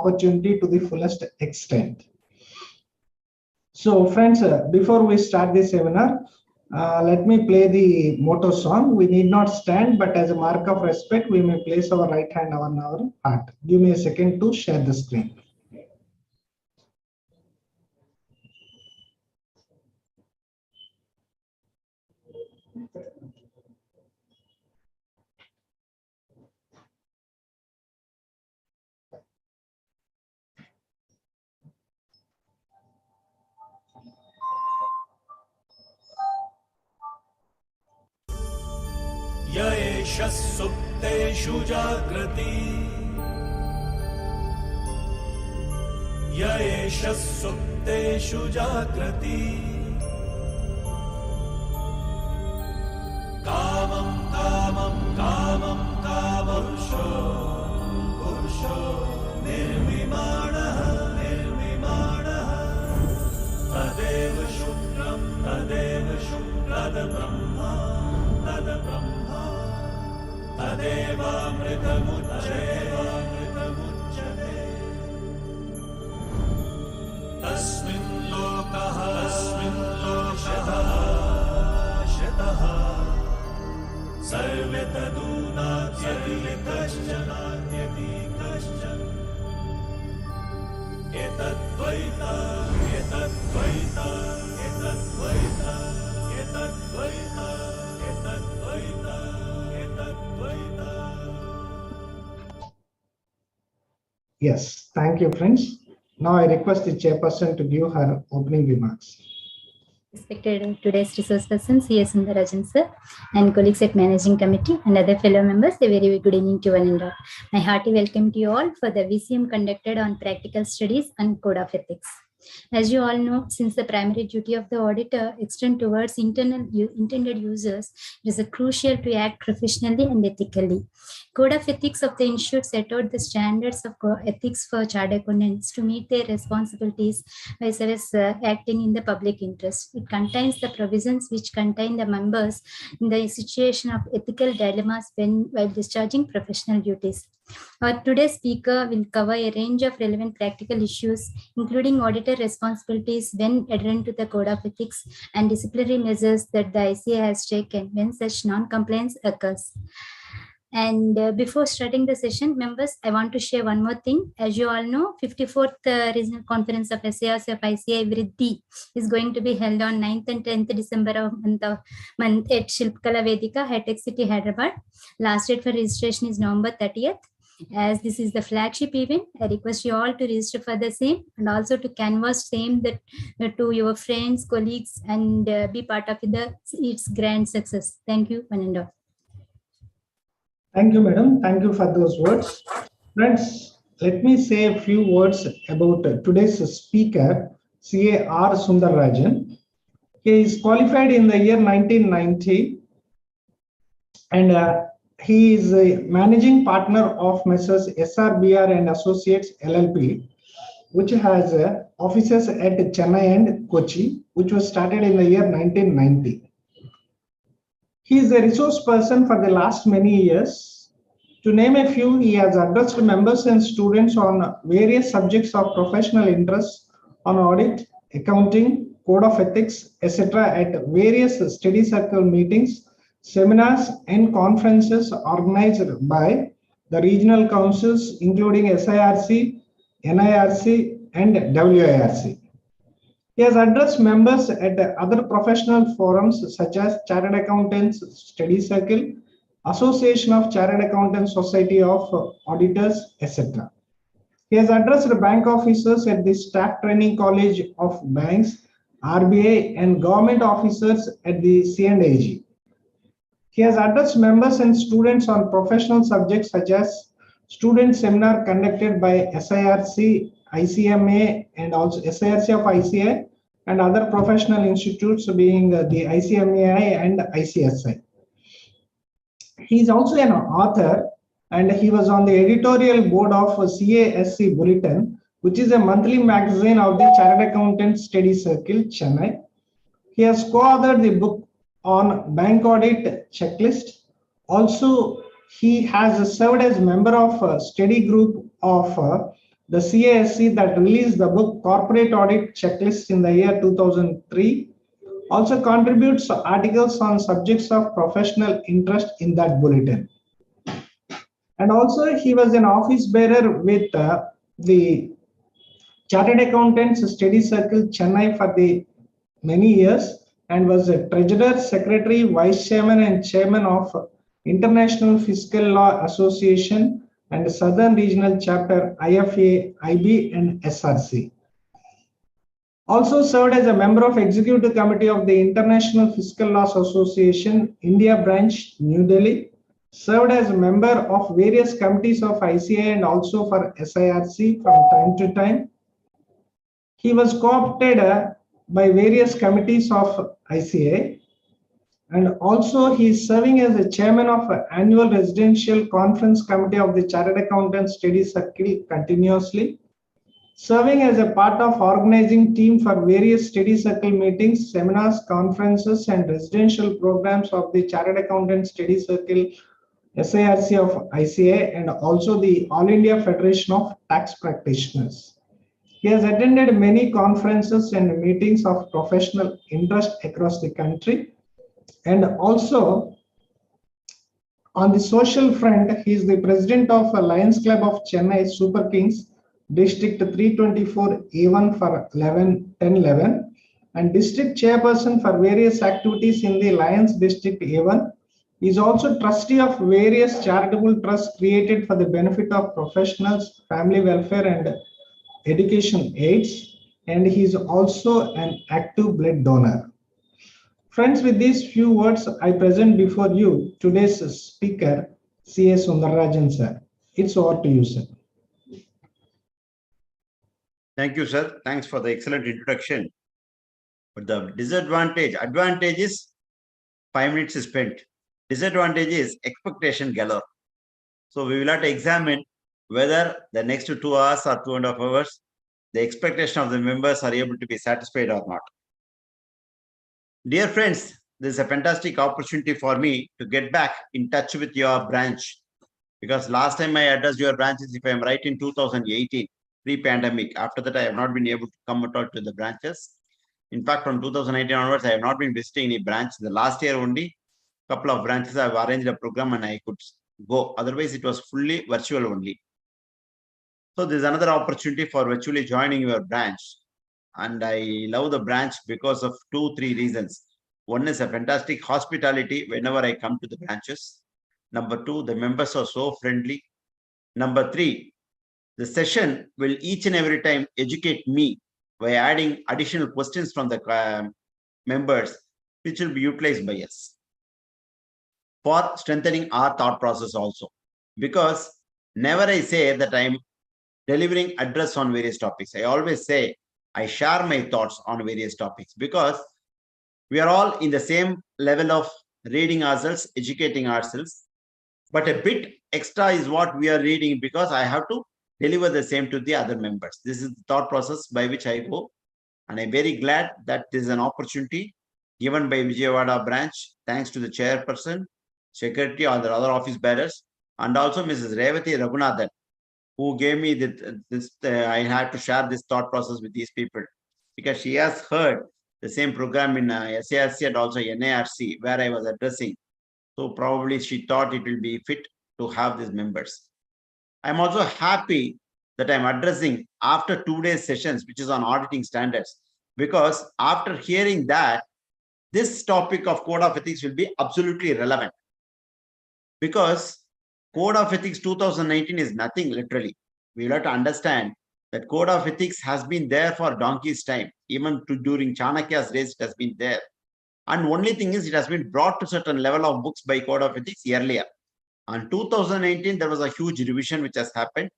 opportunity to the fullest extent. So friends, before we start this seminar, let me play the motto song. We need not stand, but as a mark of respect, we may place our right hand on our heart. Give me a second to share the screen. येष सुप्तेषु जागृति येष सुप्तेषु जागृति कामं कामं कामं कामपुरुषो पुरुषो निर्विमाणः निर्विमाणः तदेव शुक्रं तद्ब्रह्मा तद्ब्रह्मा तदेवामृतमुच्यते तस्मिन् लोकः शतः सर्वे तदूनात्यति कश्चन एतद्वैता एतद्वैता एतद्वैता एतद्वैता एतद्वैता एतद्वैता. Yes, thank you, friends. Now I request the chairperson to give her opening remarks. Respected today's resource person, C.S. Sundarajan sir, and colleagues at Managing Committee and other fellow members, a very good evening to one and all. My hearty welcome to you all for the VCM conducted on practical studies and code of ethics. As you all know, since the primary duty of the auditor extends towards intended users, it is crucial to act professionally and ethically. Code of Ethics of the Institute set out the standards of ethics for chartered accountants to meet their responsibilities as well as acting in the public interest. It contains the provisions which contain the members in the situation of ethical dilemmas while discharging professional duties. Our today's speaker will cover a range of relevant practical issues, including auditor responsibilities when adherent to the Code of Ethics and disciplinary measures that the ICA has taken when such non-compliance occurs. And before starting the session, members, I want to share one more thing. As you all know, 54th Regional Conference of SARC of ICA Vriddhi is going to be held on 9th and 10th December month at Shilpkala Vedika, High-Tech City, Hyderabad. Last date for registration is November 30th. As this is the flagship event, I request you all to register for the same and also to canvass same to your friends, colleagues, and be part of its grand success. Thank you, one and all. Thank you, madam. Thank you for those words. Friends, let me say a few words about today's speaker, CA R. Sundarajan. He is qualified in the year 1990 and he is a managing partner of Messrs. SRBR and Associates LLP, which has offices at Chennai and Kochi, which was started in the year 1990. He is a resource person for the last many years. To name a few, he has addressed members and students on various subjects of professional interest on audit, accounting, code of ethics, etc. at various study circle meetings, seminars and conferences organized by the regional councils including SIRC, NIRC and WIRC. He has addressed members at other professional forums such as Chartered Accountants Study Circle, Association of Chartered Accountants Society of Auditors, etc. He has addressed bank officers at the Staff Training College of Banks, RBI, and government officers at the C&AG. He has addressed members and students on professional subjects such as student seminar conducted by SIRC, ICMA, and also SIRC of ICA and other professional institutes being the ICMAI and ICSI. He is also an author and he was on the editorial board of CASC Bulletin, which is a monthly magazine of the Chartered Accountants Study Circle, Chennai. He has co-authored the book on bank audit checklist. Also, he has served as member of a study group of the CASC that released the book Corporate Audit Checklist in the year 2003. Also contributes articles on subjects of professional interest in that bulletin. And also he was an office bearer with the Chartered Accountants Study Circle Chennai for the many years and was a treasurer, secretary, vice chairman and chairman of International Fiscal Law Association and Southern Regional Chapter IFA, IB and SRC. Also served as a member of Executive Committee of the International Fiscal Laws Association, India Branch, New Delhi. Served as a member of various committees of ICA and also for SIRC from time to time. He was co-opted by various committees of ICA, and also he is serving as a chairman of annual residential conference committee of the Chartered Accountants Study Circle continuously, serving as a part of organizing team for various study circle meetings, seminars, conferences and residential programs of the Chartered Accountants Study Circle SIRC of ICA and also the All India Federation of Tax Practitioners. He has attended many conferences and meetings of professional interest across the country. And also on the social front, he is the president of Lions Club of Chennai Super Kings, District 324 A1 for 1011, and district chairperson for various activities in the Lions District A1. He is also trustee of various charitable trusts created for the benefit of professionals, family welfare and education aids, and he is also an active blood donor. Friends, with these few words, I present before you today's speaker, C.A. Sundararajan sir. It's over to you, sir. Thank you, sir. Thanks for the excellent introduction. But the advantage is 5 minutes is spent. Disadvantage is expectation galore. So we will have to examine whether the next 2 hours or 2.5 hours, the expectation of the members are able to be satisfied or not. Dear friends, this is a fantastic opportunity for me to get back in touch with your branch, because last time I addressed your branches, if I am right, in 2018, pre-pandemic. After that, I have not been able to come out to the branches. In fact, from 2019 onwards, I have not been visiting any branch. The last year only, couple of branches I have arranged a program and I could go. Otherwise, it was fully virtual only. So this is another opportunity for virtually joining your branch. And I love the branch because of 2-3 reasons. One is a fantastic hospitality whenever I come to the branches. Number 2, the members are so friendly. Number 3, the session will each and every time educate me by adding additional questions from the members, which will be utilized by us for strengthening our thought process also. Because never I say that I'm delivering address on various topics. I always say I share my thoughts on various topics, because we are all in the same level of reading ourselves, educating ourselves. But a bit extra is what we are reading, because I have to deliver the same to the other members. This is the thought process by which I go. And I'm very glad that this is an opportunity given by Vijayawada branch, thanks to the chairperson, secretary, or the other office bearers, and also Mrs. Revati Raghunathan, who gave me I had to share this thought process with these people, because she has heard the same program in SARC and also NARC where I was addressing. So probably she thought it will be fit to have these members. I'm also happy that I'm addressing after 2 days sessions, which is on auditing standards, because after hearing that, this topic of code of ethics will be absolutely relevant. Because Code of Ethics 2019 is nothing, literally. We will have to understand that Code of Ethics has been there for donkey's time. Even during Chanakya's days, it has been there. And only thing is, it has been brought to certain level of books by Code of Ethics earlier. And 2019, there was a huge revision which has happened.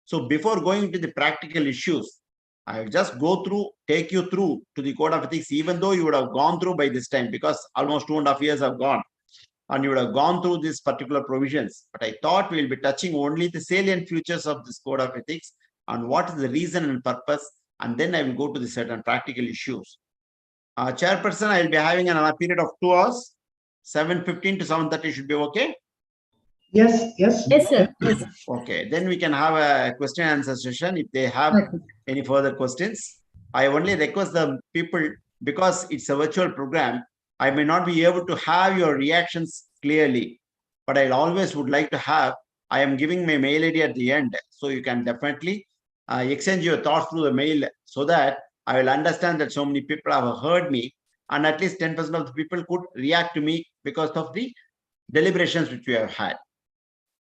So before going into the practical issues, I'll just take you through to the Code of Ethics, even though you would have gone through by this time, because almost 2.5 years have gone. And you would have gone through these particular provisions. But I thought we'll be touching only the salient features of this Code of Ethics and what is the reason and purpose. And then I will go to the certain practical issues. Chairperson, I will be having a period of 2 hours, 7:15 to 7:30 should be okay. Yes, yes. Yes, sir. Yes, sir. Okay, then we can have a question and answer session if they have Okay. any further questions. I only request the people, because it's a virtual program, I may not be able to have your reactions clearly, but I always would like to have, I am giving my mail ID at the end, so you can definitely exchange your thoughts through the mail, so that I will understand that so many people have heard me, and at least 10% of the people could react to me because of the deliberations which we have had.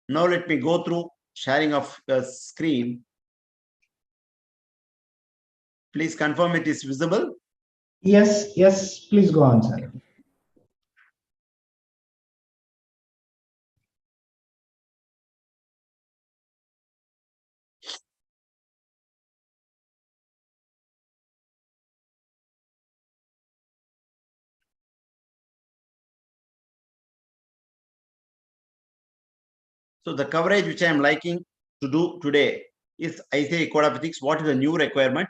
Now let me go through sharing of the screen. Please confirm it is visible. Yes, yes. Please go on, sir. So the coverage which I am liking to do today is ICAI Code of Ethics. What is the new requirement?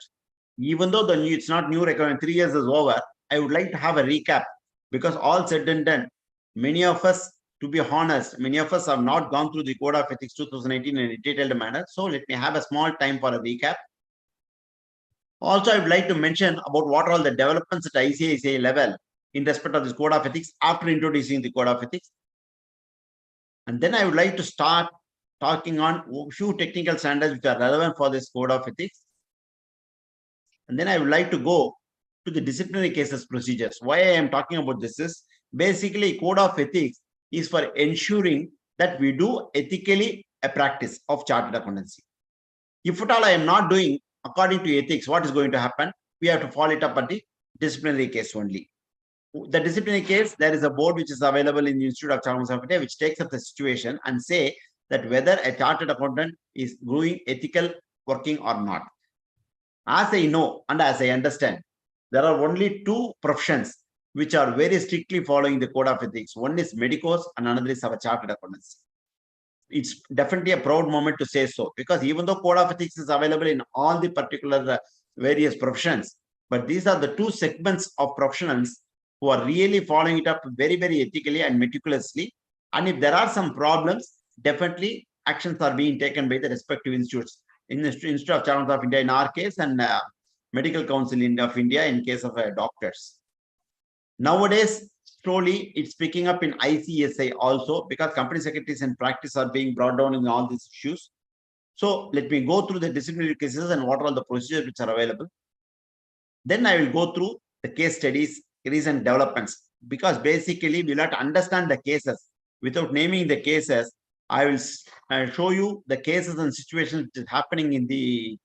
Even though it's not new requirement, 3 years is over, I would like to have a recap, because all said and done, many of us, to be honest, many of us have not gone through the Code of Ethics 2018 in a detailed manner. So let me have a small time for a recap. Also, I would like to mention about what are all the developments at ICAI level in respect of this Code of Ethics after introducing the Code of Ethics. And then I would like to start talking on a few technical standards which are relevant for this Code of Ethics. And then I would like to go to the disciplinary cases procedures. Why I am talking about this is basically Code of Ethics is for ensuring that we do ethically a practice of chartered accountancy. If at all I am not doing according to ethics, what is going to happen? We have to follow it up at the disciplinary case only. The disciplinary case, there is a board which is available in the Institute of Chartered Accountants, which takes up the situation and say that whether a chartered accountant is doing ethical working or not. As I know and as I understand, there are only two professions which are very strictly following the Code of Ethics. One is medicos and another is our chartered accountants. It's definitely a proud moment to say so, because even though Code of Ethics is available in all the particular various professions, but these are the two segments of professionals who are really following it up very, very ethically and meticulously. And if there are some problems, definitely actions are being taken by the respective institutes. In the Institute of Chartered of India in our case, and Medical Council of India in case of doctors. Nowadays, slowly it's picking up in ICSI also, because company secretaries and practice are being brought down in all these issues. So let me go through the disciplinary cases and what are all the procedures which are available. Then I will go through the case studies, recent developments, because basically we'll have to understand the cases. Without naming the cases, I will show you the cases and situations which is happening in the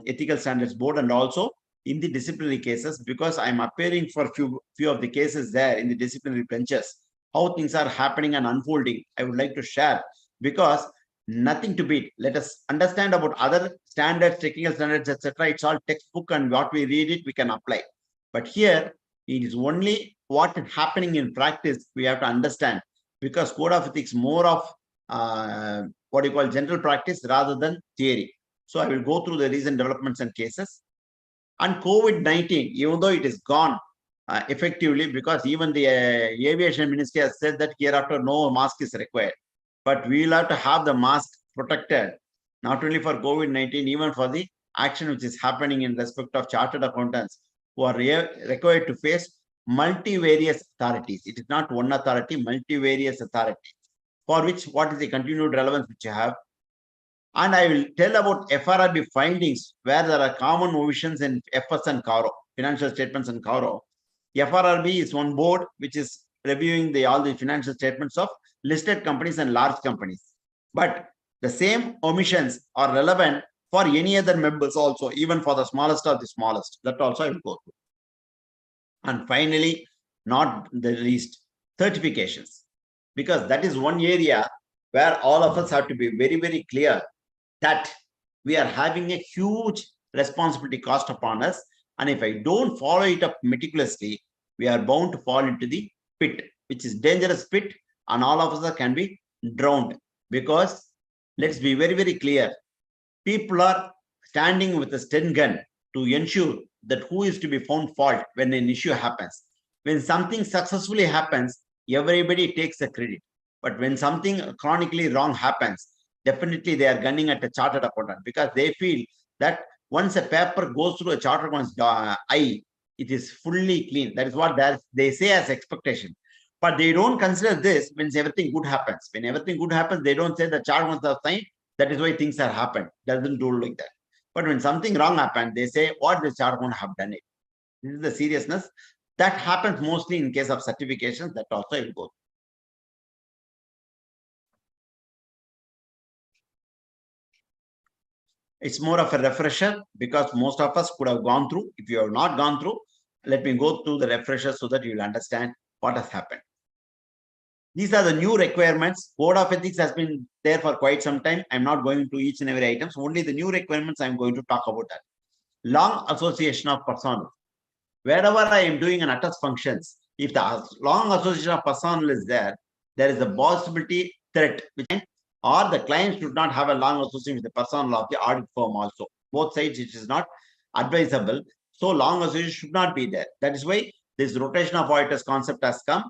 ethical standards board and also in the disciplinary cases, because I'm appearing for few of the cases there in the disciplinary benches, how things are happening and unfolding. I would like to share, because nothing to beat. Let us understand about other standards, technical standards, etc. It's all textbook, and what we read it, we can apply. But here, it is only what is happening in practice we have to understand, because Code of Ethics more of what you call general practice rather than theory. So I will go through the recent developments and cases. And COVID-19, even though it is gone effectively, because even the aviation ministry has said that hereafter no mask is required. But we will have to have the mask protected, not only for COVID-19, even for the action which is happening in respect of chartered accountants who are required to face multivarious authorities. It is not one authority, multivarious authority, for which what is the continued relevance which you have. And I will tell about FRRB findings where there are common omissions in FS and CARO, financial statements and CARO. FRRB is one board which is reviewing all the financial statements of listed companies and large companies. But the same omissions are relevant for any other members also, even for the smallest of the smallest. That also I will go through. And finally, not the least, certifications, because that is one area where all of us have to be very, very clear that we are having a huge responsibility cost upon us. And if I don't follow it up meticulously, we are bound to fall into the pit, which is dangerous pit, and all of us can be drowned. Because let's be very, very clear, people are standing with a Sten gun to ensure that who is to be found fault when an issue happens. When something successfully happens, everybody takes the credit. But when something chronically wrong happens, definitely they are gunning at a chartered accountant, because they feel that once a paper goes through a chartered accountant's eye, it is fully clean. That is what they say as expectation. But they don't consider this when everything good happens. When everything good happens, they don't say the chartered accountants have signed. That is why things have happened. Doesn't do like that. But when something wrong happened, they say what the chartered accountant have done it. This is the seriousness. That happens mostly in case of certifications. That also will go. It's more of a refresher because most of us could have gone through. If you have not gone through, let me go through the refresher so that you will understand what has happened. These are the new requirements. Code of ethics has been there for quite some time. I'm not going to each and every item. So only the new requirements I'm going to talk about that. Long association of personnel. Wherever I am doing an attest functions, if the long association of personnel is there, there is a possibility threat, or the client should not have a long association with the personnel of the audit firm also. Both sides, it is not advisable. So long association should not be there. That is why this rotation of auditors concept has come.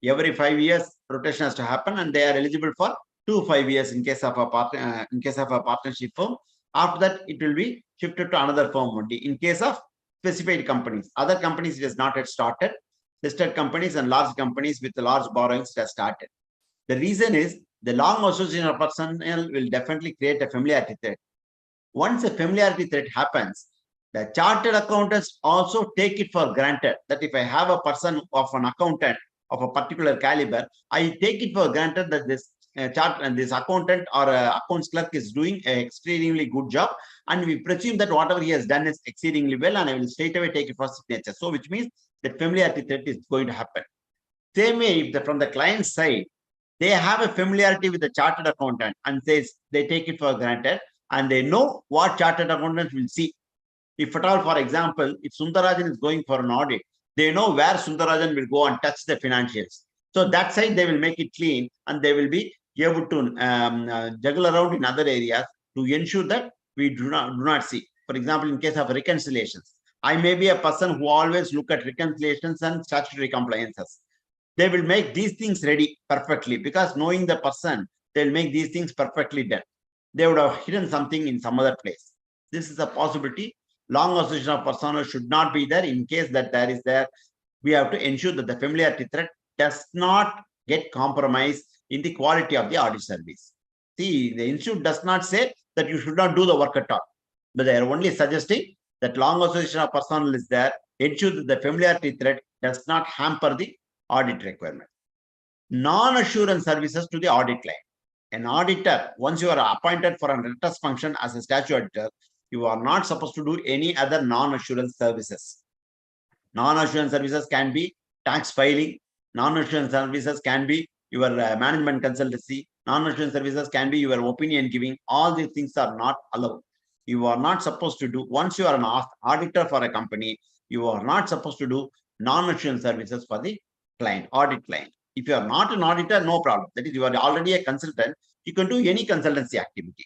Every 5 years, rotation has to happen, and they are eligible for 2 5 years in case of a partnership firm. After that, it will be shifted to another firm only. In case of specified companies, other companies it has not yet started. Listed companies and large companies with large borrowings has started. The reason is the long association of personnel will definitely create a familiarity threat. Once a familiarity threat happens, the chartered accountants also take it for granted that if I have a person of an accountant of a particular caliber, I take it for granted that this this accountant or accounts clerk is doing an extremely good job, and we presume that whatever he has done is exceedingly well, and I will straight away take it for signature. So which means that familiarity threat is going to happen. Same way, if from the client side, they have a familiarity with the chartered accountant and they take it for granted, and they know what chartered accountants will see. If at all, for example, if Sundarajan is going for an audit, they know where Sundarajan will go and touch the financials. So that side, they will make it clean, and they will be able to juggle around in other areas to ensure that we do not see. For example, in case of reconciliations, I may be a person who always look at reconciliations and statutory compliances. They will make these things ready perfectly, because knowing the person, they'll make these things perfectly done. They would have hidden something in some other place. This is a possibility. Long association of personnel should not be there. In case that there is there, we have to ensure that the familiarity threat does not get compromised in the quality of the audit service. See, the institute does not say that you should not do the work at all, but they are only suggesting that long association of personnel is there. Ensure that the familiarity threat does not hamper the audit requirement. Non-assurance services to the audit client. An auditor, once you are appointed for an attest function as a statutory auditor, you are not supposed to do any other non-assurance services. Non-assurance services can be tax filing. Non-assurance services can be your management consultancy. Non-assurance services can be your opinion giving. All these things are not allowed. You are not supposed to do, once you are an auditor for a company, you are not supposed to do non-assurance services for the client, audit client. If you are not an auditor, no problem. That is, you are already a consultant. You can do any consultancy activity.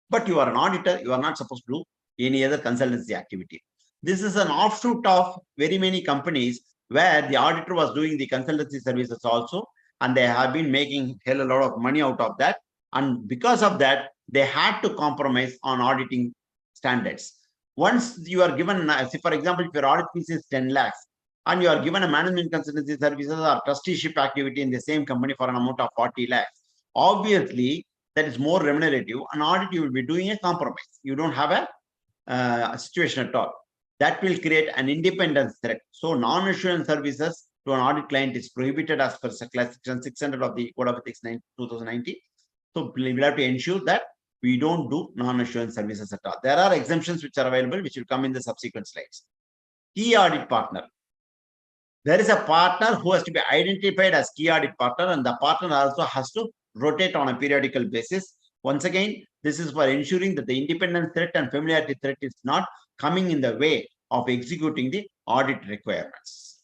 But you are an auditor, you are not supposed to do any other consultancy activity. This is an offshoot of very many companies where the auditor was doing the consultancy services also, and they have been making hell a lot of money out of that. And because of that, they had to compromise on auditing standards. Once you are given, say for example, if your audit fees is 10 lakhs, and you are given a management consultancy services or trusteeship activity in the same company for an amount of 40 lakhs, obviously, that is more remunerative. An audit, you will be doing a compromise. You don't have a situation at all. That will create an independence threat. So non-assurance services to an audit client is prohibited as per section 600 of the Code of Ethics 2019. So we will have to ensure that we don't do non-assurance services at all. There are exemptions which are available, which will come in the subsequent slides. Key audit partner. There is a partner who has to be identified as key audit partner, and the partner also has to rotate on a periodical basis. Once again, this is for ensuring that the independence threat and familiarity threat is not coming in the way of executing the audit requirements.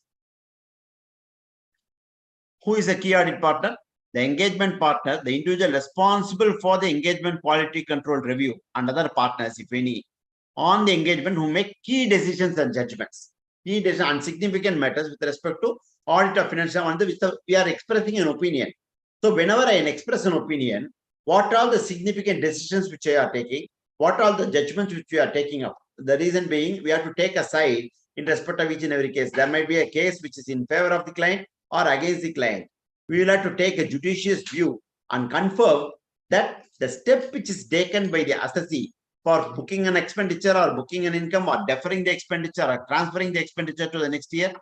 Who is a key audit partner? The engagement partner, the individual responsible for the engagement quality control review, and other partners, if any, on the engagement who make key decisions and judgments. Key decisions and significant matters with respect to audit of financial, and we are expressing an opinion. So whenever I express an opinion, what are the significant decisions which I are taking? What are the judgments which we are taking up? The reason being, we have to take a side in respect of each and every case. There might be a case which is in favor of the client or against the client. We will have to take a judicious view and confirm that the step which is taken by the assessee for booking an expenditure or booking an income or deferring the expenditure or transferring the expenditure to the next year,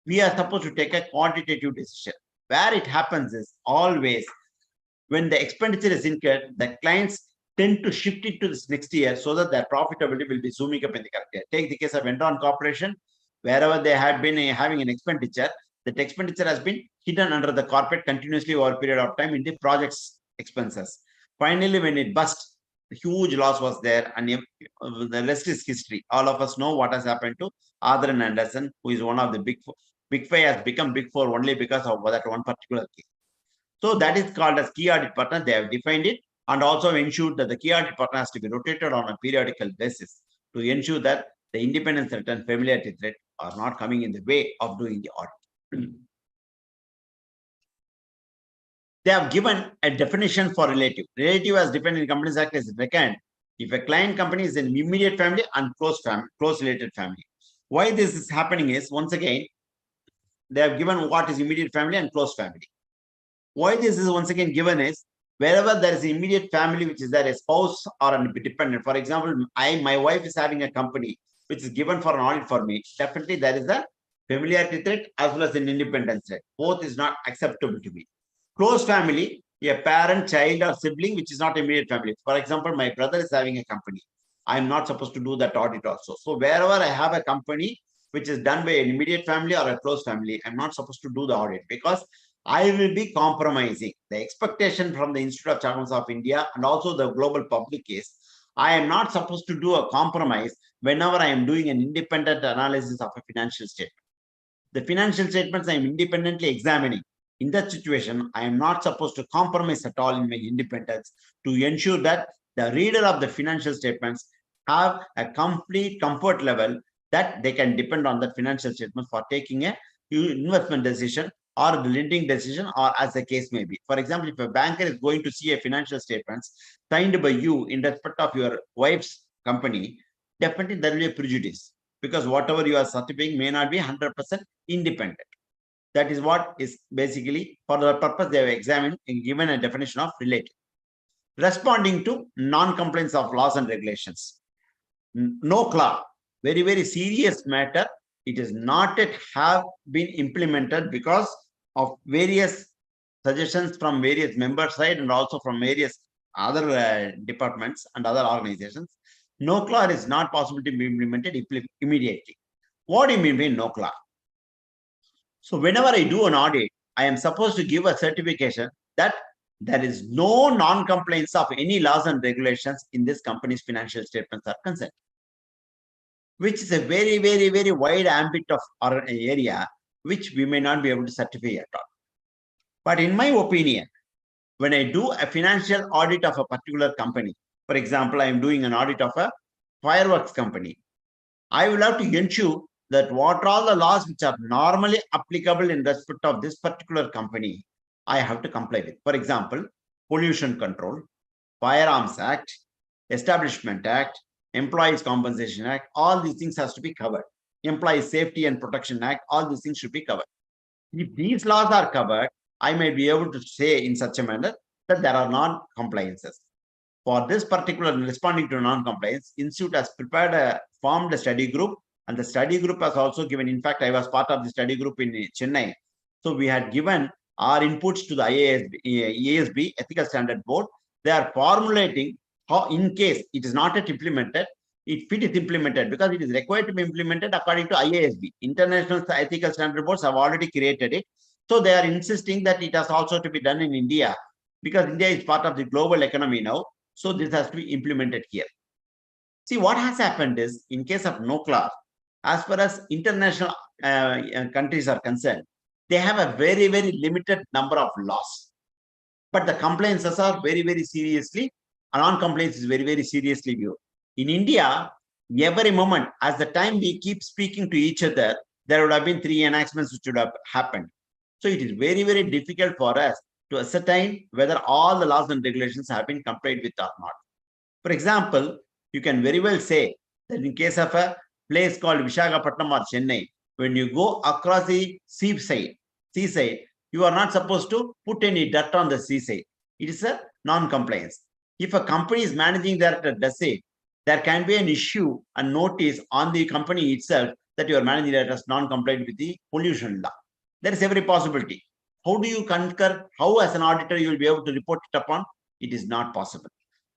we are supposed to take a quantitative decision. Where it happens is always when the expenditure is incurred, the clients tend to shift it to this next year so that their profitability will be zooming up in the current year. Take the case of Enron Corporation, wherever they had been having an expenditure, that expenditure has been hidden under the carpet continuously over a period of time in the project's expenses. Finally, when it bust, the huge loss was there, and the rest is history. All of us know what has happened to Arthur and Anderson, who is one of the big four. Big Five has become Big Four only because of that one particular case. So that is called as key audit partner. They have defined it and also ensured that the key audit partner has to be rotated on a periodical basis to ensure that the independence threat and familiarity threat are not coming in the way of doing the audit. They have given a definition for relative. Relative as defined in Companies Act is reckoned if a client company is an immediate family and close related family. Why this is happening is, once again, they have given what is immediate family and close family. Why this is once again given is, wherever there is an immediate family which is there, a spouse or a dependent. For example, my wife is having a company which is given for an audit for me. Definitely there is a familiarity threat as well as an independence threat. Both is not acceptable to me. Close family, a parent, child, or sibling which is not immediate family. For example, my brother is having a company. I am not supposed to do that audit also. So wherever I have a company which is done by an immediate family or a close family, I'm not supposed to do the audit because I will be compromising the expectation from the Institute of Chartered of India and also the global public is, I am not supposed to do a compromise whenever I am doing an independent analysis of a financial statement. The financial statements I am independently examining. In that situation, I am not supposed to compromise at all in my independence to ensure that the reader of the financial statements have a complete comfort level that they can depend on that financial statement for taking a investment decision or the lending decision, or as the case may be. For example, if a banker is going to see a financial statements signed by you in respect of your wife's company, definitely there will be a prejudice because whatever you are certifying may not be 100% independent. That is what is basically for the purpose they have examined and given a definition of related. Responding to non-compliance of laws and regulations. No clause, very, very serious matter. It is not yet have been implemented because of various suggestions from various member side and also from various other departments and other organizations. No clause is not possible to be implemented immediately. What do you mean by no clause? So whenever I do an audit, I am supposed to give a certification that there is no non-compliance of any laws and regulations in this company's financial statements are concerned, which is a very, very, very wide ambit of our area, which we may not be able to certify at all. But in my opinion, when I do a financial audit of a particular company, for example, I am doing an audit of a fireworks company, I will have to ensure that what are all the laws which are normally applicable in respect of this particular company, I have to comply with. For example, Pollution Control, Firearms Act, Establishment Act, Employees Compensation Act, all these things has to be covered. Employees Safety and Protection Act, all these things should be covered. If these laws are covered, I may be able to say in such a manner that there are non-compliances. For this particular responding to non-compliance, Institute has formed a study group, and the study group has also given, in fact, I was part of the study group in Chennai. So we had given our inputs to the EASB, Ethical Standard Board. They are formulating how, in case it is not yet implemented, if it is implemented, because it is required to be implemented according to IASB. International Ethical Standard Boards have already created it. So they are insisting that it has also to be done in India, because India is part of the global economy now. So this has to be implemented here. See, what has happened is, in case of no clause, as far as international countries are concerned, they have a very, very limited number of laws. But the compliances are very, very seriously, non-compliance is very, very seriously viewed. In India, every moment, as the time we keep speaking to each other, there would have been 3 enactments which would have happened. So it is very, very difficult for us to ascertain whether all the laws and regulations have been complied with or not. For example, you can very well say that in case of a place called Visakhapatnam or Chennai, when you go across the seaside, you are not supposed to put any dirt on the seaside. It is a non-compliance. If a company is managing that does it, there can be an issue and notice on the company itself that you are managing that as non-compliant with the pollution law. There is every possibility. How do you concur? How as an auditor you will be able to report it upon? It is not possible.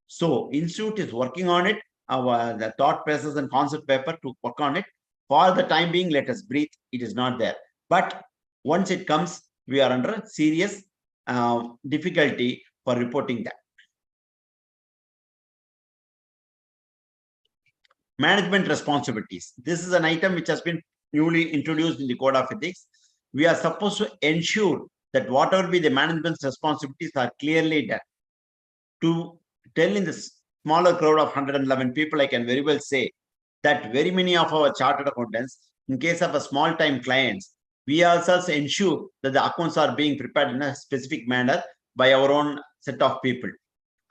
So Institute is working on it, the thought process and concept paper to work on it. For the time being, let us breathe. It is not there. But once it comes, we are under serious difficulty for reporting that. Management responsibilities. This is an item which has been newly introduced in the Code of Ethics. We are supposed to ensure that whatever be the management's responsibilities are clearly done. To tell in the smaller crowd of 111 people, I can very well say that very many of our chartered accountants, in case of a small time clients, we ourselves ensure that the accounts are being prepared in a specific manner by our own set of people.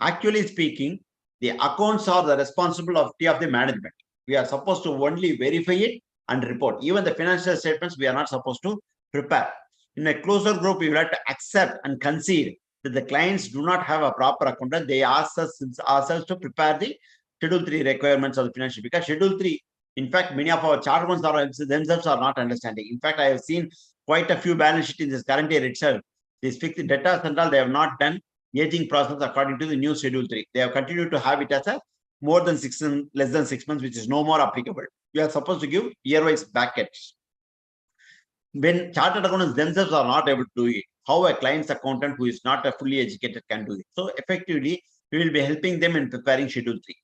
Actually speaking, the accounts are the responsibility of the management. We are supposed to only verify it and report. Even the financial statements, we are not supposed to prepare. In a closer group, we will have to accept and concede that the clients do not have a proper accountant. They ask us ourselves to prepare the Schedule 3 requirements of the financial, because Schedule 3, in fact, many of our chartered ones are themselves are not understanding. In fact, I have seen quite a few balance sheets in this current year itself. These fixed debtors and all, they have not done aging process according to the new Schedule 3. They have continued to have it as a more than 6 and less than 6 months, which is no more applicable. We are supposed to give year-wise brackets. When chartered accountants themselves are not able to do it, how a client's accountant who is not a fully educated can do it? So effectively, we will be helping them in preparing Schedule 3.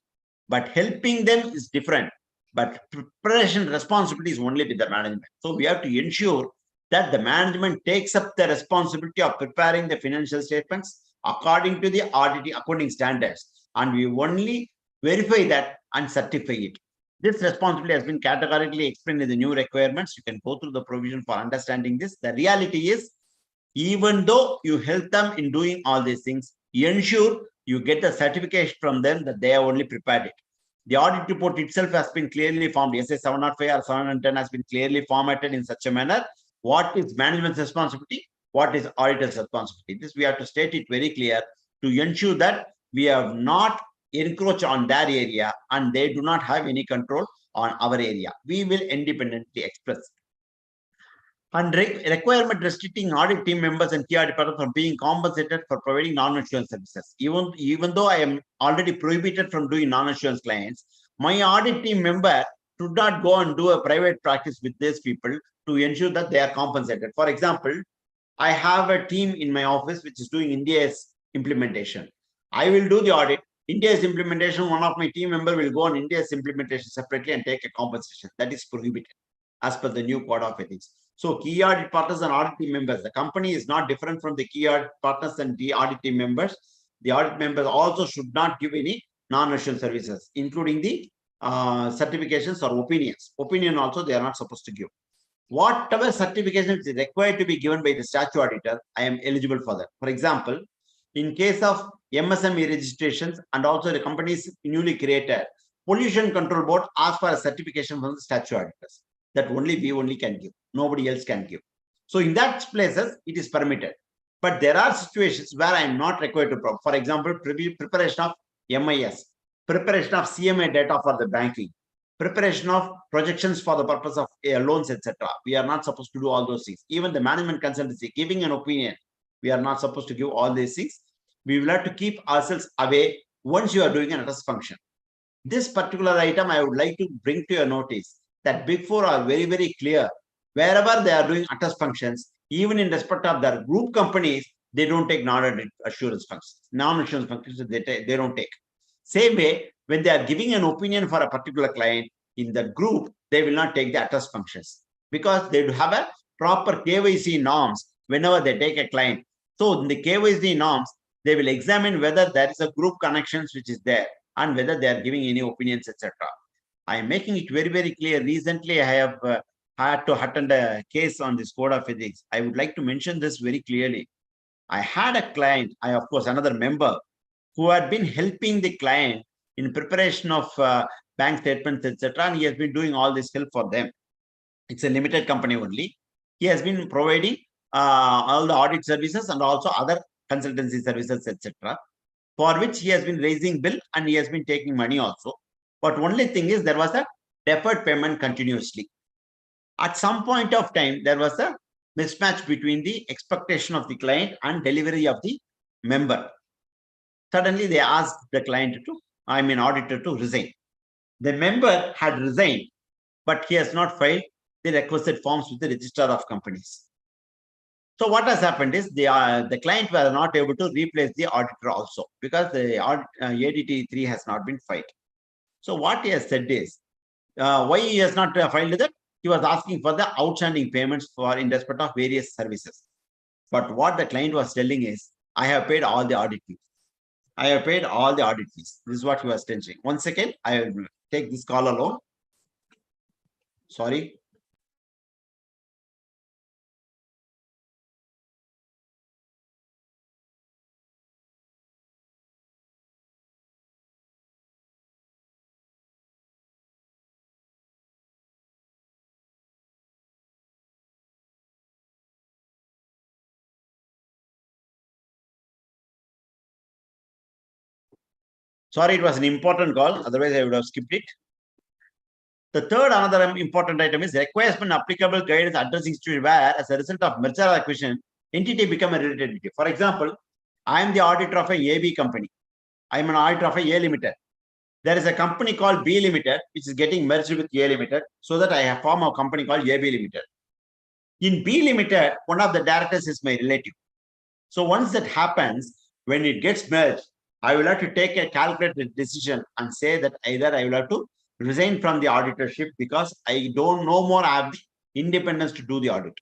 But helping them is different. But preparation responsibility is only with the management. So we have to ensure that the management takes up the responsibility of preparing the financial statements according to the accounting standards. And we only verify that and certify it. This responsibility has been categorically explained in the new requirements. You can go through the provision for understanding this. The reality is, even though you help them in doing all these things, you ensure you get the certification from them that they have only prepared it. The audit report itself has been clearly formed. SA 705 or 710 has been clearly formatted in such a manner. What is management's responsibility? What is auditor's responsibility? This we have to state it very clear to ensure that we have not encroach on their area and they do not have any control on our area. We will independently express. And requirement restricting audit team members and key audit partners from being compensated for providing non-assurance services. Even though I am already prohibited from doing non-assurance clients, my audit team member should not go and do a private practice with these people to ensure that they are compensated. For example, I have a team in my office which is doing India's implementation. I will do the audit. India's implementation, one of my team member will go on India's implementation separately and take a compensation. That is prohibited as per the new Code of Ethics. So key audit partners and audit team members, the company is not different from the key audit partners and the audit team members. The audit members also should not give any non-assurance services, including the certifications or opinions. Opinion also they are not supposed to give. Whatever certification is required to be given by the statutory auditor, I am eligible for that. For example, in case of MSME registrations and also the companies newly created, Pollution Control Board asks for a certification from the statutory auditors. That only we can give. Nobody else can give. So in that places, it is permitted. But there are situations where I am not required to provide. For example, preparation of MIS, preparation of CMA data for the banking, preparation of projections for the purpose of loans, etc. We are not supposed to do all those things. Even the management consultancy, giving an opinion, we are not supposed to give all these things. We will have to keep ourselves away once you are doing an trust function. This particular item, I would like to bring to your notice that Big Four are very, very clear. Wherever they are doing attest functions, even in respect of their group companies, they don't take non-assurance functions. Non-assurance functions, they don't take. Same way, when they are giving an opinion for a particular client in the group, they will not take the attest functions because they have a proper KYC norms whenever they take a client. So in the KYC norms, they will examine whether there is a group connections which is there and whether they are giving any opinions, etc. I am making it very, very clear. Recently, I have had to attend a case on this Code of Ethics. I would like to mention this very clearly. I had a client, of course, another member who had been helping the client in preparation of bank statements, etc. And he has been doing all this help for them. It's a limited company only. He has been providing all the audit services and also other consultancy services, etc., for which he has been raising bill and he has been taking money also. But only thing is there was a deferred payment continuously. At some point of time, there was a mismatch between the expectation of the client and delivery of the member. Suddenly they asked the client to, auditor to resign. The member had resigned, but he has not filed the requisite forms with the registrar of companies. So what has happened is the client was not able to replace the auditor also because the ADT 3 has not been filed. So what he has said is, why he has not filed that? He was asking for the outstanding payments for in respect of various services. But what the client was telling is, I have paid all the audit fees. I have paid all the audit fees. This is what he was telling. 1 second, I will take this call alone. Sorry. Sorry, it was an important call. Otherwise, I would have skipped it. The third another important item is requirement applicable guidance addressing situation where, as a result of merger or acquisition, entity become a related entity. For example, I am the auditor of a AB company. I am an auditor of a A Limited. There is a company called B Limited, which is getting merged with A Limited, so that I have formed a company called AB Limited. In B Limited, one of the directors is my relative. So once that happens, when it gets merged, I will have to take a calculated decision and say that either I will have to resign from the auditorship because I don't no more have the independence to do the audit.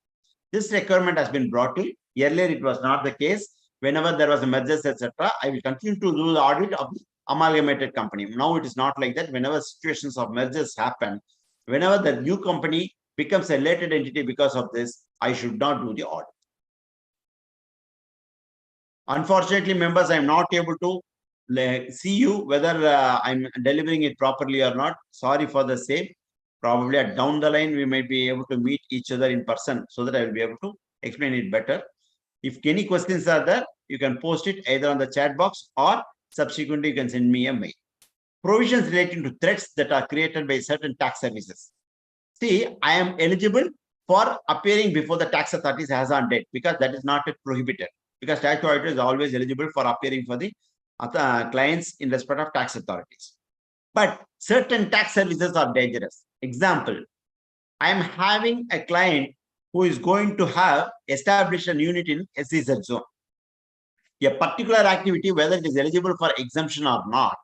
This requirement has been brought in. Earlier, it was not the case. Whenever there was a merger, etc., I will continue to do the audit of the amalgamated company. Now it is not like that. Whenever situations of mergers happen, whenever the new company becomes a related entity because of this, I should not do the audit. Unfortunately, members, I am not able to see you whether I'm delivering it properly or not. Sorry for the same. Probably down the line, we might be able to meet each other in person so that I will be able to explain it better. If any questions are there, you can post it either on the chat box or subsequently you can send me a mail. Provisions relating to threats that are created by certain tax services. See, I am eligible for appearing before the tax authorities as on date because that is not prohibited. Because tax auditor is always eligible for appearing for the clients in respect of tax authorities. But certain tax services are dangerous. Example, I am having a client who is going to have established a unit in SEZ zone. A particular activity, whether it is eligible for exemption or not,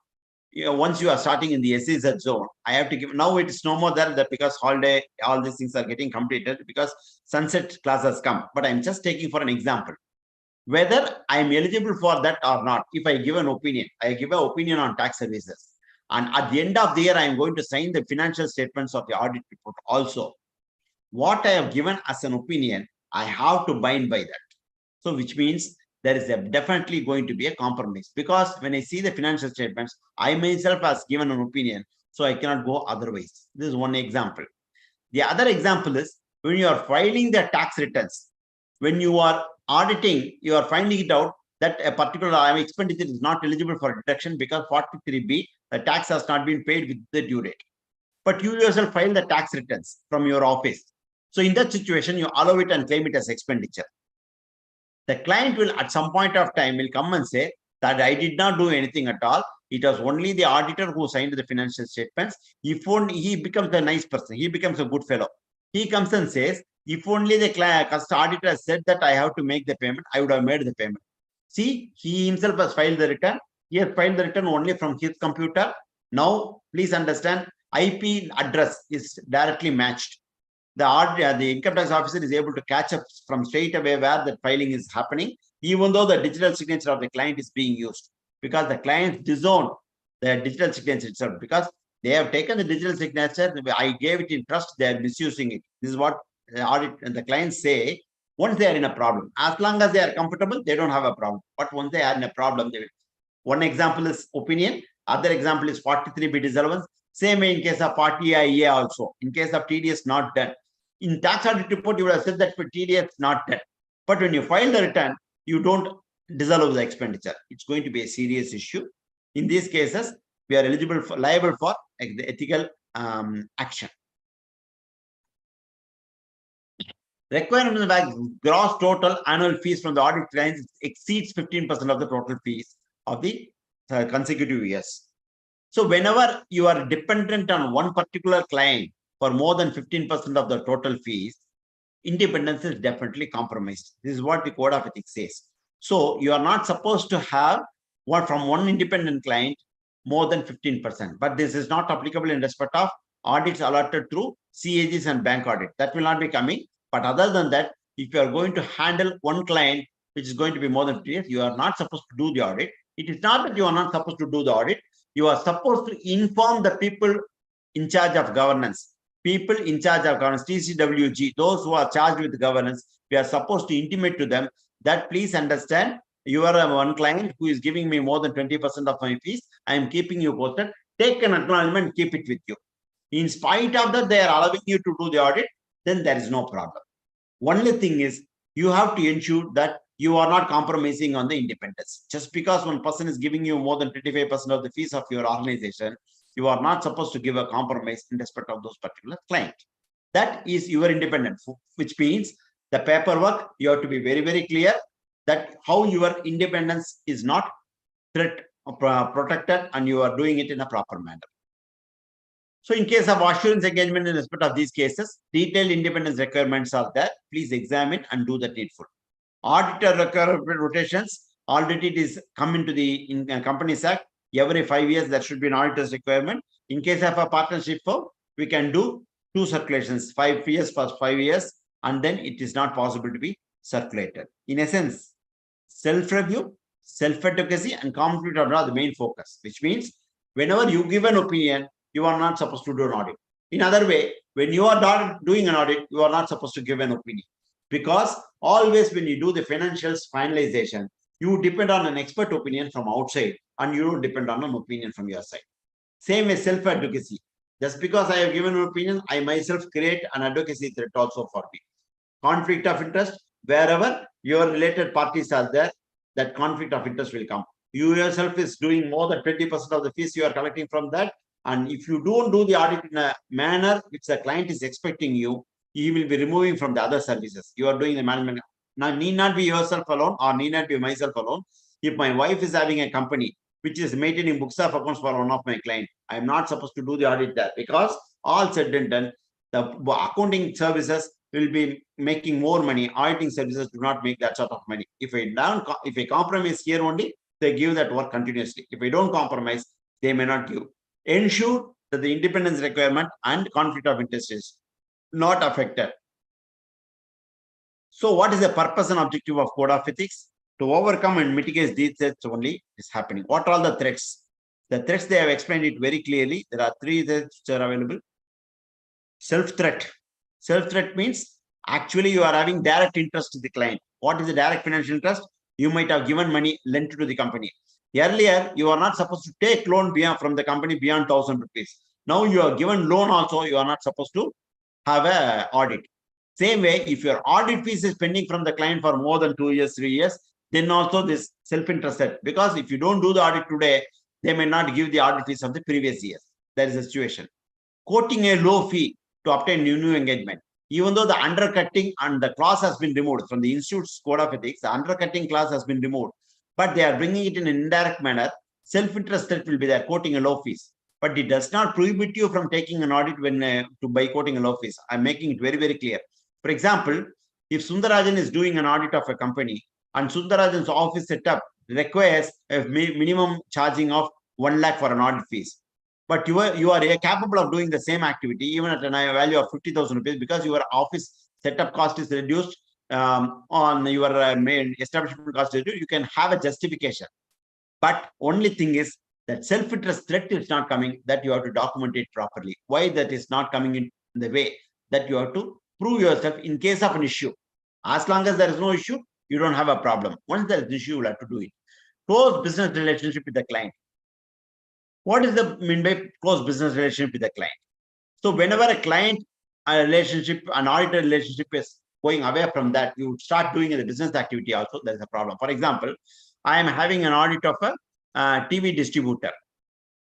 once you are starting in the SEZ zone, I have to give, now it is no more there that because holiday, all these things are getting completed because sunset class has come. But I'm just taking for an example. Whether I am eligible for that or not, if I give an opinion, I give an opinion on tax services. And at the end of the year, I am going to sign the financial statements of the audit report also. What I have given as an opinion, I have to bind by that. So which means there is definitely going to be a compromise because when I see the financial statements, I myself has given an opinion, so I cannot go otherwise. This is one example. The other example is when you are filing the tax returns, when you are auditing, you are finding it out that a particular expenditure is not eligible for deduction because 43B, the tax has not been paid with the due date. But you yourself file the tax returns from your office. So in that situation, you allow it and claim it as expenditure. The client will at some point of time will come and say that I did not do anything at all. It was only the auditor who signed the financial statements. If only he becomes a nice person, he becomes a good fellow. He comes and says, if only the auditor said that I have to make the payment, I would have made the payment. See, he himself has filed the return. He has filed the return only from his computer. Now, please understand, IP address is directly matched. The income tax officer is able to catch up from straight away where the filing is happening, even though the digital signature of the client is being used, because the client disowned the digital signature itself because they have taken the digital signature. I gave it in trust. They are misusing it. This is what the audit and the clients say. once they are in a problem. As long as they are comfortable, they don't have a problem. But once they are in a problem, they will. One example is opinion. Other example is 43B disallowance. Same way in case of 40IA also. In case of TDS not done. In tax audit report, you would have said that for TDS not done. But when you file the return, you don't disallow the expenditure. It's going to be a serious issue. In these cases, we are eligible for liable for the ethical action. Requirement by gross total annual fees from the audit clients exceeds 15% of the total fees of the consecutive years. So whenever you are dependent on one particular client for more than 15% of the total fees, independence is definitely compromised. This is what the Code of Ethics says. So you are not supposed to have one from one independent client more than 15%. But this is not applicable in respect of audits allotted through CAGs and bank audit. That will not be coming. But other than that, if you are going to handle one client, which is going to be more than 3 years, you are not supposed to do the audit. It is not that you are not supposed to do the audit. You are supposed to inform the people in charge of governance. People in charge of governance, TCWG, those who are charged with governance, we are supposed to intimate to them that please understand, you are one client who is giving me more than 20% of my fees. I am keeping you posted. Take an acknowledgement, keep it with you. In spite of that, they are allowing you to do the audit, then there is no problem. Only thing is, you have to ensure that you are not compromising on the independence. Just because one person is giving you more than 25% of the fees of your organization, you are not supposed to give a compromise in respect of those particular clients. That is your independence, which means the paperwork, you have to be very, very clear that how your independence is not threat protected and you are doing it in a proper manner. So in case of assurance engagement in respect of these cases, detailed independence requirements are there. Please examine and do the needful. Auditor rotations, already it is come into the Companies Act. Every 5 years, there should be an auditor's requirement. In case of a partnership firm, we can do 2 circulations, 5 years plus 5 years, and then it is not possible to be circulated. In essence, self-review, self-advocacy, and conflict of law are the main focus, which means whenever you give an opinion, you are not supposed to do an audit. In other way, when you are doing an audit, you are not supposed to give an opinion. Because always when you do the financials finalization, you depend on an expert opinion from outside and you don't depend on an opinion from your side. Same as self-advocacy. Just because I have given an opinion, I myself create an advocacy threat also for me. Conflict of interest, wherever your related parties are there, that conflict of interest will come. You yourself is doing more than 20% of the fees you are collecting from that. And if you don't do the audit in a manner which the client is expecting you, you will be removing from the other services. You are doing the management. Now, need not be yourself alone or need not be myself alone. If my wife is having a company which is maintaining books of accounts for one of my clients, I am not supposed to do the audit there because all said and done, the accounting services will be making more money. Auditing services do not make that sort of money. If I compromise here only, they give that work continuously. If I don't compromise, they may not give. Ensure that the independence requirement and conflict of interest is not affected. So what is the purpose and objective of Code of Ethics? To overcome and mitigate these threats only is happening. What are all the threats? The threats, they have explained it very clearly. There are 3 threats which are available. Self-threat. Self-threat means actually you are having direct interest in the client. What is the direct financial interest? You might have given money lent to the company. Earlier, you are not supposed to take loan from the company beyond 1,000 rupees. Now you are given loan also, you are not supposed to have an audit. Same way, if your audit fees is pending from the client for more than 2 years, 3 years, then also this self-interested. Because if you don't do the audit today, they may not give the audit fees of the previous years. That is the situation. Quoting a low fee to obtain new engagement. Even though the undercutting and the clause has been removed from the Institute's Code of Ethics, the undercutting clause has been removed. But they are bringing it in an indirect manner. Self-interested will be there, quoting a low fees. But it does not prohibit you from taking an audit by quoting a low fees. I'm making it very, very clear. For example, if Sundarajan is doing an audit of a company and Sundarajan's office setup requires a minimum charging of 1 lakh for an audit fees, but you are capable of doing the same activity even at a value of 50,000 rupees because your office setup cost is reduced on your main establishment cost, you can have a justification. But only thing is that self-interest threat is not coming, that you have to document it properly. Why that is not coming in the way that you have to prove yourself in case of an issue. As long as there is no issue, you don't have a problem. Once there is an issue, you will have to do it. Close business relationship with the client. What is the mean by close business relationship with the client? So whenever a client relationship, an auditor relationship is going away from that, you start doing the business activity also, there is a problem. For example, I am having an audit of a TV distributor,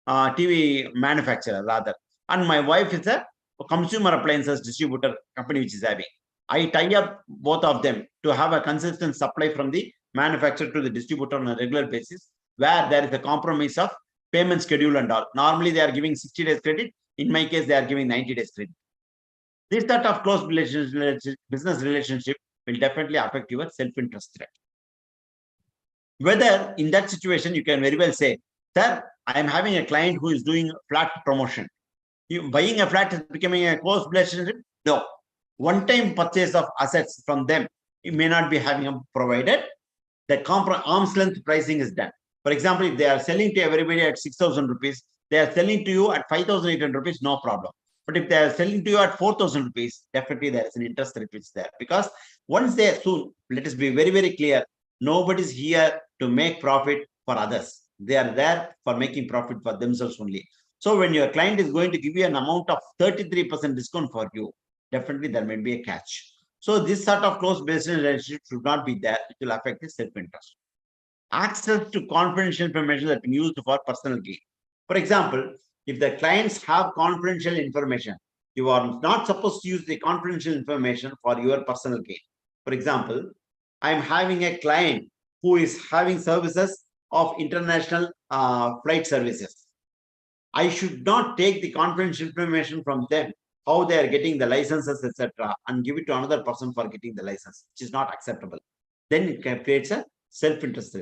TV manufacturer rather, and my wife is a consumer appliances distributor company which is having. I tie up both of them to have a consistent supply from the manufacturer to the distributor on a regular basis, where there is a compromise of payment schedule and all. Normally, they are giving 60 days credit. In my case, they are giving 90 days credit. This sort of close business relationship will definitely affect your self-interest threat. Whether in that situation, you can very well say, sir, I am having a client who is doing flat promotion. You buying a flat is becoming a close relationship? No. One-time purchase of assets from them, you may not be having a provided. The arm's length pricing is done. For example, if they are selling to everybody at 6,000 rupees, they are selling to you at 5,800 rupees, no problem. But if they are selling to you at 4,000 rupees, definitely there is an interest rate which is there. Because once they are soon, let us be very, very clear, nobody's here to make profit for others. They are there for making profit for themselves only. So when your client is going to give you an amount of 33% discount for you, definitely there may be a catch. So this sort of close business relationship should not be there. It will affect the self-interest. Access to confidential information that is used for personal gain. For example, if the clients have confidential information, you are not supposed to use the confidential information for your personal gain. For example, I am having a client who is having services of international flight services. I should not take the confidential information from them, how they are getting the licenses, etc., and give it to another person for getting the license, which is not acceptable. Then it creates a self-interest.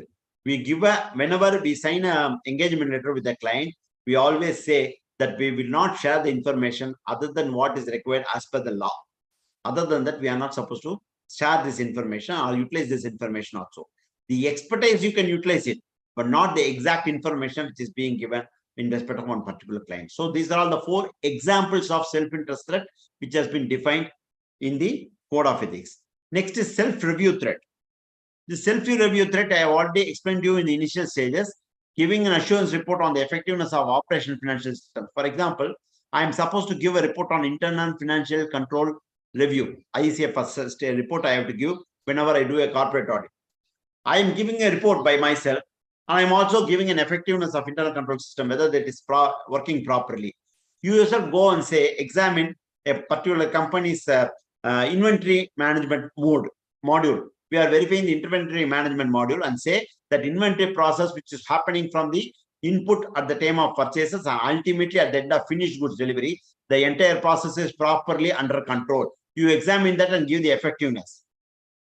We give whenever we sign an engagement letter with the client, we always say that we will not share the information other than what is required as per the law. Other than that, we are not supposed to share this information or utilize this information also. The expertise, you can utilize it, but not the exact information which is being given in respect of one particular client. So these are all the 4 examples of self-interest threat which has been defined in the Code of Ethics. Next is self-review threat. The self-review threat I have already explained to you in the initial stages, giving an assurance report on the effectiveness of operational financial system. For example, I am supposed to give a report on internal financial control review, ICF report I have to give whenever I do a corporate audit. I am giving a report by myself, and I am also giving an effectiveness of internal control system, whether that is working properly. You yourself go and say, examine a particular company's inventory management module. We are verifying the inventory management module and say that inventory process which is happening from the input at the time of purchases and ultimately at the end of finished goods delivery, the entire process is properly under control. You examine that and give the effectiveness.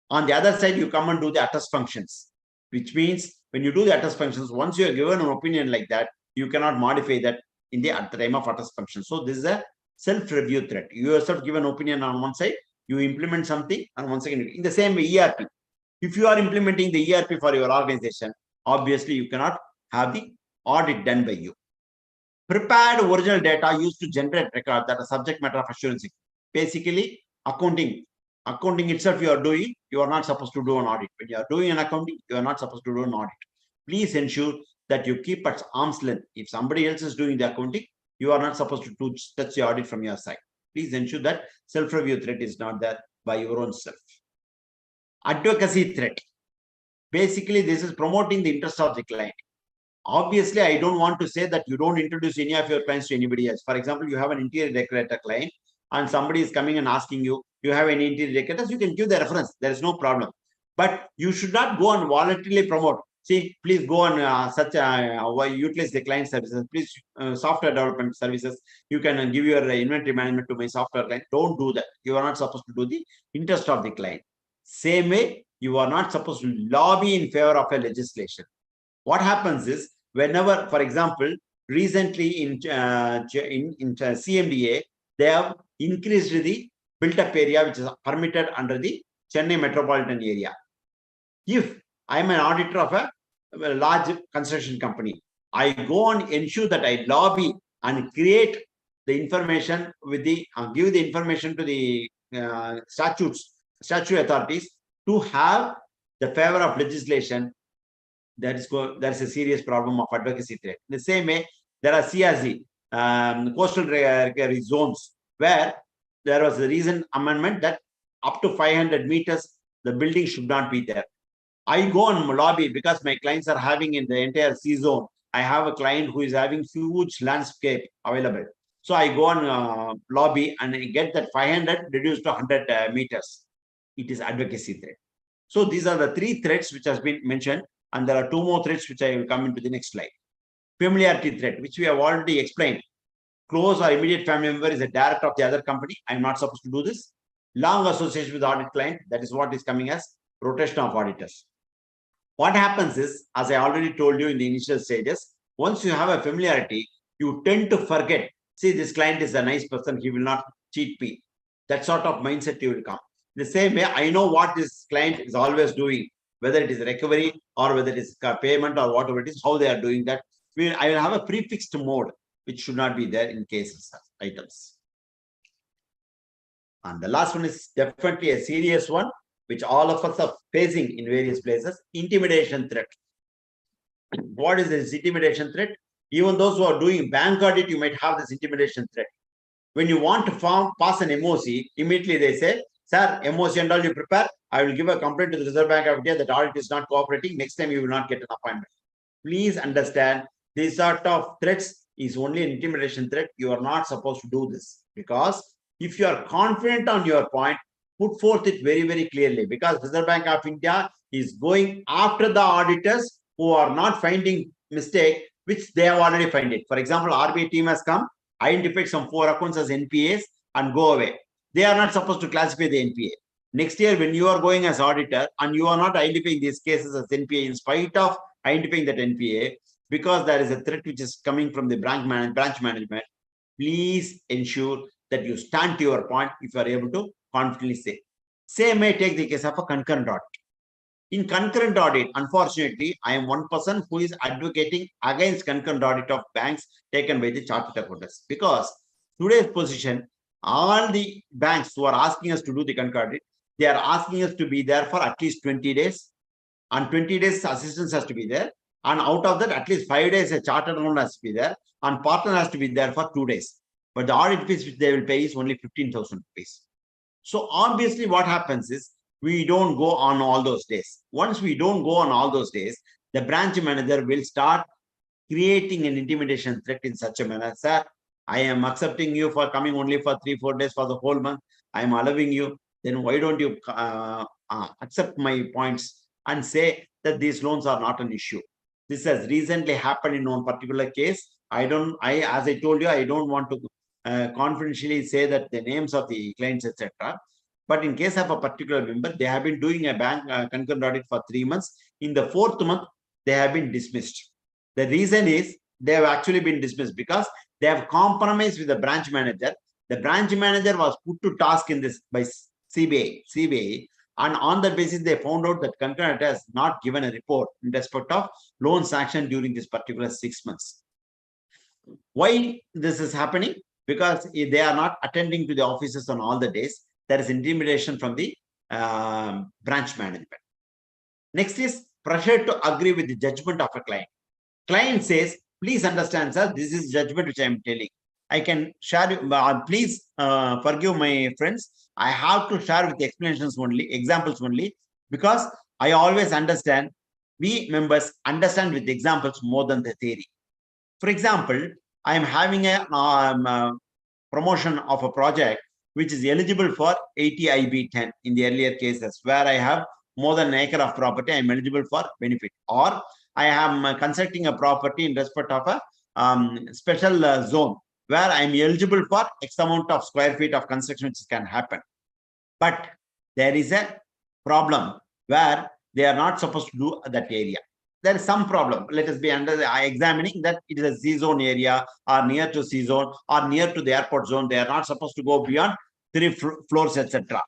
On the other side, you come and do the attest functions, which means when you do the attest functions, once you are given an opinion like that, you cannot modify that at the time of attest function. So this is a self-review threat. You yourself give an opinion on one side, you implement something, and once again, in the same way, ERP. If you are implementing the ERP for your organization, obviously you cannot have the audit done by you. Prepared original data used to generate record that are subject matter of assurance. Basically, accounting itself you are doing, you are not supposed to do an audit. When you are doing an accounting, you are not supposed to do an audit. Please ensure that you keep at arm's length. If somebody else is doing the accounting, you are not supposed to touch the audit from your side. Please ensure that self-review threat is not there by your own self. Advocacy threat. Basically, this is promoting the interest of the client. Obviously, I don't want to say that you don't introduce any of your clients to anybody else. For example, you have an interior decorator client and somebody is coming and asking you, you have any interior decorators? You can give the reference. There is no problem. But you should not go and voluntarily promote. See, please go and utilize the client services. Please, software development services. You can give your inventory management to my software client. Don't do that. You are not supposed to do the interest of the client. Same way, you are not supposed to lobby in favor of a legislation. What happens is, whenever, for example, recently in CMDA, they have increased the built-up area which is permitted under the Chennai metropolitan area. If I am an auditor of a large construction company, I go and ensure that I lobby and create the information with the give the information to the statute authorities to have the favor of legislation, there's a serious problem of advocacy threat. In the same way, there are CRZ, coastal zones, where there was a recent amendment that up to 500 meters, the building should not be there. I go on lobby because my clients are having in the entire C zone. I have a client who is having huge landscape available. So I go on lobby and I get that 500 reduced to 100 meters. It is advocacy threat. So these are the 3 threats which has been mentioned. And there are 2 more threats which I will come into the next slide. Familiarity threat, which we have already explained. Close or immediate family member is a director of the other company. I am not supposed to do this. Long association with the audit client, that is what is coming as rotation of auditors. What happens is, as I already told you in the initial stages, once you have a familiarity, you tend to forget, see, this client is a nice person, he will not cheat me. That sort of mindset you will come. The same way, I know what this client is always doing, whether it is recovery or whether it is payment or whatever it is, how they are doing that. I will have a prefixed mode, which should not be there in cases of items. And the last one is definitely a serious one, which all of us are facing in various places, intimidation threat. What is this intimidation threat? Even those who are doing bank audit, you might have this intimidation threat. When you want to pass an MOC, immediately they say, sir, MOC and all you prepare, I will give a complaint to the Reserve Bank of India that audit is not cooperating. Next time you will not get an appointment. Please understand, this sort of threats is only an intimidation threat. You are not supposed to do this, because if you are confident on your point, put forth it very, very clearly, because Reserve Bank of India is going after the auditors who are not finding mistake, which they have already found it. For example, RBI team has come, identified some 4 accounts as NPAs and go away. They are not supposed to classify the NPA. Next year, when you are going as auditor and you are not identifying these cases as NPA in spite of identifying that NPA, because there is a threat which is coming from the branch management, please ensure that you stand to your point if you are able to confidently say. Same may take the case of a concurrent audit. In concurrent audit, unfortunately, I am one person who is advocating against concurrent audit of banks taken by the chartered accountants, because today's position, all the banks who are asking us to do the concurrent audit, they are asking us to be there for at least 20 days, and 20 days assistance has to be there. And out of that, at least 5 days a chartered accountant has to be there, and partner has to be there for 2 days. But the audit fees which they will pay is only 15,000 rupees. So obviously what happens is, we don't go on all those days. Once we don't go on all those days, the branch manager will start creating an intimidation threat in such a manner. Sir, I am accepting you for coming only for 3-4 days for the whole month. I am allowing you. Then why don't you accept my points and say that these loans are not an issue? This has recently happened in one particular case. As I told you, I don't want to confidentially say that the names of the clients, etc. But in case of a particular member, they have been doing a bank concurrent audit for 3 months. In the 4th month, they have been dismissed. The reason is they have actually been dismissed because they have compromised with the branch manager. The branch manager was put to task in this by CBI, and on that basis, they found out that concurrent audit has not given a report in respect of loan sanction during this particular 6 months. Why this is happening? Because if they are not attending to the offices on all the days, there is intimidation from the branch management. Next is pressure to agree with the judgment of a client. Client says, please understand, sir, this is judgment which I am telling. I can share, please forgive my friends. I have to share with the explanations only, examples only, because I always understand, we members understand with examples more than the theory. For example, I am having a promotion of a project which is eligible for 80 IB10 in the earlier cases, where I have more than an acre of property, I am eligible for benefit. Or I am constructing a property in respect of a special zone, where I am eligible for X amount of square feet of construction which can happen. But there is a problem where they are not supposed to do that area. There is some problem. Let us be examining that it is a C zone area, or near to C zone, or near to the airport zone. They are not supposed to go beyond 3 floors, etc.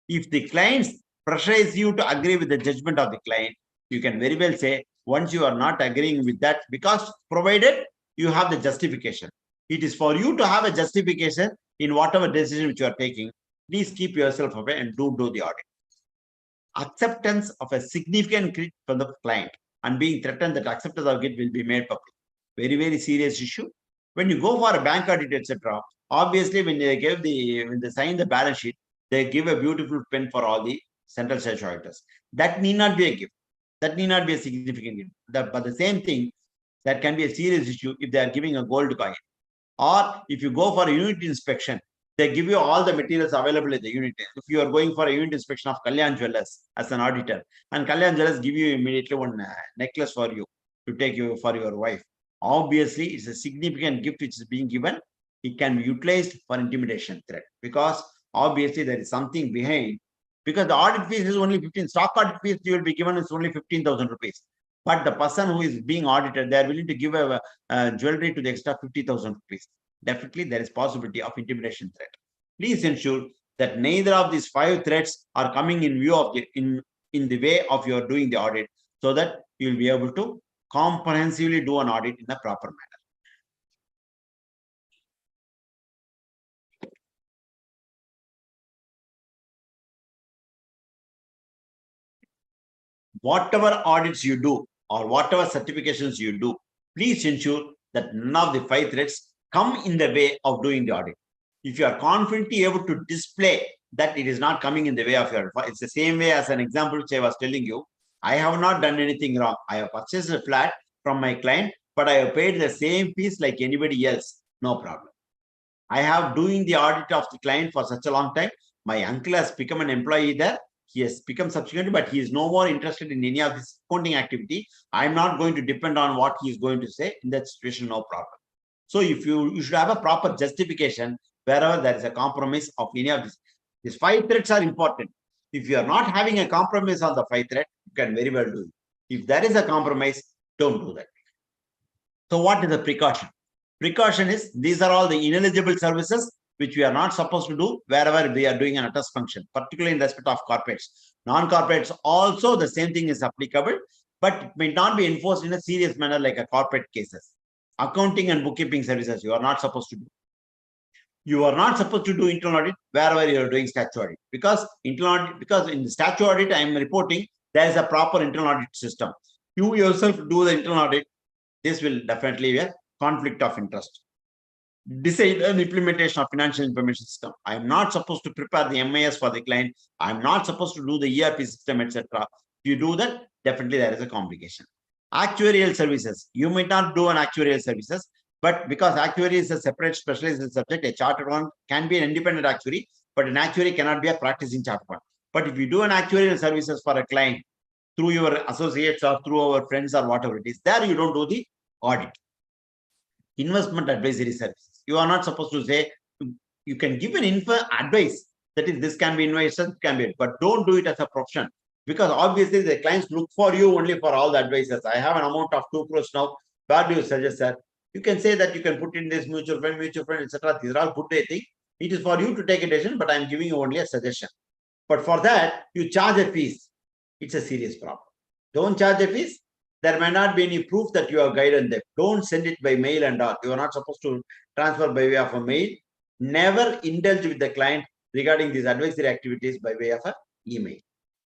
If the clients pressurize you to agree with the judgment of the client, you can very well say, once you are not agreeing with that, because provided you have the justification. It is for you to have a justification in whatever decision which you are taking. Please keep yourself away and do the audit. acceptance of a significant gift from the client and being threatened that acceptance of gift will be made public. Very, very serious issue. When you go for a bank audit, etc., obviously when they sign the balance sheet, they give a beautiful pen for all the central statutory auditors. That need not be a gift. That need not be a significant gift. But the same thing, that can be a serious issue if they are giving a gold coin. Or if you go for a unit inspection, they give you all the materials available at the unit. If you are going for a unit inspection of Kalyan Jewellers as an auditor, and Kalyan Jewellers give you immediately one necklace for you to take you for your wife. Obviously, it's a significant gift which is being given. It can be utilized for intimidation threat because obviously there is something behind. Because the audit fees is only 15. Stock audit fees you will be given is only 15,000 rupees. But the person who is being audited, they are willing to give a jewelry to the extra 50,000 rupees. Definitely, there is possibility of intimidation threat. Please ensure that neither of these 5 threats are coming in view of in the way of your doing the audit, so that you will be able to comprehensively do an audit in a proper manner. Whatever audits you do or whatever certifications you do, please ensure that none of the 5 threats come in the way of doing the audit. If you are confidently able to display that it is not coming in the way of your, it's the same way as an example which I was telling you. I have not done anything wrong. I have purchased a flat from my client, but I have paid the same fees like anybody else. No problem. I have doing the audit of the client for such a long time. My uncle has become an employee there. He has become subsequently, but he is no more interested in any of this accounting activity. I'm not going to depend on what he is going to say. In that situation, no problem. So if you should have a proper justification wherever there is a compromise of any of this. These 5 threats are important. If you are not having a compromise on the 5 threat, you can very well do it. If there is a compromise, don't do that. So what is the precaution? Precaution is these are all the ineligible services which we are not supposed to do wherever we are doing an attest function, particularly in respect of corporates. Non-corporates also the same thing is applicable, but it may not be enforced in a serious manner like a corporate cases. Accounting and bookkeeping services you are not supposed to do. You are not supposed to do internal audit wherever you are doing statutory audit, because internal audit, because in the statutory audit I am reporting there is a proper internal audit system. You yourself do the internal audit. This will definitely be a conflict of interest. Decide an implementation of financial information system. I am not supposed to prepare the MIS for the client. I am not supposed to do the ERP system, etc. If you do that, definitely there is a complication. Actuarial services. You might not do an actuarial services, but because actuary is a separate specialized subject, a chartered one can be an independent actuary, but an actuary cannot be a practicing chartered one. But if you do an actuarial services for a client through your associates or through our friends or whatever it is, there you don't do the audit. Investment advisory services. You are not supposed to say, you can give an advice that is this can be invested, can be, but don't do it as a profession, because obviously the clients look for you only for all the advices. I have an amount of 2 crores now. Where do you suggest that? You can say that you can put in this mutual fund, etc. These are all good, I think. It is for you to take a decision, but I'm giving you only a suggestion. But for that, you charge a fees. It's a serious problem. Don't charge a fees. There may not be any proof that you have guided them. Don't send it by mail and all. You are not supposed to transfer by way of a mail. Never indulge with the client regarding these advisory activities by way of an email.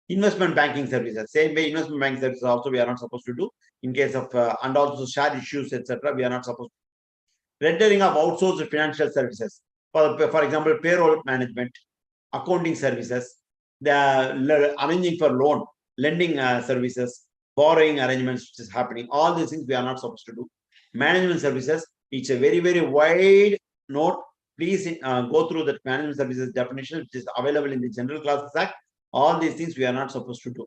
Investment banking services. Same way, investment banking services also we are not supposed to do. In case of, and also share issues, etc. We are not supposed to. Rendering of outsourced financial services. For example, payroll management, accounting services, the arranging for loan, lending services, borrowing arrangements which is happening. All these things we are not supposed to do. Management services, it's a very, very wide note. Please go through the management services definition, which is available in the General Classes Act. All these things we are not supposed to do.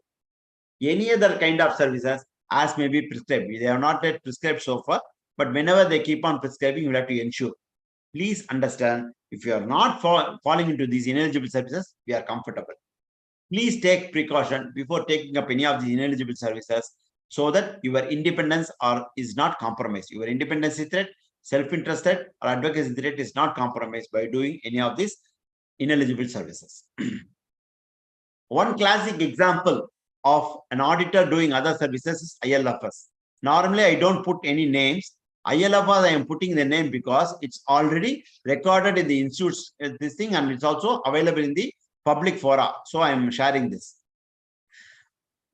Any other kind of services as may be prescribed. They are not yet prescribed so far, but whenever they keep on prescribing, you have to ensure. Please understand, if you are not falling into these ineligible services, we are comfortable. Please take precaution before taking up any of these ineligible services, so that your independence is not compromised. Your independence threat, self-interest threat, or advocacy threat is not compromised by doing any of these ineligible services. One classic example of an auditor doing other services is ILFS. Normally, I don't put any names. ILFS, I am putting the name because it's already recorded in the institutes, this thing, and it's also available in the public fora. So I am sharing this.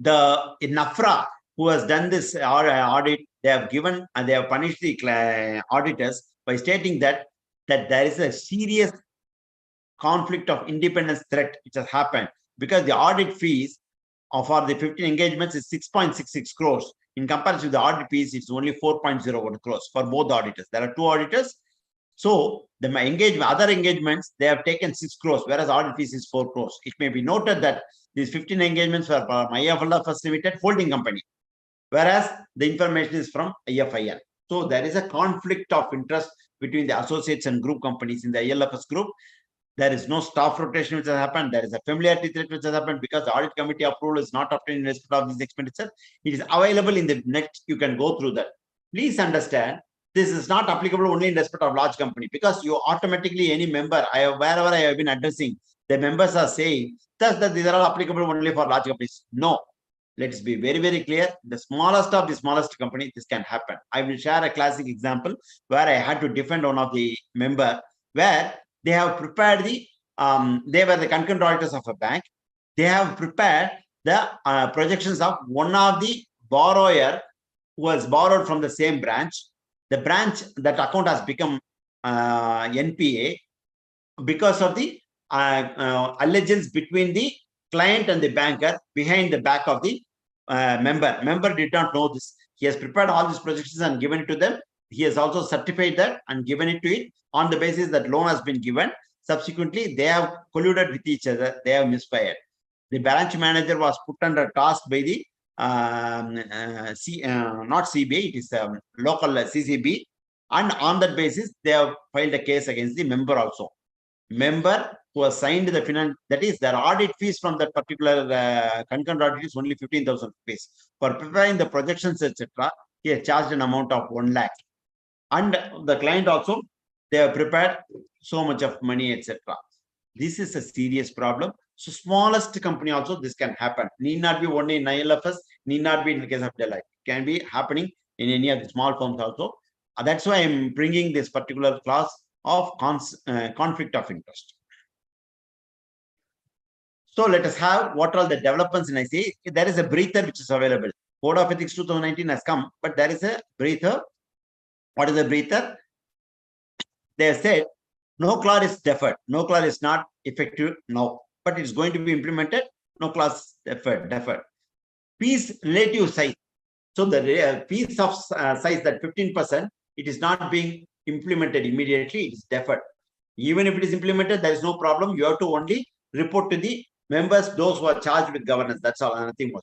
in NAFRA, who has done this audit, they have given and they have punished the auditors by stating that there is a serious conflict of independence threat which has happened, because the audit fees for the 15 engagements is 6.66 crores. In comparison to the audit fees, it's only 4.01 crores for both the auditors. There are two auditors. So the other engagements, they have taken 6 crores, whereas audit fees is 4 crores. It may be noted that these 15 engagements were from IFL First Limited holding company, whereas the information is from IFIL. So there is a conflict of interest between the associates and group companies in the ILFS group. There is no staff rotation which has happened. There is a familiarity threat which has happened because the audit committee approval is not obtained in respect of this expenditure. It is available in the net. You can go through that. Please understand, this is not applicable only in respect of large company, because you automatically, any member, wherever I have been addressing, the members are saying that these are all applicable only for large companies. No. Let's be very, very clear. The smallest of the smallest company, this can happen. I will share a classic example where I had to defend one of the member, where they have prepared they were the concurrent auditors of a bank. They have prepared the projections of one of the borrower who was borrowed from the same branch. The branch, that account has become NPA because of the allegiance between the client and the banker behind the back of the member. Member did not know this. He has prepared all these projections and given it to them. He has also certified that and given it to it on the basis that loan has been given. Subsequently, they have colluded with each other. They have misfired. The branch manager was put under task by the not CBI, it is local CCB. And on that basis, they have filed a case against the member also. Member who has signed the finance, that is, their audit fees from that particular concurrent audit is only 15,000 rupees. For preparing the projections, etc., he has charged an amount of 1 lakh. And the client also, they have prepared so much of money, etc. This is a serious problem. So smallest company also, this can happen. Need not be only in ILFS, need not be in the case of Deloitte. It can be happening in any of the small firms also. That's why I'm bringing this particular clause of conflict of interest. So let us have what are the developments in ICA. There is a breather which is available. Code of Ethics 2019 has come, but there is a breather. What is the breather? They have said no clause is deferred. No clause is not effective now, but it's going to be implemented. No clause deferred. Piece relative size. So the piece of size, that 15%, it is not being implemented immediately. It is deferred. Even if it is implemented, there is no problem. You have to only report to the members, those who are charged with governance. That's all. Nothing more.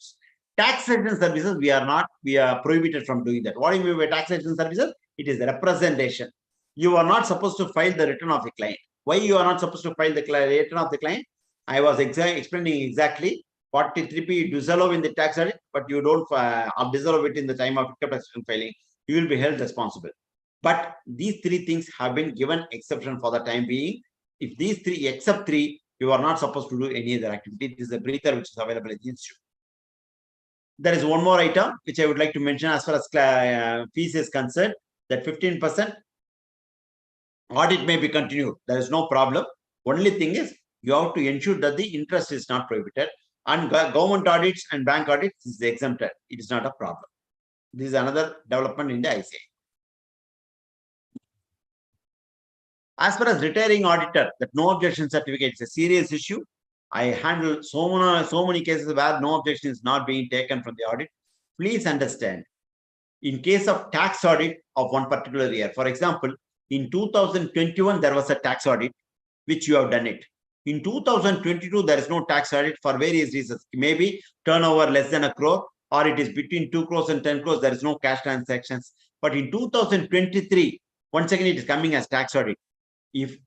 Taxation services, we are prohibited from doing that. What do you mean by taxation services? It is the representation. You are not supposed to file the return of the client. Why you are not supposed to file the return of the client? I was explaining exactly. 43P, you disallow in the tax audit, but you don't disallow it in the time of taxation filing. You will be held responsible. But these three things have been given exception for the time being. If these three, except three, you are not supposed to do any other activity. This is a breather which is available in the institute. There is one more item which I would like to mention as far as fees is concerned, that 15% audit may be continued. There is no problem. Only thing is, you have to ensure that the interest is not prohibited. And government audits and bank audits is exempted. It is not a problem. This is another development in the ICA. As far as retiring auditor, that no objection certificate is a serious issue. I handle so many cases where no objection is not being taken from the audit. Please understand, in case of tax audit of one particular year, for example, in 2021, there was a tax audit, which you have done it. In 2022, there is no tax audit for various reasons. Maybe turnover less than 1 crore, or it is between 2 crores and 10 crores. There is no cash transactions. But in 2023, once again, it is coming as tax audit. If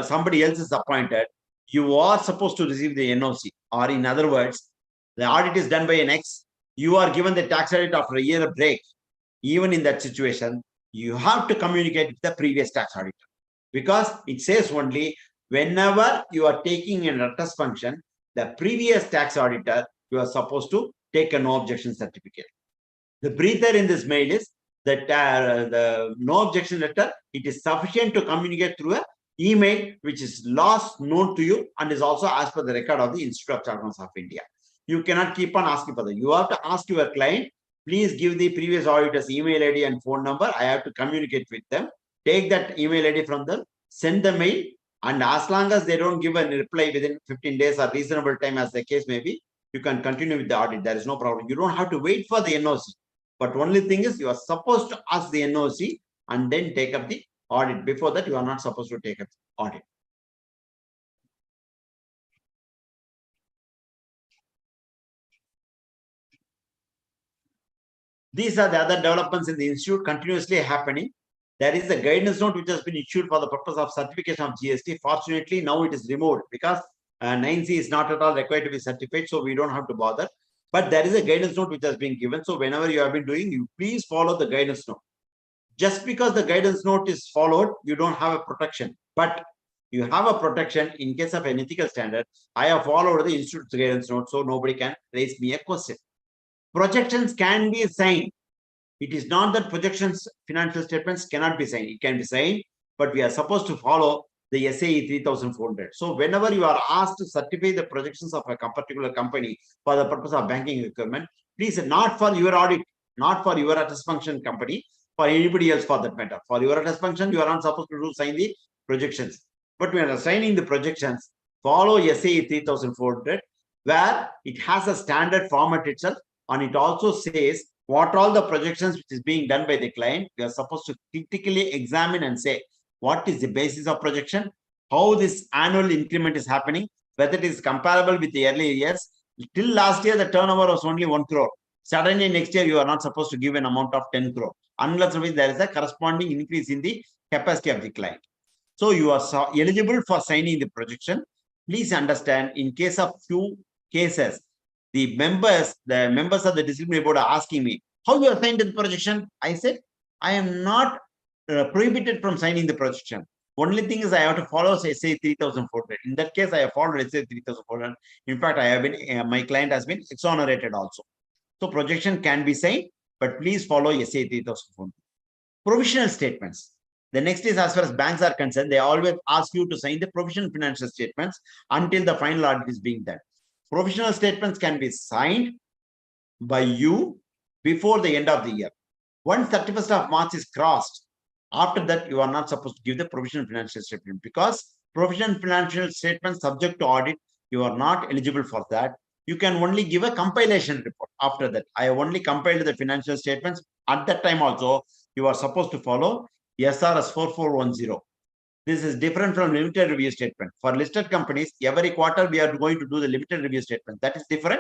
somebody else is appointed, you are supposed to receive the NOC. Or in other words, the audit is done by an X. You are given the tax audit after a year break. Even in that situation, you have to communicate with the previous tax auditor. Because it says only, whenever you are taking an attest function, the previous tax auditor, you are supposed to take a no objection certificate. The breather in this mail is that the no objection letter, it is sufficient to communicate through an email, which is last known to you and is also as per the record of the Institute of Chartered Accountants of India. You cannot keep on asking for that. You have to ask your client, please give the previous auditor's email ID and phone number. I have to communicate with them. Take that email ID from them, send the mail, and as long as they don't give a reply within 15 days or reasonable time, as the case may be, you can continue with the audit. There is no problem. You don't have to wait for the NOC. But only thing is, you are supposed to ask the NOC and then take up the audit. Before that, you are not supposed to take up the audit. These are the other developments in the institute continuously happening. There is a guidance note which has been issued for the purpose of certification of GST. Fortunately, now it is removed because 9C is not at all required to be certified, so we don't have to bother. But there is a guidance note which has been given. So whenever you have been doing, you please follow the guidance note. Just because the guidance note is followed, you don't have a protection. But you have a protection in case of an ethical standard. I have followed the institute's guidance note, so nobody can raise me a question. Projections can be signed. It is not that projections financial statements cannot be signed. It can be signed, but we are supposed to follow the SAE 3400. So whenever you are asked to certify the projections of a particular company for the purpose of banking requirement, please, not for your audit, not for your attest function company, for anybody else for that matter. For your attest function, you are not supposed to sign the projections. But when you are signing the projections, follow SAE 3400, where it has a standard format itself, and it also says what all the projections which is being done by the client. We are supposed to critically examine and say what is the basis of projection, how this annual increment is happening, whether it is comparable with the earlier years. Till last year, the turnover was only 1 crore. Suddenly next year, you are not supposed to give an amount of 10 crore, unless there is a corresponding increase in the capacity of the client. So you are eligible for signing the projection. Please understand, in case of few cases, the members of the disciplinary board are asking me, how you are signed the projection? I said, I am not prohibited from signing the projection. Only thing is I have to follow SAE 3400. In that case, I have followed SAE 3400. In fact, I have been, my client has been exonerated also. So projection can be signed, but please follow SAE 3400. Provisional statements. The next is, as far as banks are concerned, they always ask you to sign the provisional financial statements until the final audit is being done. Provisional statements can be signed by you before the end of the year. Once 31st of March is crossed, after that, you are not supposed to give the provisional financial statement, because provisional financial statement subject to audit, you are not eligible for that. You can only give a compilation report. After that, I have only compiled the financial statements. At that time also, you are supposed to follow SRS 4410. This is different from limited review statement. For listed companies, every quarter we are going to do the limited review statement. That is different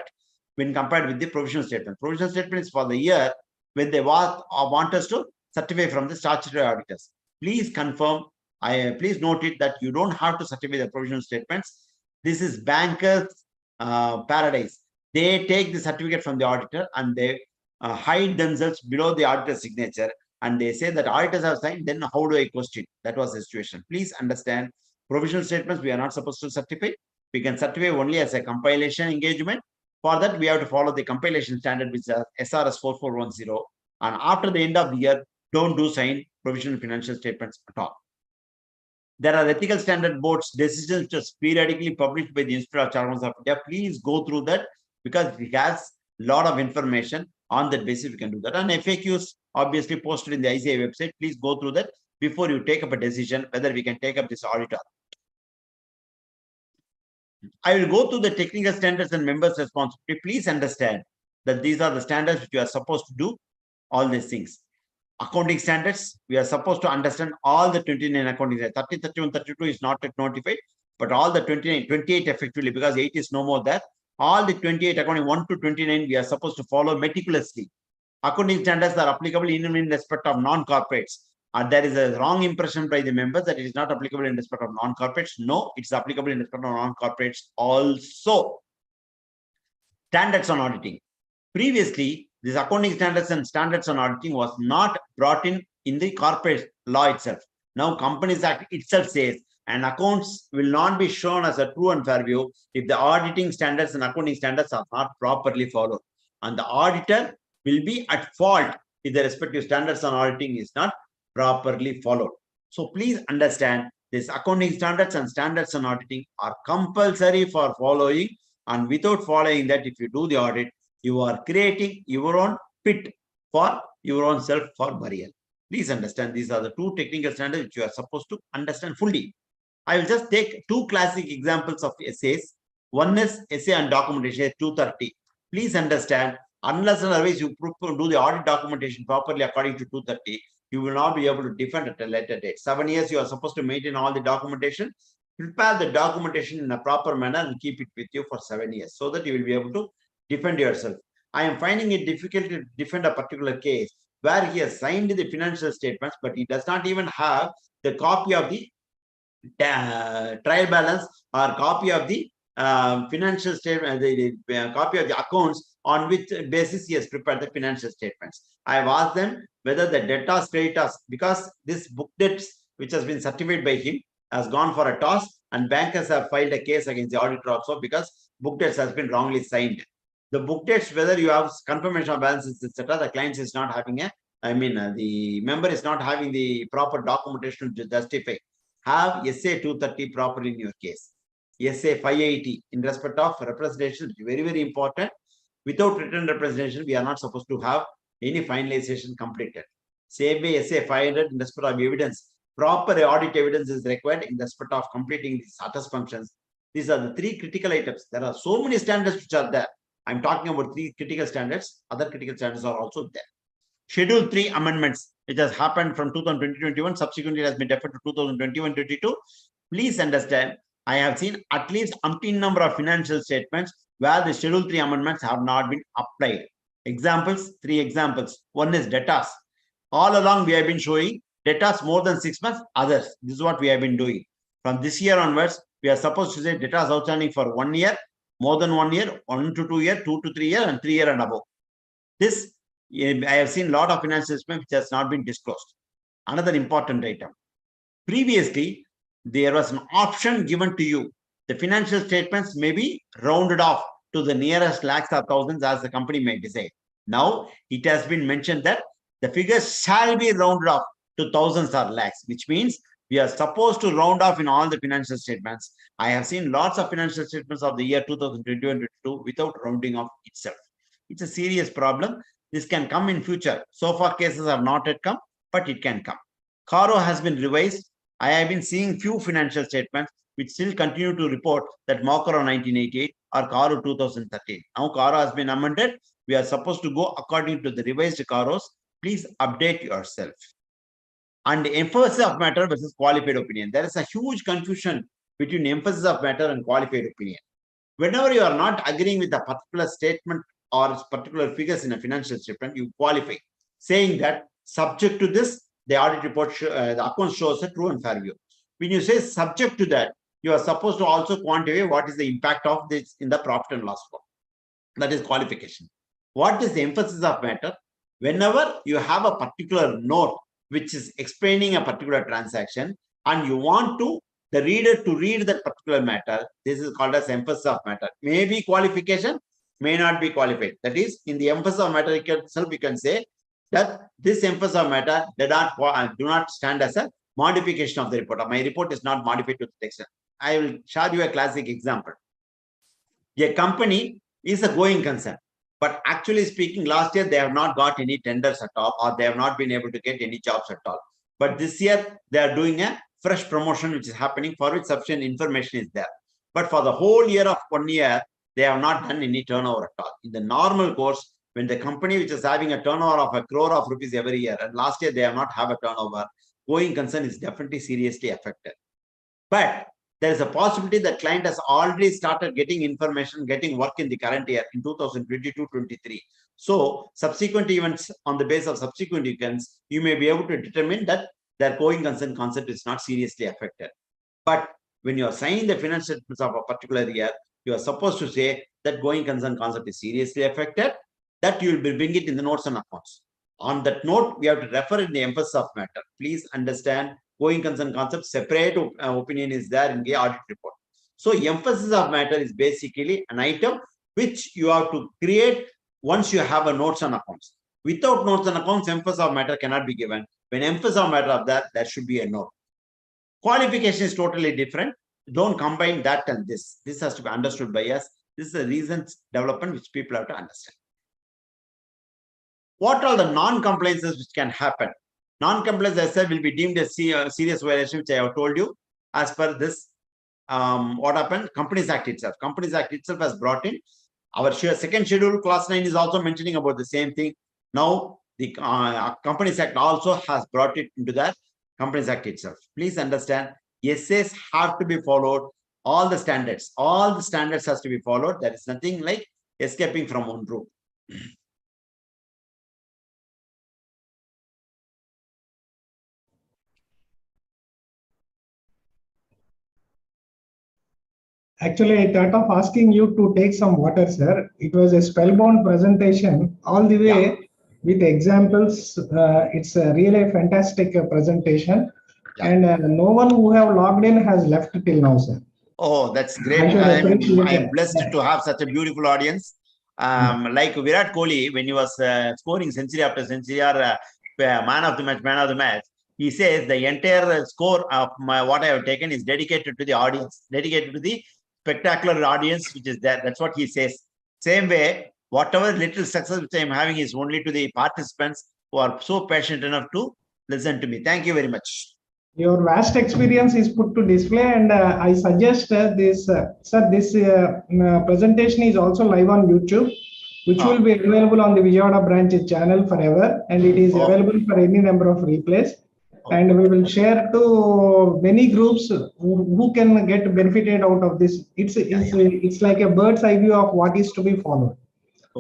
when compared with the provisional statement. Provisional statement is for the year when they want us to certify from the statutory auditors. Please confirm, please note it that you don't have to certify the provisional statements. This is bankers' paradise. They take the certificate from the auditor and they hide themselves below the auditor's signature. And they say that auditors have signed, then how do I question? That was the situation. Please understand, provisional statements we are not supposed to certify. We can certify only as a compilation engagement. For that, we have to follow the compilation standard, which is SRS 4410. And after the end of the year, don't do sign provisional financial statements at all. There are ethical standard boards decisions just periodically published by the Institute of Chartered Accountants of India. Please go through that, because it has a lot of information. On that basis, we can do that. And FAQs obviously posted in the ICA website. Please go through that before you take up a decision whether we can take up this audit. I will go through the technical standards and members' responsibility. Please understand that these are the standards which you are supposed to do all these things. Accounting standards, we are supposed to understand all the 29 accounting standards. 30, 31, 32 is not yet notified, but all the 29, 28 effectively, because 8 is no more there. All the 28 accounting 1 to 29, we are supposed to follow meticulously. Accounting standards are applicable even in respect of non-corporates. There is a wrong impression by the members that it is not applicable in respect of non-corporates. No, it's applicable in respect of non-corporates also. Standards on auditing. Previously, this accounting standards and standards on auditing was not brought in the corporate law itself. Now, Companies Act itself says, and accounts will not be shown as a true and fair view if the auditing standards and accounting standards are not properly followed. And the auditor will be at fault if the respective standards on auditing is not properly followed. So please understand, this accounting standards and standards on auditing are compulsory for following And without following that, if you do the audit, you are creating your own pit for your own self for burial. Please understand, these are the two technical standards which you are supposed to understand fully. I will just take two classic examples of essays. One is essay on documentation, 230. Please understand, unless and otherwise you do the audit documentation properly according to 230, you will not be able to defend at a later date. 7 years, you are supposed to maintain all the documentation. Prepare the documentation in a proper manner and keep it with you for 7 years so that you will be able to defend yourself. I am finding it difficult to defend a particular case where he has signed the financial statements, but he does not even have the copy of the trial balance or copy of the financial statement, copy of the accounts on which basis he has prepared the financial statements. I have asked them whether the debtors, creditors, because this book debts which has been certified by him has gone for a toss, and bankers have filed a case against the auditor also because book debts has been wrongly signed. The book debts, whether you have confirmation of balances, etc., the client is not having a, the member is not having the proper documentation to justify. Have SA 230 properly in your case. SA 580 in respect of representation, very, very important. Without written representation, we are not supposed to have any finalization completed. Same way, SA 500 in respect of evidence. Proper audit evidence is required in respect of completing these status functions. These are the three critical items. There are so many standards which are there. I'm talking about three critical standards. Other critical standards are also there. Schedule 3 amendments, which has happened from 2020-21, subsequently it has been deferred to 2021-22. Please understand, I have seen at least umpteen number of financial statements where the Schedule 3 amendments have not been applied. Examples, 3 examples. One is debtors. All along we have been showing debtors more than 6 months, others. This is what we have been doing. From this year onwards, we are supposed to say debtors outstanding for 1 year, more than 1 year, 1 to 2 years, 2 to 3 years, and 3 years and above. This, I have seen a lot of financial statements which has not been disclosed. Another important item. Previously, there was an option given to you. The financial statements may be rounded off to the nearest lakhs or thousands as the company may decide. Now, it has been mentioned that the figures shall be rounded off to thousands or lakhs, which means we are supposed to round off in all the financial statements. I have seen lots of financial statements of the year 2021-22 without rounding off itself. It's a serious problem. This can come in future. So far, cases have not yet come, but it can come. Caro has been revised. I have been seeing few financial statements which still continue to report that Mokaro 1988 or Caro 2013. Now Caro has been amended. We are supposed to go according to the revised Caros. Please update yourself. And emphasis of matter versus qualified opinion. There is a huge confusion between emphasis of matter and qualified opinion. Whenever you are not agreeing with a particular statement or particular figures in a financial statement, you qualify, saying that subject to this, the audit report, the account shows a true and fair view. When you say subject to that, you are supposed to also quantify what is the impact of this in the profit and loss account. That is qualification. What is the emphasis of matter? Whenever you have a particular note which is explaining a particular transaction and you want to the reader to read that particular matter, this is called as emphasis of matter. Maybe qualification, may not be qualified. That is, in the emphasis of matter itself, you can say that this emphasis of matter do not stand as a modification of the report. My report is not modified to the text. I will show you a classic example. A company is a going concern, but actually speaking, last year they have not got any tenders at all, or they have not been able to get any jobs at all. But this year they are doing a fresh promotion which is happening, for which sufficient information is there. But for the whole year of 1 year, they have not done any turnover at all. In the normal course, when the company which is having a turnover of 1 crore of rupees every year, and last year they have not have a turnover, going concern is definitely seriously affected. But there is a possibility that client has already started getting information, getting work in the current year in 2022-23. So subsequent events, on the basis of subsequent events, you may be able to determine that their going concern concept is not seriously affected. But when you are signing the financial statements of a particular year, you are supposed to say that going concern concept is seriously affected, that you will bring it in the notes and accounts. On that note, we have to refer in the emphasis of matter. Please understand, going concern concept, separate opinion is there in the audit report. So emphasis of matter is basically an item which you have to create once you have a notes and accounts. Without notes and accounts, emphasis of matter cannot be given. When emphasis of matter of that, there should be a note. Qualification is totally different. Don't combine that and this. This has to be understood by us. This is a recent development which people have to understand. What are the non-compliances which can happen? Non-compliance, as I said, will be deemed a serious violation, which I have told you as per this. What happened? Companies Act itself. Companies Act itself has brought in. Our second schedule, class 9, is also mentioning about the same thing. Now, the Companies Act also has brought it into that Companies Act itself. Please understand, essays have to be followed. All the standards has to be followed. There is nothing like escaping from one rule. Actually, I thought of asking you to take some water, sir. It was a spellbound presentation all the way with examples. It's really a fantastic presentation. Yeah. And no one who have logged in has left till now, sir. Oh, that's great. I should appreciate I am it. blessed to have such a beautiful audience. Like Virat Kohli, when he was scoring century after century, or man of the match, he says the entire score of what I have taken is dedicated to the audience, dedicated to the spectacular audience which is there. That's what he says. Same way, whatever little success which I am having is only to the participants who are so passionate enough to listen to me. Thank you very much. Your vast experience is put to display, and I suggest this, sir, this presentation is also live on YouTube, which will be available on the Vijayawada branch channel forever, and it is available for any number of replays. And we will share to many groups who can get benefited out of this. It's like a bird's eye view of what is to be followed.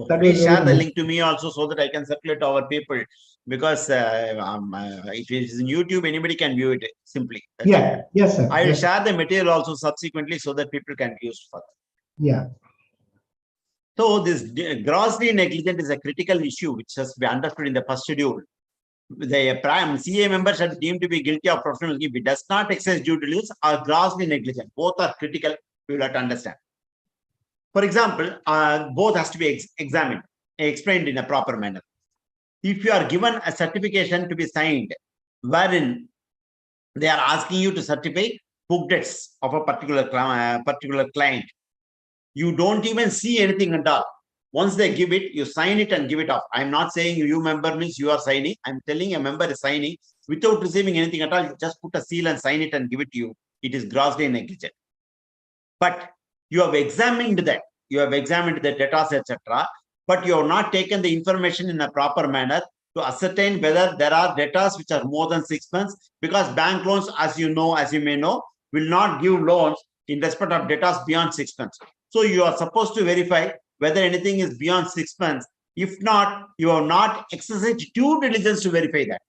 Please share the link to me also so that I can circulate to our people, because if it is in YouTube, anybody can view it simply. Yes, sir. I will share the material also subsequently so that people can use further. Yeah. So this grossly negligent is a critical issue which has to be understood in the first schedule. The prime CA members are deemed to be guilty of professional if it does not exercise due diligence or grossly negligent. Both are critical. We will have to understand. For example, both has to be examined, explained in a proper manner. If you are given a certification to be signed, wherein they are asking you to certify book debts of a particular client, you don't even see anything at all. Once they give it, you sign it and give it off. I'm not saying you member means you are signing. I'm telling a member is signing without receiving anything at all. You just put a seal and sign it and give it to you. It is grossly negligent. But you have examined that. You have examined the data, etc. But you have not taken the information in a proper manner to ascertain whether there are debtors which are more than 6 months, because bank loans, as you may know, will not give loans in respect of debtors beyond 6 months. So you are supposed to verify whether anything is beyond 6 months. If not, you have not exercised due diligence to verify that.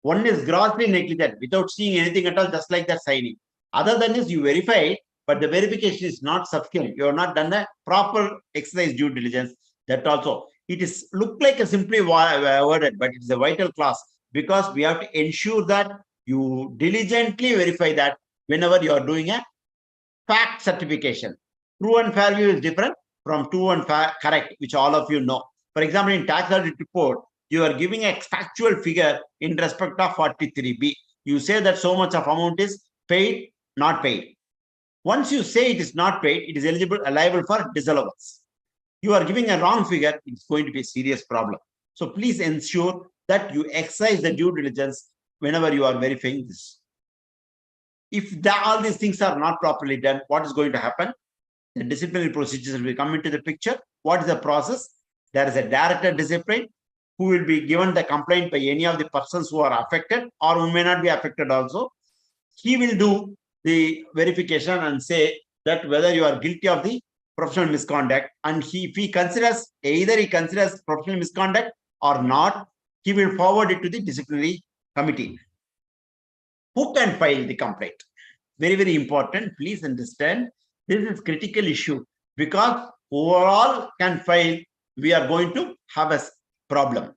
One is grossly negligent without seeing anything at all, just like that signing. Other than this, you verify it, but the verification is not sufficient. You have not done the proper exercise due diligence. That also, it is look like a simply worded, but it's a vital class, because we have to ensure that you diligently verify that whenever you are doing a fact certification. True and fair view is different from true and fair correct, which all of you know. For example, in tax audit report, you are giving a factual figure in respect of 43B. You say that so much of amount is paid, not paid. Once you say it is not paid, it is liable for disallowance. You are giving a wrong figure, it's going to be a serious problem. So please ensure that you exercise the due diligence whenever you are verifying this. If all these things are not properly done, what is going to happen? The disciplinary procedures will come into the picture. What is the process? There is a director discipline who will be given the complaint by any of the persons who are affected or who may not be affected also. He will do the verification and say that whether you are guilty of the professional misconduct, and if he considers, either he considers professional misconduct or not, he will forward it to the disciplinary committee. Who can file the complaint? Very, very important. Please understand, this is critical issue, because overall can file, we are going to have a problem.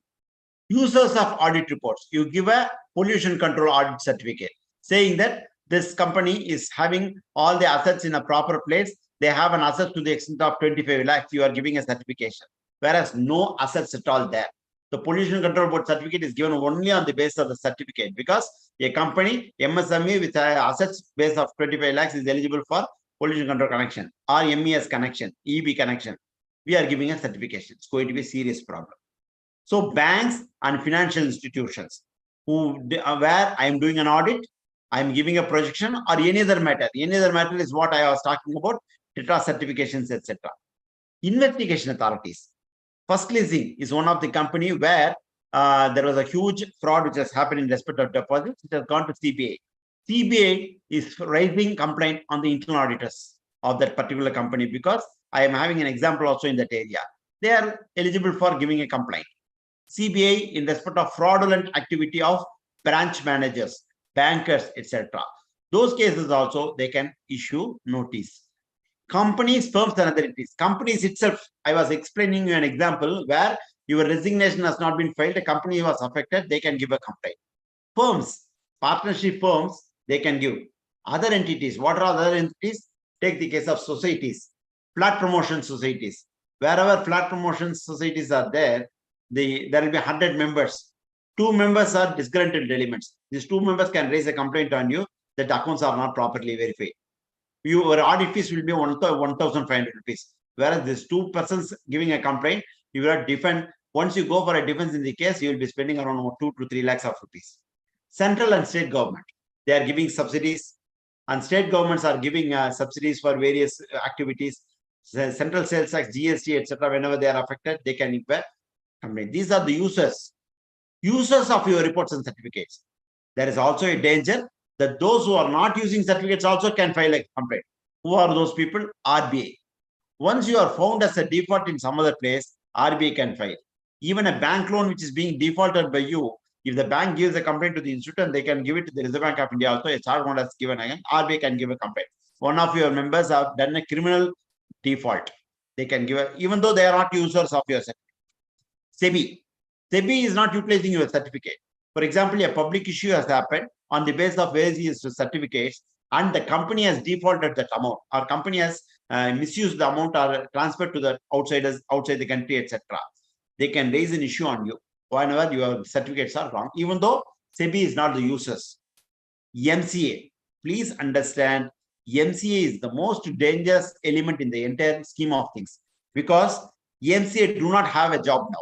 Users of audit reports, you give a pollution control audit certificate saying that this company is having all the assets in a proper place. They have an asset to the extent of 25 lakhs. You are giving a certification, whereas no assets at all there. The pollution control board certificate is given only on the basis of the certificate, because a company, MSME with assets base of 25 lakhs is eligible for pollution control connection, or MES connection, EB connection, we are giving a certification. It's going to be a serious problem. So banks and financial institutions where I am doing an audit, I am giving a projection or any other matter. Any other matter is what I was talking about, TETRA certifications, etc. Investigation authorities. First Leasing is one of the company where there was a huge fraud which has happened in respect of deposits. It has gone to CBI. CBI is raising complaint on the internal auditors of that particular company because I am having an example also in that area. They are eligible for giving a complaint. CBI in respect of fraudulent activity of branch managers, bankers, etc. Those cases also they can issue notice. Companies, firms, and other entities. Companies itself, I was explaining you an example where your resignation has not been filed, a company was affected, they can give a complaint. Firms, partnership firms, they can give. Other entities, what are other entities? Take the case of societies, flat promotion societies. Wherever flat promotion societies are there, there will be 100 members. 2 members are disgruntled elements. These 2 members can raise a complaint on you that accounts are not properly verified. Your audit fees will be 1,500 rupees. Whereas these 2 persons giving a complaint, you will defend. Once you go for a defense in the case, you will be spending around 2 to 3 lakhs of rupees. Central and state government, they are giving subsidies, and state governments are giving subsidies for various activities. Central sales tax, GST, etc. Whenever they are affected, they can give a complaint. These are the users of your reports and certificates. There is also a danger that those who are not using certificates also can file a complaint. Who are those people? RBI. Once you are found as a default in some other place, RBI can file. Even a bank loan which is being defaulted by you, if the bank gives a complaint to the institute and they can give it to the Reserve Bank of India also, a charge warrant has given again, RBI can give a complaint. One of your members have done a criminal default. They can give a, even though they are not users of your certificate. SEBI is not utilizing your certificate. For example, a public issue has happened on the basis of various certificates, and the company has defaulted that amount, or company has misused the amount or transferred to the outsiders outside the country, etc. They can raise an issue on you whenever your certificates are wrong, even though SEBI is not the users. MCA, please understand, MCA is the most dangerous element in the entire scheme of things, because MCA do not have a job now.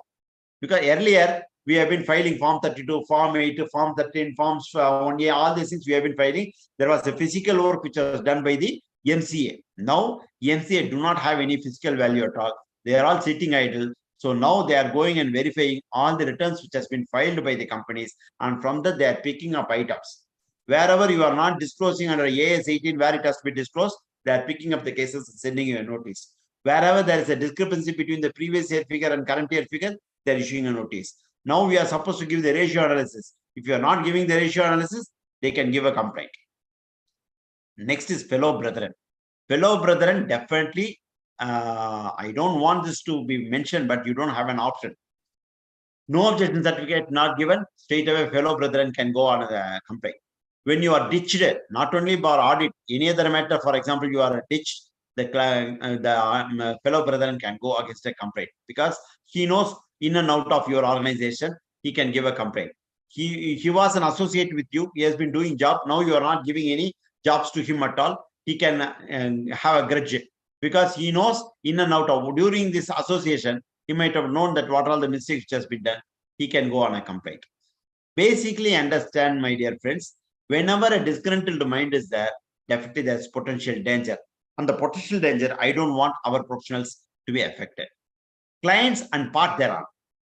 Because earlier we have been filing Form 32, Form 8, Form 13, Forms 1A, all these things we have been filing. There was a physical work which was done by the MCA. Now, MCA do not have any physical value at all. They are all sitting idle. So now they are going and verifying all the returns which has been filed by the companies, and from that they are picking up items. Wherever you are not disclosing under AS 18 where it has to be disclosed, they are picking up the cases and sending you a notice. Wherever there is a discrepancy between the previous year figure and current year figure, they are issuing a notice. Now we are supposed to give the ratio analysis. If you are not giving the ratio analysis, they can give a complaint. Next is fellow brethren. Fellow brethren, definitely, I don't want this to be mentioned, but you don't have an option. No objection certificate not given, straight away fellow brethren can go on a complaint. When you are ditched, not only for audit, any other matter, for example, you are ditched, the fellow brethren can go against a complaint, because he knows in and out of your organization, he can give a complaint. He was an associate with you, he has been doing job, now you are not giving any jobs to him at all, he can have a grudge, because he knows in and out of, during this association, he might have known that what all the mistakes which has been done, he can go on a complaint. Basically understand, my dear friends, whenever a disgruntled mind is there, definitely there's potential danger. And the potential danger, I don't want our professionals to be affected. Clients and part thereon.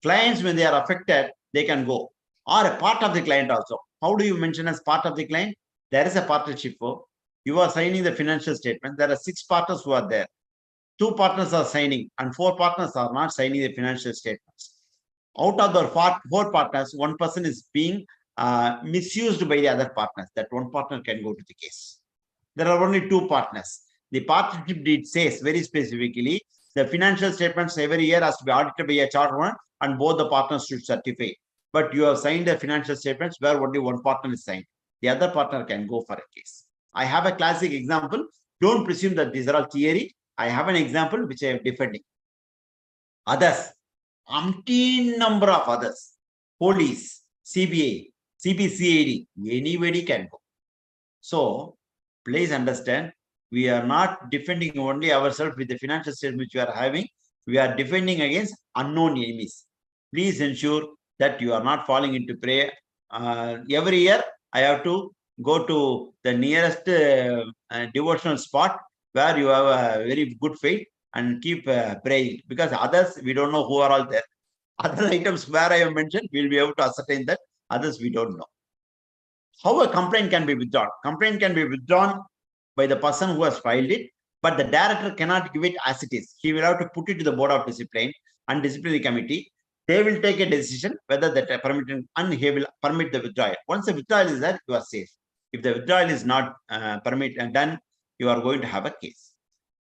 Clients, when they are affected, they can go. Or a part of the client also. How do you mention as part of the client? There is a partnership firm. You are signing the financial statement. There are 6 partners who are there. 2 partners are signing and 4 partners are not signing the financial statements. Out of the 4 partners, 1 person is being misused by the other partners. That 1 partner can go to the case. There are only 2 partners. The partnership deed says very specifically, the financial statements every year has to be audited by a chartered one, and both the partners should certify. But you have signed the financial statements where only 1 partner is signed. The other partner can go for a case. I have a classic example. Don't presume that these are all theory. I have an example which I am defending. Others, umpteen number of others, police, CBA, CBCID, anybody can go. So please understand, We are not defending only ourselves with the financial statement which we are having. We are defending against unknown enemies. Please ensure that you are not falling into prey. Every year, I have to go to the nearest devotional spot where you have a very good faith and keep praying, because others, we don't know who are all there. Other items where I have mentioned, we'll be able to ascertain that. Others, we don't know. How a complaint can be withdrawn? Complaint can be withdrawn by the person who has filed it, but the director cannot give it as it is. He will have to put it to the Board of Discipline and Disciplinary Committee. They will take a decision whether that permitted, and he will permit the withdrawal. Once the withdrawal is there, you are safe. If the withdrawal is not permitted and done, you are going to have a case.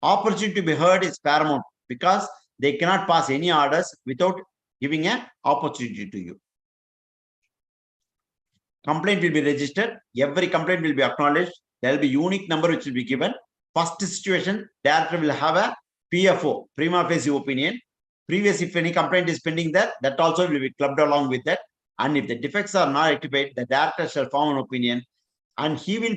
Opportunity to be heard is paramount, because they cannot pass any orders without giving an opportunity to you. Complaint will be registered. Every complaint will be acknowledged. There will be unique number which will be given. First situation, director will have a PFO, prima facie opinion. Previous, if any complaint is pending there, that also will be clubbed along with that. And if the defects are not rectified, the director shall form an opinion. And he will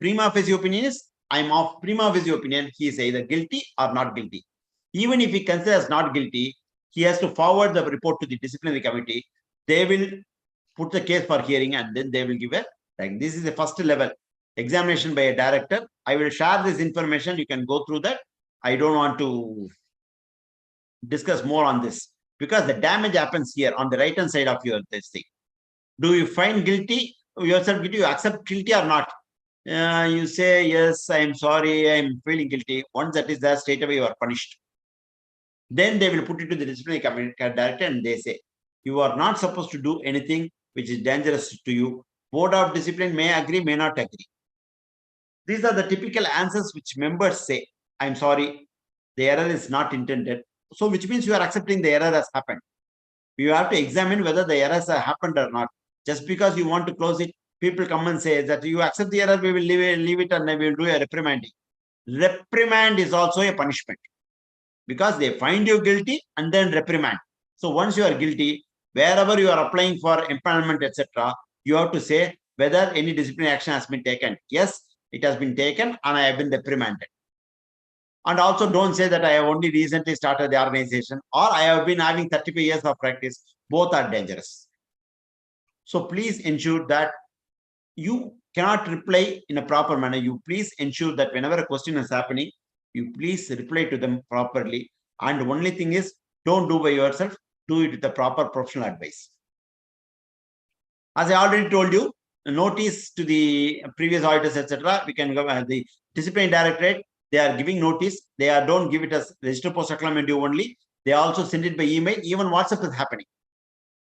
prima facie opinion is, I'm of prima facie opinion, he is either guilty or not guilty. Even if he considers not guilty, he has to forward the report to the disciplinary committee. They will put the case for hearing, and then they will give a, like, this is the first level examination by a director. I will share this information. You can go through that. I don't want to discuss more on this, because the damage happens here on the right hand side of your this thing. Do you find guilty yourself guilty? You accept guilty or not? You say, yes, I am sorry, I am feeling guilty. Once that is there, straight away you are punished. Then they will put it to the disciplinary committee director, and they say, you are not supposed to do anything which is dangerous to you. Board of Discipline may agree, may not agree. These are the typical answers which members say. I'm sorry, the error is not intended. So which means you are accepting the error has happened. You have to examine whether the errors have happened or not. Just because you want to close it, people come and say that you accept the error, we will leave it and we will do a reprimanding. Reprimand is also a punishment, because they find you guilty and then reprimand. So once you are guilty, wherever you are applying for empanelment, etc., you have to say whether any disciplinary action has been taken. Yes, it has been taken and I have been reprimanded. And also don't say that I have only recently started the organization or I have been having 35 years of practice. Both are dangerous. So please ensure that you cannot reply in a proper manner. You please ensure that whenever a question is happening, you please reply to them properly. And the only thing is, don't do by yourself, do it with the proper professional advice. As I already told you, a notice to the previous auditors, etc., we can go at the discipline directorate. They are giving notice. They don't give it as register post acclamation only. They also send it by email. Even WhatsApp is happening,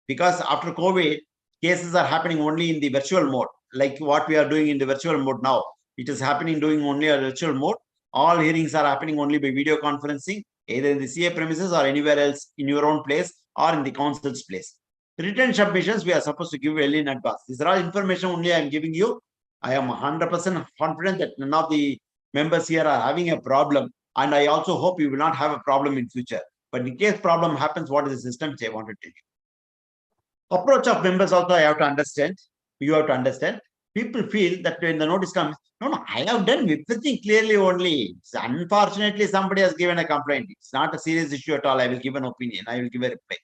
because after COVID, cases are happening only in the virtual mode, like what we are doing in the virtual mode now. It is happening doing only a virtual mode. All hearings are happening only by video conferencing, either in the CA premises or anywhere else in your own place or in the council's place. Written submissions, we are supposed to give early in advance. These are all information only I am giving you. I am 100% confident that none of the members here are having a problem. And I also hope you will not have a problem in future. But in case problem happens, what is the system which I want to tell you? Approach of members also I have to understand. You have to understand. People feel that when the notice comes, no, I have done everything clearly only. So unfortunately, somebody has given a complaint. It's not a serious issue at all. I will give an opinion. I will give a reply.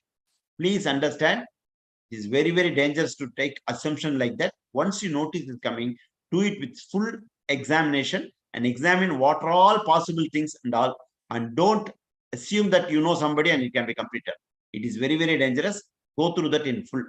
Please understand, it is very, very dangerous to take assumption like that. Once you notice is coming, do it with full examination and examine what are all possible things and all. And don't assume that you know somebody and it can be completed. It is very, very dangerous. Go through that in full.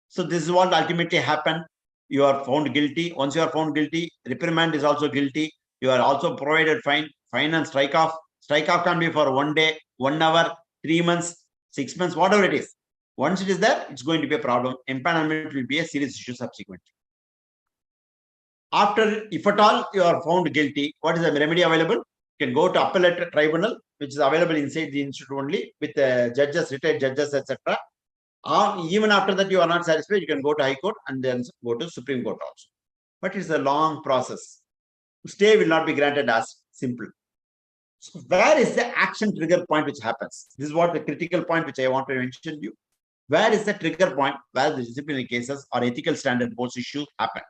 So this is what ultimately happened. You are found guilty. Once you are found guilty, reprimand is also guilty. You are also provided fine and strike off. Strike off can be for 1 day, 1 hour, 3 months, 6 months, whatever it is. Once it is there, it's going to be a problem. Empanelment will be a serious issue subsequently. After, if at all you are found guilty, what is the remedy available? You can go to appellate tribunal, which is available inside the institute only, with judges, retired judges, etc. Even after that you are not satisfied, you can go to High Court and then go to Supreme Court also. But it's a long process. Stay will not be granted as simple. So where is the action trigger point which happens? This is what the critical point which I want to mention to you. Where is the trigger point where the disciplinary cases or ethical standard boards issue happen?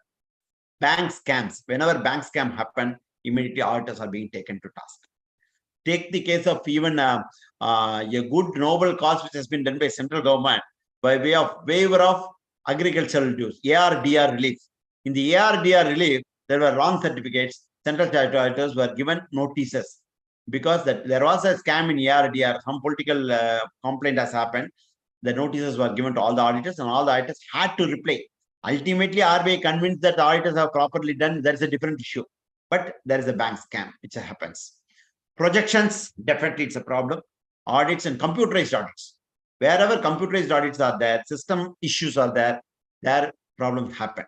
Bank scams. Whenever bank scam happen, immediately auditors are being taken to task. Take the case of even a good noble cause which has been done by central government by way of waiver of agricultural dues, ARDR relief. In the ARDR relief, there were wrong certificates. Central auditors were given notices because there was a scam in ARDR. Some political complaint has happened. The notices were given to all the auditors, and all the auditors had to reply. Ultimately, RBI convinced that the auditors have properly done. That is a different issue. But there is a bank scam which happens. Projections, definitely it's a problem. Audits and computerized audits. Wherever computerized audits are there, system issues are there problems happen.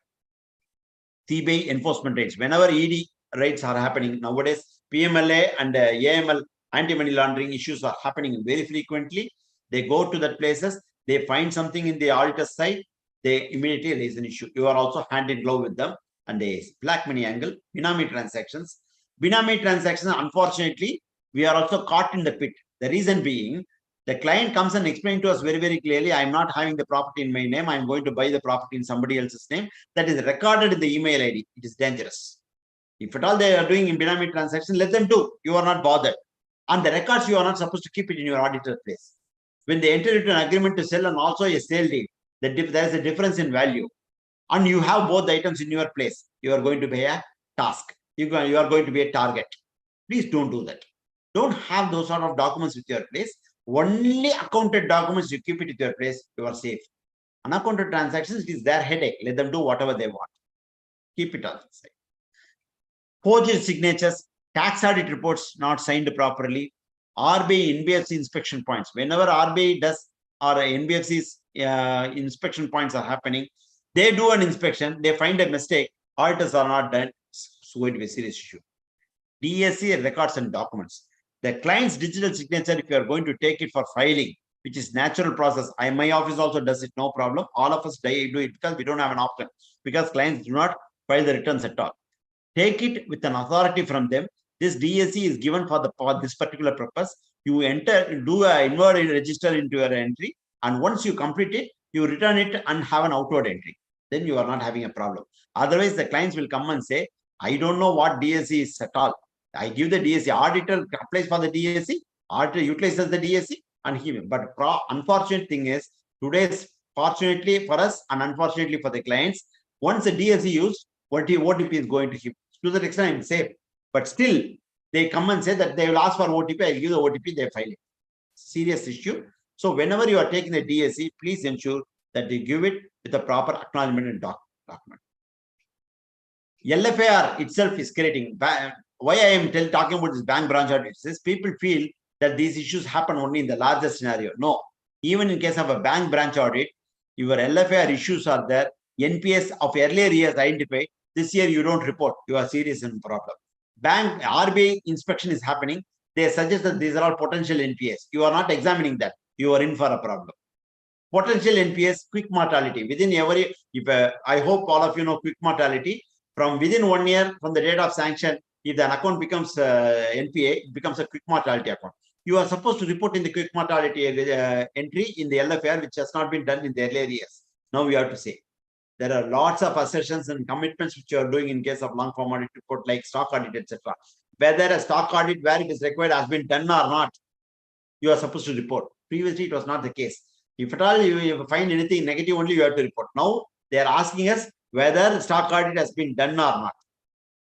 CBI enforcement raids. Whenever ED raids are happening nowadays, PMLA and AML anti-money laundering issues are happening very frequently. They go to that places, they find something in the auditor's side, they immediately raise an issue. You are also hand in glove with them, and they black money angle, Binami transactions. Binami transactions, unfortunately, we are also caught in the pit. The reason being, the client comes and explains to us very, very clearly, I'm not having the property in my name, I'm going to buy the property in somebody else's name. That is recorded in the email ID. It is dangerous. If at all they are doing in Binami transaction, let them do. You are not bothered. And the records, you are not supposed to keep it in your auditor place. When they enter into an agreement to sell and also a sale deed, there is a difference in value. And you have both the items in your place. You are going to be a task. You are going to be a target. Please don't do that. Don't have those sort of documents with your place. Only accounted documents, you keep it with your place, you are safe. Unaccounted transactions, it is their headache. Let them do whatever they want. Keep it on the side. Forged signatures, tax audit reports not signed properly, RBI NBFC inspection points. Whenever RBI does or NBFC's inspection points are happening, they do an inspection, they find a mistake, auditors are not done, it's going to be a serious issue. DSC records and documents. The client's digital signature, if you are going to take it for filing, which is natural process, my office also does it, no problem. All of us do it because we don't have an option, because clients do not file the returns at all. Take it with an authority from them. This DSC is given for this particular purpose. You enter, do a inward register into your entry, and once you complete it, you return it and have an outward entry. Then you are not having a problem. Otherwise, the clients will come and say, I don't know what DSC is at all. I give the DSC, auditor applies for the DSC, auditor utilizes the DSC, and he will. But unfortunate thing is, today's fortunately for us and unfortunately for the clients, once the DSC used, OTP is going to him. To that extent, I'm safe. But still, they come and say that they will ask for OTP, I give the OTP, they file it. Serious issue. So whenever you are taking the DSC, please ensure that you give it with a proper acknowledgement and document. LFAR itself is creating. Why I am talking about this bank branch audits is people feel that these issues happen only in the larger scenario. No, even in case of a bank branch audit, your LFAR issues are there. NPS of earlier years identified. This year you don't report. You are serious in problem. Bank RBI inspection is happening. They suggest that these are all potential NPS. You are not examining that. You are in for a problem. Potential NPS, quick mortality. Within every, I hope all of you know quick mortality. From within 1 year from the date of sanction, if an account becomes NPA, it becomes a quick mortality account. You are supposed to report in the quick mortality entry in the LFR, which has not been done in the earlier years. Now we have to say. There are lots of assertions and commitments which you are doing in case of long form audit report, like stock audit, etc. Whether a stock audit where it is required has been done or not, you are supposed to report. Previously, it was not the case. If at all you find anything negative, only you have to report. Now they are asking us whether stock audit has been done or not.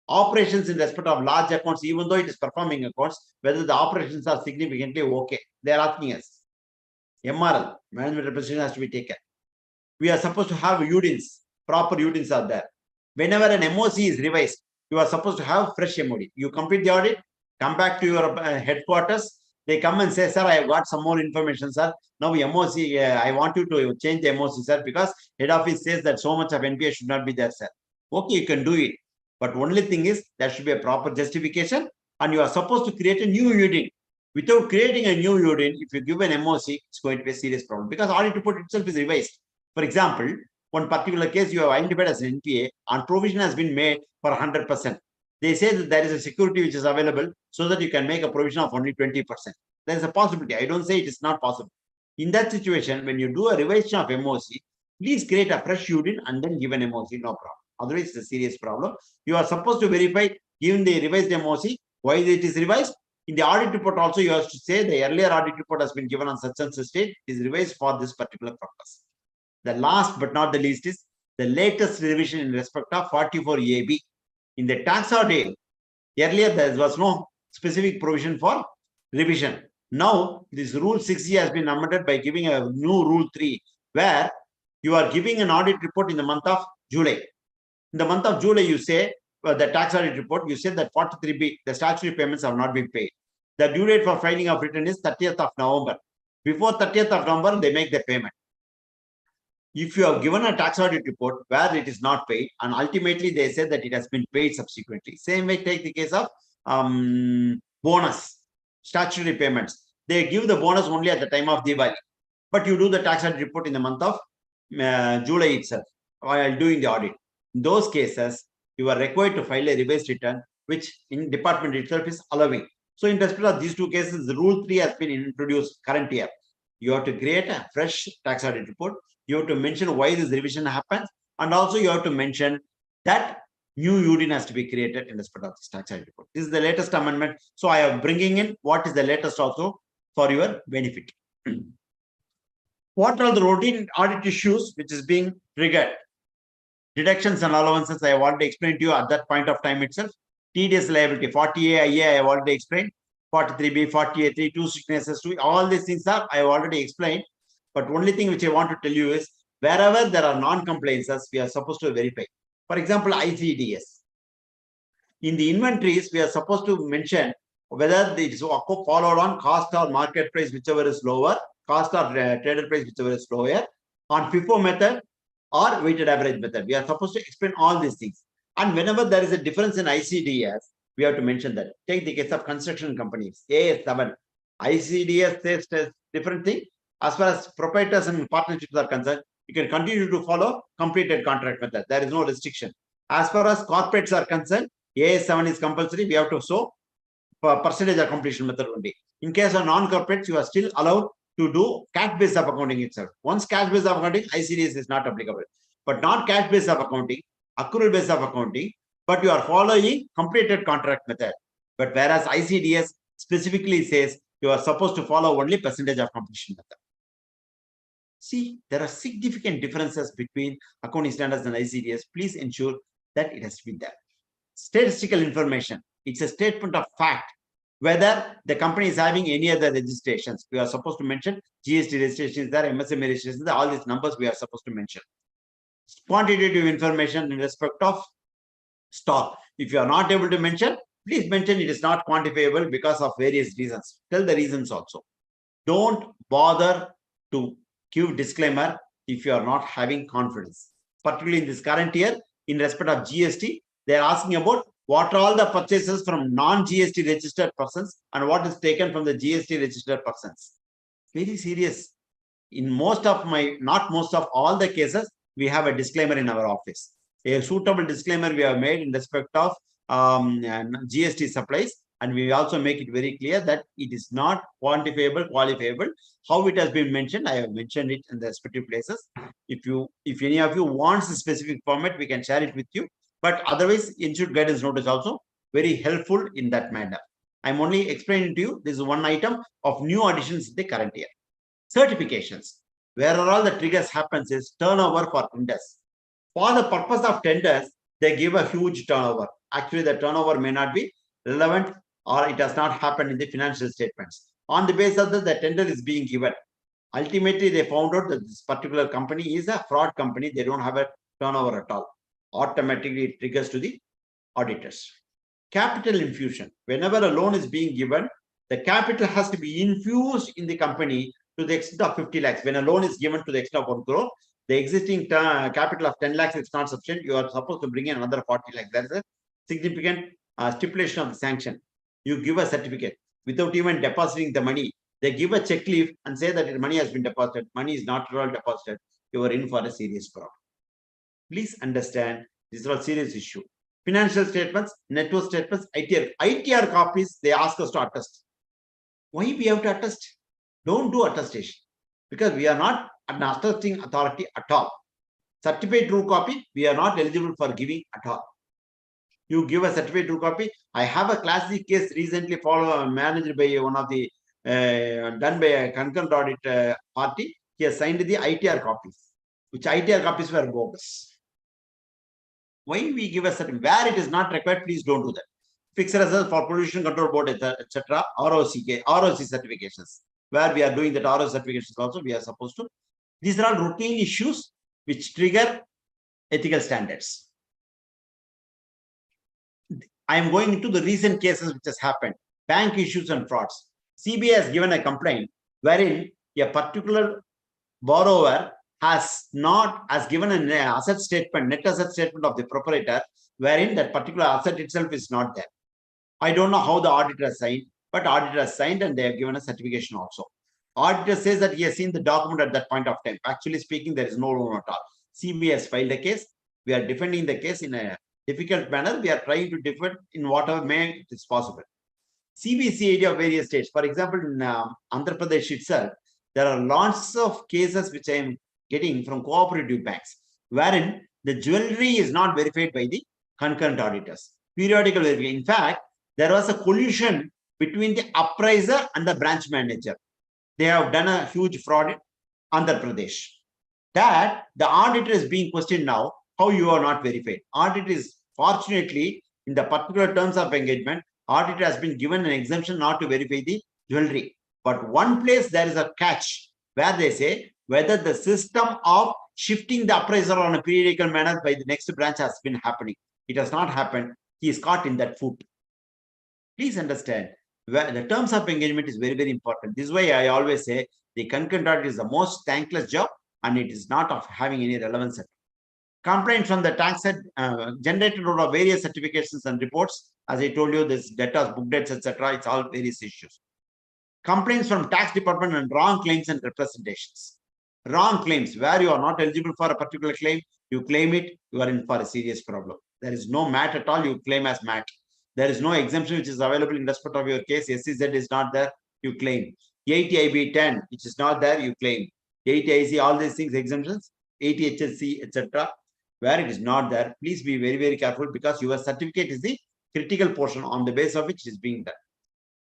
Operations in respect of large accounts, even though it is performing accounts, whether the operations are significantly okay. They are asking us. MRL, management representation, has to be taken. We are supposed to have UDINs. Proper UDINs are there. Whenever an MOC is revised, you are supposed to have fresh MOD. You complete the audit, come back to your headquarters. They come and say, sir, I have got some more information, sir. Now MOC, I want you to change the MOC, sir, because head office says that so much of NPA should not be there, sir. Okay, you can do it. But only thing is, there should be a proper justification, and you are supposed to create a new UDIN. Without creating a new UDIN, if you give an MOC, it's going to be a serious problem, because audit report itself is revised. For example, one particular case you have identified as an NPA and provision has been made for 100%. They say that there is a security which is available so that you can make a provision of only 20%. There is a possibility. I don't say it is not possible. In that situation, when you do a revision of MOC, please create a fresh UDIN and then give an MOC, no problem. Otherwise, it's a serious problem. You are supposed to verify, given the revised MOC, why it is revised. In the audit report also, you have to say the earlier audit report has been given on such and such date. It is revised for this particular purpose. The last but not the least is the latest revision in respect of 44AB. In the tax audit, earlier there was no specific provision for revision. Now, this rule 6E has been amended by giving a new rule 3, where you are giving an audit report in the month of July. In the month of July, you say, the tax audit report, you said that 43B, the statutory payments have not been paid. The due date for filing of return is 30th of November. Before 30th of November, they make the payment. If you have given a tax audit report where it is not paid, and ultimately they said that it has been paid subsequently. Same way, take the case of bonus, statutory payments. They give the bonus only at the time of Diwali, but you do the tax audit report in the month of July itself while doing the audit. In those cases, you are required to file a revised return, which in department itself is allowing. So in respect of these two cases, the rule 3 has been introduced current year. You have to create a fresh tax audit report. You have to mention why this revision happens, and also you have to mention that new UDIN has to be created in respect of this tax audit report. This is the latest amendment. So I am bringing in what is the latest also for your benefit. What are the routine audit issues which is being triggered? Deductions and allowances, I have already explained to you at that point of time itself. TDS liability, 40A, IA, I have already explained. 43B, 40A3, 2 sicknesses, 2, all these things are, I have already explained. But only thing which I want to tell you is, wherever there are non-compliances, we are supposed to verify. For example, ICDS. In the inventories, we are supposed to mention whether it is followed on cost or market price, whichever is lower, cost or traded price, whichever is lower, on FIFO method or weighted average method. We are supposed to explain all these things. And whenever there is a difference in ICDS, we have to mention that. Take the case of construction companies, AS7. ICDS says different thing. As far as proprietors and partnerships are concerned, you can continue to follow completed contract method. There is no restriction. As far as corporates are concerned, AS7 is compulsory. We have to show percentage of completion method only. In case of non-corporates, you are still allowed to do cash base of accounting itself. Once cash base of accounting, ICDS is not applicable. But not cash base of accounting, accrual base of accounting, but you are following completed contract method. But whereas ICDS specifically says you are supposed to follow only percentage of completion method. See, there are significant differences between accounting standards and ICDS. Please ensure that it has to be there. Statistical information. It's a statement of fact. Whether the company is having any other registrations, we are supposed to mention GST registrations there, MSME registrations there, all these numbers we are supposed to mention. Quantitative information in respect of stock. If you are not able to mention, please mention it is not quantifiable because of various reasons. Tell the reasons also. Don't bother to give disclaimer if you are not having confidence. Particularly in this current year, in respect of GST, they are asking about what are all the purchases from non-GST registered persons and what is taken from the GST registered persons. Very serious. In most of not most of all the cases, we have a disclaimer in our office. A suitable disclaimer we have made in respect of GST supplies, and we also make it very clear that it is not quantifiable, qualifiable. How it has been mentioned, I have mentioned it in the respective places. If any of you wants a specific format, we can share it with you. But otherwise, Institute Guidance Note is also very helpful in that manner. I'm only explaining to you, this is one item of new additions in the current year. Certifications. Where all the triggers happens is turnover for tenders. For the purpose of tenders, they give a huge turnover. Actually, the turnover may not be relevant or it has not happened in the financial statements. On the basis of that, the tender is being given. Ultimately, they found out that this particular company is a fraud company. They don't have a turnover at all. Automatically, it triggers to the auditors. Capital infusion. Whenever a loan is being given, the capital has to be infused in the company to the extent of 50 lakhs. When a loan is given to the extent of 1 crore, the existing capital of 10 lakhs is not sufficient. You are supposed to bring in another 40 lakhs. That is a significant stipulation of the sanction. You give a certificate without even depositing the money. They give a check leaf and say that money has been deposited. Money is not at all deposited. You are in for a serious problem. Please understand, this is a serious issue. Financial statements, net worth statements, ITR copies, they ask us to attest. Why we have to attest? Don't do attestation, because we are not an attesting authority at all. Certified true copy, we are not eligible for giving at all. You give a certified true copy. I have a classic case recently managed by one of the done by a concurrent audit party. He has signed the ITR copies, which ITR copies were bogus. Why we give a certain where it is not required? Please don't do that. Fixed assets for Pollution Control Board, etc. ROC certifications, where we are doing that ROC certifications also we are supposed to. These are all routine issues which trigger ethical standards. I am going into the recent cases which has happened, bank issues and frauds. CBI has given a complaint wherein a particular borrower has given an asset statement, net asset statement of the proprietor, wherein that particular asset itself is not there. I don't know how the auditor has signed, but auditor has signed and they have given a certification also. Auditor says that he has seen the document at that point of time. Actually speaking, there is no loan at all. CBI has filed a case. We are defending the case in a difficult manner. We are trying to defend in whatever way it is possible. CBCID of various states. For example, in Andhra Pradesh itself, there are lots of cases which I am getting from cooperative banks, wherein the jewelry is not verified by the concurrent auditors. Periodical verification. In fact, there was a collusion between the appraiser and the branch manager. They have done a huge fraud in Andhra Pradesh. That the auditor is being questioned now, how you are not verified. Audit is fortunately in the particular terms of engagement, auditor has been given an exemption not to verify the jewelry. But one place there is a catch where they say whether the system of shifting the appraiser on a periodical manner by the next branch has been happening. It has not happened. He is caught in that foot. Please understand, the terms of engagement is very, very important. This is why I always say the concurrent audit is the most thankless job and it is not of having any relevance. Complaints from the tax generated out of various certifications and reports. As I told you, this debtors, book debts, etc. It's all various issues. Complaints from tax department and wrong claims and representations. Wrong claims, where you are not eligible for a particular claim, you claim it, you are in for a serious problem. There is no MAT at all, you claim as MAT. There is no exemption which is available in respect of your case. SEZ is not there, you claim. 80IB 10, which is not there, you claim. 80IC, all these things, exemptions, 80HSC, etc. Where it is not there, please be very, very careful because your certificate is the critical portion on the basis of which it is being done.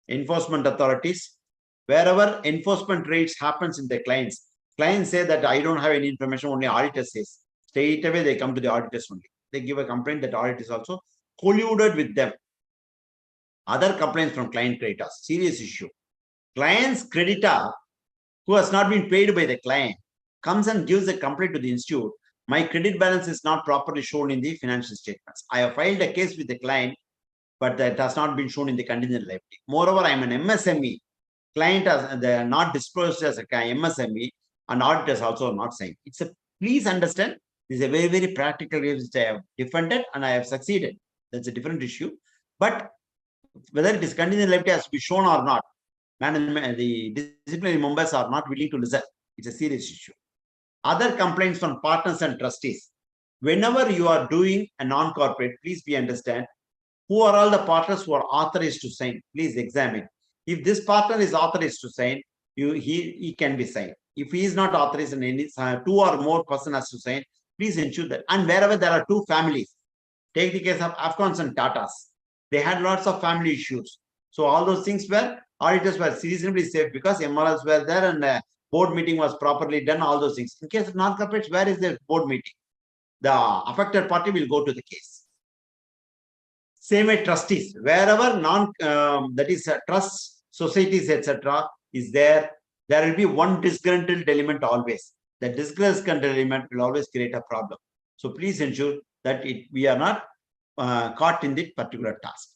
Enforcement authorities, wherever enforcement raids happens in the clients say that I don't have any information, only auditor says. Straight away they come to the auditors only. They give a complaint that audit is also colluded with them. Other complaints from client creditors, serious issue. Client's creditor who has not been paid by the client comes and gives a complaint to the institute. My credit balance is not properly shown in the financial statements. I have filed a case with the client, but that has not been shown in the contingent liability. Moreover, I am an MSME. Client has they are not disclosed as a MSME, and auditors also not signed. It's a please understand. This is a very, very practical case which I have defended and I have succeeded. That's a different issue. But whether it is contingent liability has to be shown or not, management, the disciplinary members are not willing to listen. It's a serious issue. Other complaints from partners and trustees. Whenever you are doing a non-corporate, please be understand who are all the partners who are authorized to sign. Please examine. If this partner is authorized to sign, he can be signed. If he is not authorized and any two or more person has to sign, please ensure that. And wherever there are two families, take the case of Afghans and Tatas. They had lots of family issues. So all those things were auditors were reasonably safe because MRLs were there and board meeting was properly done, all those things. In case of non-corporates, where is the board meeting? The affected party will go to the case. Same way trustees, wherever that is trust societies, etc. is there will be one disgruntled element always. The disgruntled element will always create a problem. So please ensure that we are not caught in this particular task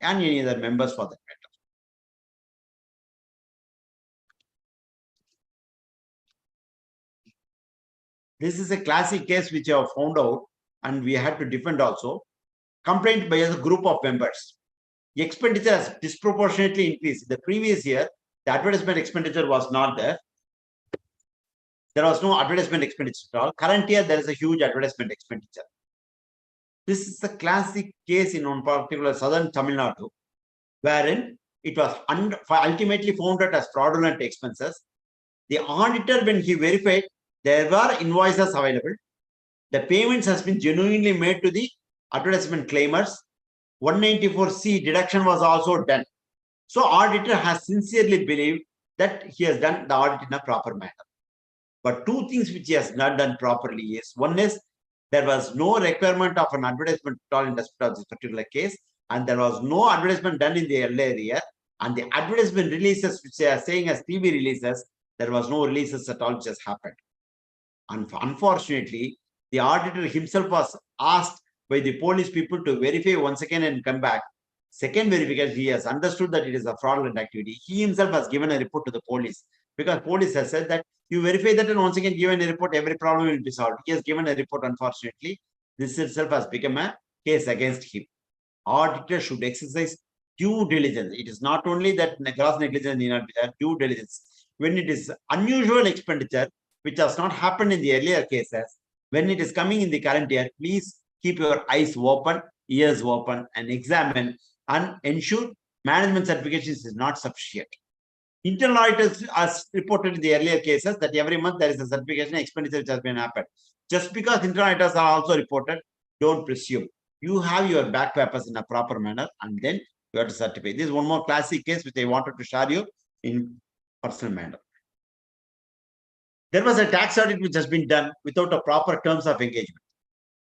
and any other members for that matter. This is a classic case which I have found out and we had to defend also. Complaint by a group of members. The expenditure has disproportionately increased. The previous year, the advertisement expenditure was not there. There was no advertisement expenditure at all. Current year, there is a huge advertisement expenditure. This is a classic case in one particular southern Tamil Nadu, wherein it was ultimately found out as fraudulent expenses. The auditor, when he verified, there were invoices available. the payments has been genuinely made to the advertisement claimers. 194C deduction was also done. So auditor has sincerely believed that he has done the audit in a proper manner. But two things which he has not done properly is, one is there was no requirement of an advertisement at all in respect of this particular case, and there was no advertisement done in the earlier year, and the advertisement releases which they are saying as TV releases, there was no releases at all which has happened. And unfortunately, the auditor himself was asked by the police people to verify once again and come back. Second verification, he has understood that it is a fraudulent activity. He himself has given a report to the police, because police has said that you verify that and once again given a report, every problem will be solved. He has given a report. Unfortunately, this itself has become a case against him. Auditor should exercise due diligence. It is not only that gross negligence need not be there, due diligence. When it is unusual expenditure, which has not happened in the earlier cases, when it is coming in the current year, please keep your eyes open, ears open, and examine and ensure management certifications is not sufficient. Internal auditors as reported in the earlier cases that every month there is a certification expenditure which has been happened. Just because internal auditors are also reported, don't presume. You have your back papers in a proper manner, and then you have to certify. This is one more classic case which I wanted to share you in personal manner. There was a tax audit which has been done without a proper terms of engagement.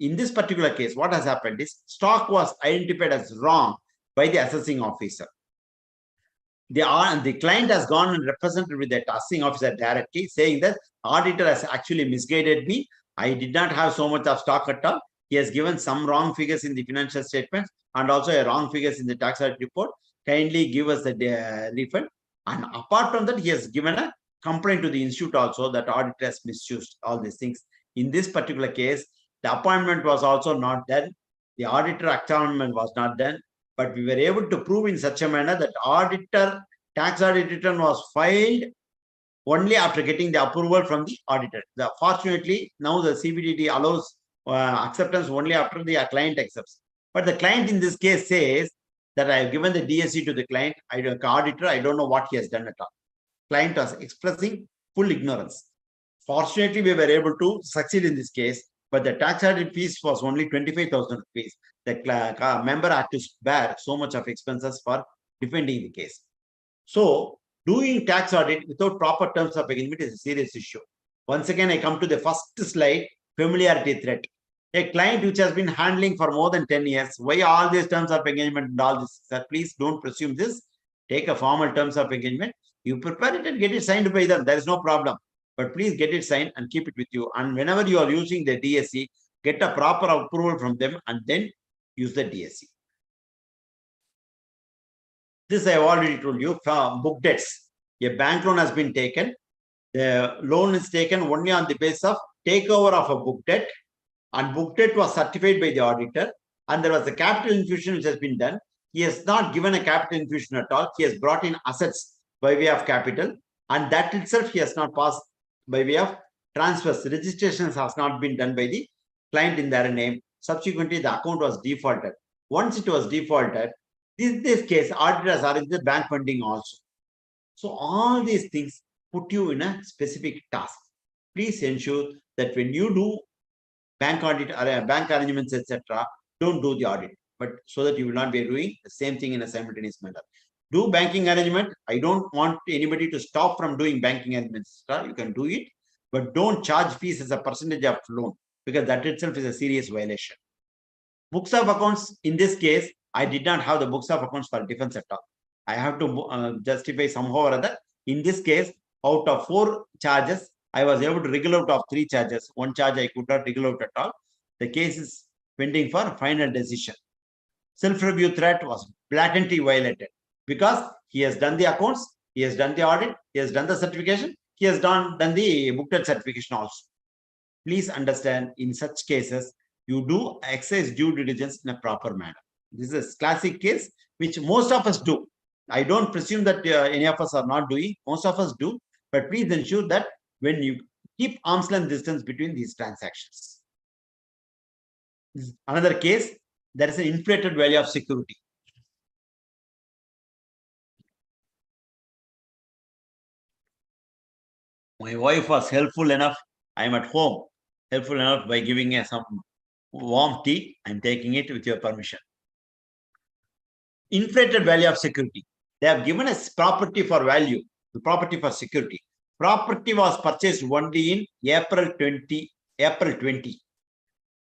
In this particular case, what has happened is stock was identified as wrong by the assessing officer. The client has gone and represented with the assessing officer directly, saying that auditor has actually misguided me. I did not have so much of stock at all. He has given some wrong figures in the financial statements and also a wrong figures in the tax audit report. Kindly give us the refund. And apart from that, he has given a complaint to the institute also that auditor has misused all these things. In this particular case, the appointment was also not done. The auditor acknowledgement was not done. But we were able to prove in such a manner that auditor tax audit return was filed only after getting the approval from the auditor. Fortunately, now the CBDT allows acceptance only after the client accepts. But the client in this case says that I have given the DSC to the client. Auditor, I don't know what he has done at all. Client was expressing full ignorance. Fortunately, we were able to succeed in this case, but the tax audit fees was only 25,000 rupees. The member had to bear so much of expenses for defending the case. So, doing tax audit without proper terms of engagement is a serious issue. Once again, I come to the first slide, familiarity threat. A client which has been handling for more than 10 years, why all these terms of engagement and all this? Sir, please don't presume this. Take a formal terms of engagement. You prepare it and get it signed by them. There is no problem. But please get it signed and keep it with you. And whenever you are using the DSC, get a proper approval from them and then use the DSC. This I have already told you. Book debts. A bank loan has been taken. The loan is taken only on the basis of takeover of a book debt, and book debt was certified by the auditor, and there was a capital infusion which has been done. He has not given a capital infusion at all. He has brought in assets by way of capital, and that itself he has not passed by way of transfers. Registrations has not been done by the client in their name. Subsequently, the account was defaulted. Once it was defaulted, this case, auditor has arranged the bank funding also. So all these things put you in a specific task. Please ensure that when you do bank audit, bank arrangements, etc., don't do the audit, but so that you will not be doing the same thing in a simultaneous manner. Do banking arrangement. I don't want anybody to stop from doing banking arrangements. You can do it, but don't charge fees as a percentage of loan, because that itself is a serious violation. Books of accounts, in this case, I did not have the books of accounts for defense at all. I have to justify somehow or other. In this case, out of 4 charges, I was able to wriggle out of 3 charges. 1 charge I could not wriggle out at all. The case is pending for final decision. Self-review threat was blatantly violated because he has done the accounts, he has done the audit, he has done the certification, he has done the book debt certification also. Please understand, in such cases, you do exercise due diligence in a proper manner. This is a classic case which most of us do. I don't presume that any of us are not doing. Most of us do. But please ensure that when you keep arm's length distance between these transactions. This is another case, there is an inflated value of security. My wife was helpful enough. I am at home. helpful enough by giving us some warm tea. I'm taking it with your permission. Inflated value of security. They have given us property for value, the property for security. Property was purchased only in April 20.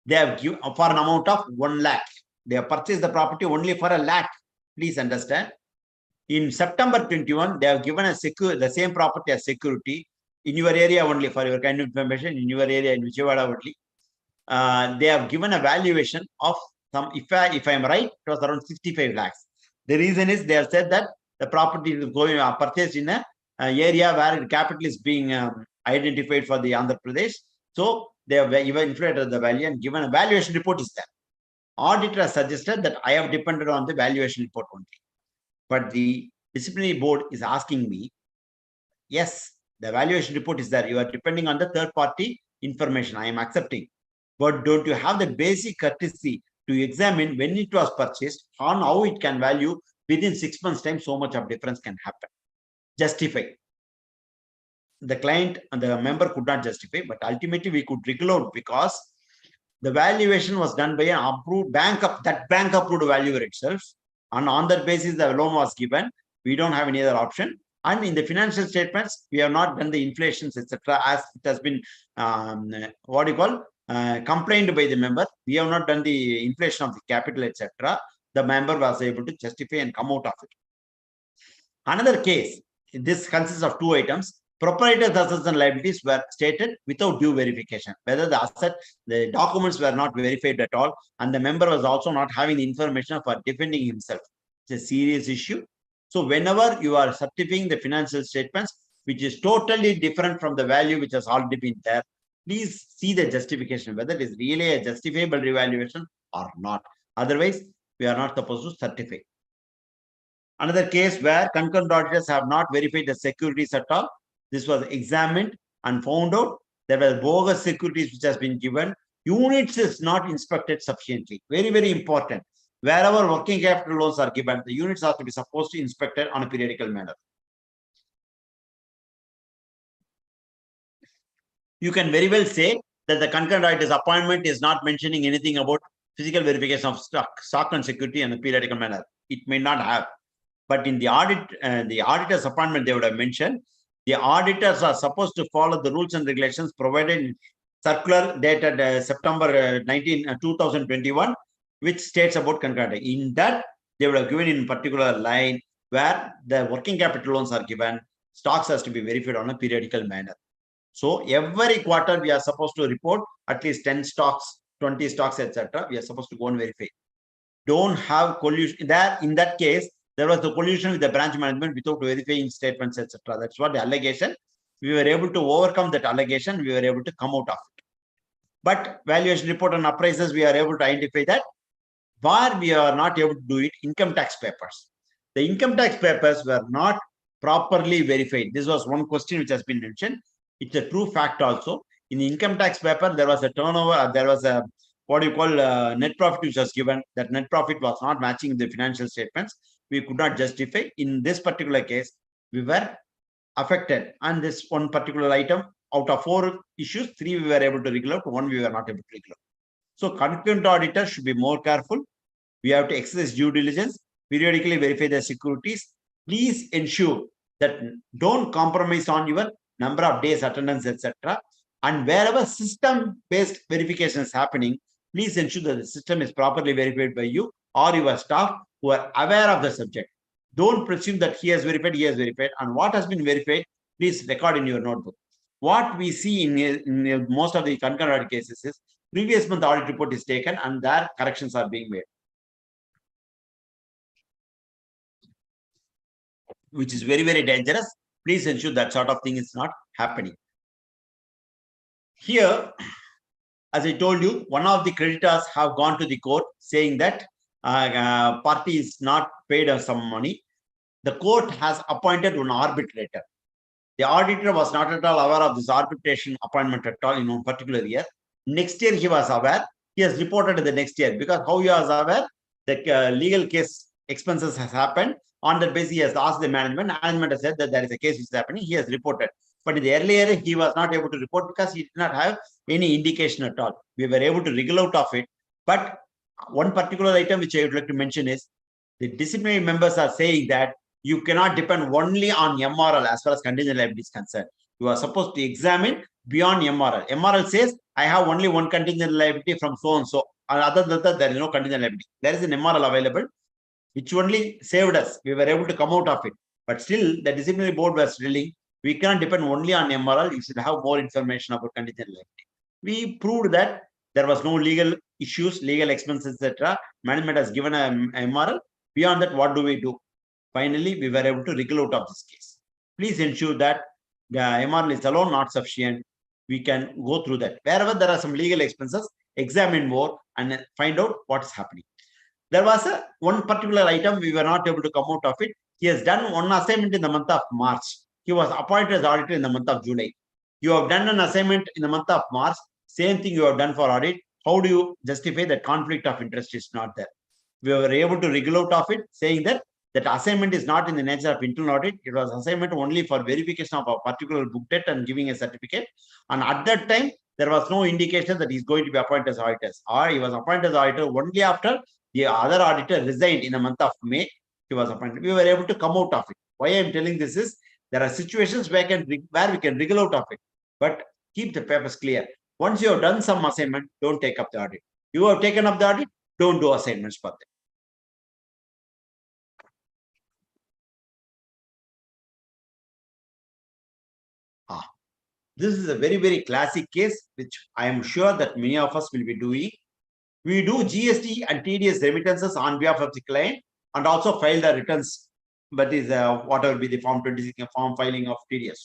They have given for an amount of 1 lakh. They have purchased the property only for 1 lakh. Please understand. In September 21, they have given a the same property as security in your area only, for your kind of information, in your area in Vijayawada only. They have given a valuation of some, if I am right, it was around 65 lakhs. The reason is they have said that the property is going purchased in a area where capital is being identified for the Andhra Pradesh. So they have even inflated the value and given a valuation report is there. Auditor has suggested that I have depended on the valuation report only. But the disciplinary board is asking me, yes, the valuation report is there. You are depending on the third party information. I am accepting. But don't you have the basic courtesy to examine when it was purchased, on how it can value within 6 months' time? So much of difference can happen. Justify. The client and the member could not justify, but ultimately we could wriggle out because the valuation was done by an approved bank, that bank approved valuer itself. And on that basis, the loan was given. We don't have any other option. And in the financial statements, we have not done the inflations, etc., as it has been complained by the member. We have not done the inflation of the capital, etc. The member was able to justify and come out of it. Another case, this consists of 2 items. Proprietor's assets and liabilities were stated without due verification. Whether the documents were not verified at all, and the member was also not having the information for defending himself. It's a serious issue. So whenever you are certifying the financial statements, which is totally different from the value which has already been there, please see the justification, whether it is really a justifiable revaluation or not. Otherwise, we are not supposed to certify. Another case where concurrent auditors have not verified the securities at all. This was examined and found out there were bogus securities which has been given. Units is not inspected sufficiently. Very, very important. Wherever working capital loans are given, the units are to be supposed to inspected on a periodical manner. You can very well say that the concurrent auditor's appointment is not mentioning anything about physical verification of stock and security in a periodical manner. It may not have. But in the auditor's appointment, they would have mentioned the auditors are supposed to follow the rules and regulations provided in circular dated September 2021, which states about concurrent. In that, they would have given in particular line where the working capital loans are given, stocks has to be verified on a periodical manner. So every quarter, we are supposed to report at least 10 stocks, 20 stocks, etc. We are supposed to go and verify. Don't have collusion. In that case, there was the collusion with the branch management without verifying statements, etc. That's what the allegation. We were able to overcome that allegation. We were able to come out of it. But valuation report and appraisals, we are able to identify that. Where we are not able to do it, income tax papers. The income tax papers were not properly verified. This was one question which has been mentioned. It's a true fact also. In the income tax paper, there was a turnover, there was a net profit which was given. That net profit was not matching the financial statements. We could not justify. In this particular case, we were affected. And this one particular item, out of 4 issues, 3 we were able to wriggle out, 1 we were not able to wriggle out. So concurrent auditors should be more careful. We have to exercise due diligence, periodically verify the securities. Please ensure that don't compromise on your number of days attendance, etc. And wherever system-based verification is happening, please ensure that the system is properly verified by you or your staff who are aware of the subject. Don't presume that he has verified, and what has been verified, please record in your notebook. What we see in most of the concurrent audit cases is previous month audit report is taken and there corrections are being made, which is very, very dangerous. Please ensure that sort of thing is not happening. Here, as I told you, one of the creditors have gone to the court saying that party is not paid us some money. The court has appointed an arbitrator. The auditor was not at all aware of this arbitration appointment at all in one particular year. Next year, he was aware. He has reported the next year because how he was aware that legal case expenses has happened. On that basis, he has asked the management. Management has said that there is a case which is happening. He has reported. But in the earlier, he was not able to report because he did not have any indication at all. We were able to wriggle out of it. But one particular item which I would like to mention is the disciplinary members are saying that you cannot depend only on MRL as far as contingent liability is concerned. You are supposed to examine beyond MRL. MRL says, I have only one contingent liability from so and so. And other than that, there is no contingent liability. There is an MRL available, which only saved us. We were able to come out of it. But still, the disciplinary board was telling, we cannot depend only on MRL. You should have more information about contingent liability. We proved that there was no legal issues, legal expenses, etc. Management has given a MRL. Beyond that, what do we do? Finally, we were able to wriggle out of this case. Please ensure that the MRL is alone not sufficient. We can go through that. Wherever there are some legal expenses, examine more and find out what's happening. There was one particular item we were not able to come out of it. He has done one assignment in the month of March. He was appointed as auditor in the month of July. You have done an assignment in the month of March. Same thing you have done for audit. How do you justify that conflict of interest is not there? We were able to wriggle out of it, saying that assignment is not in the nature of internal audit. It was assignment only for verification of a particular book debt and giving a certificate. And at that time, there was no indication that he's going to be appointed as auditor. Or he was appointed as auditor only after the other auditor resigned in the month of May. He was appointed. We were able to come out of it. Why I'm telling this is, there are situations where we can wriggle out of it. But keep the papers clear. Once you have done some assignment, don't take up the audit. You have taken up the audit, don't do assignments for them. This is a very, very classic case, which I am sure that many of us will be doing. We do GST and TDS remittances on behalf of the client and also file the returns. That is whatever be the form 26 form filing of TDS.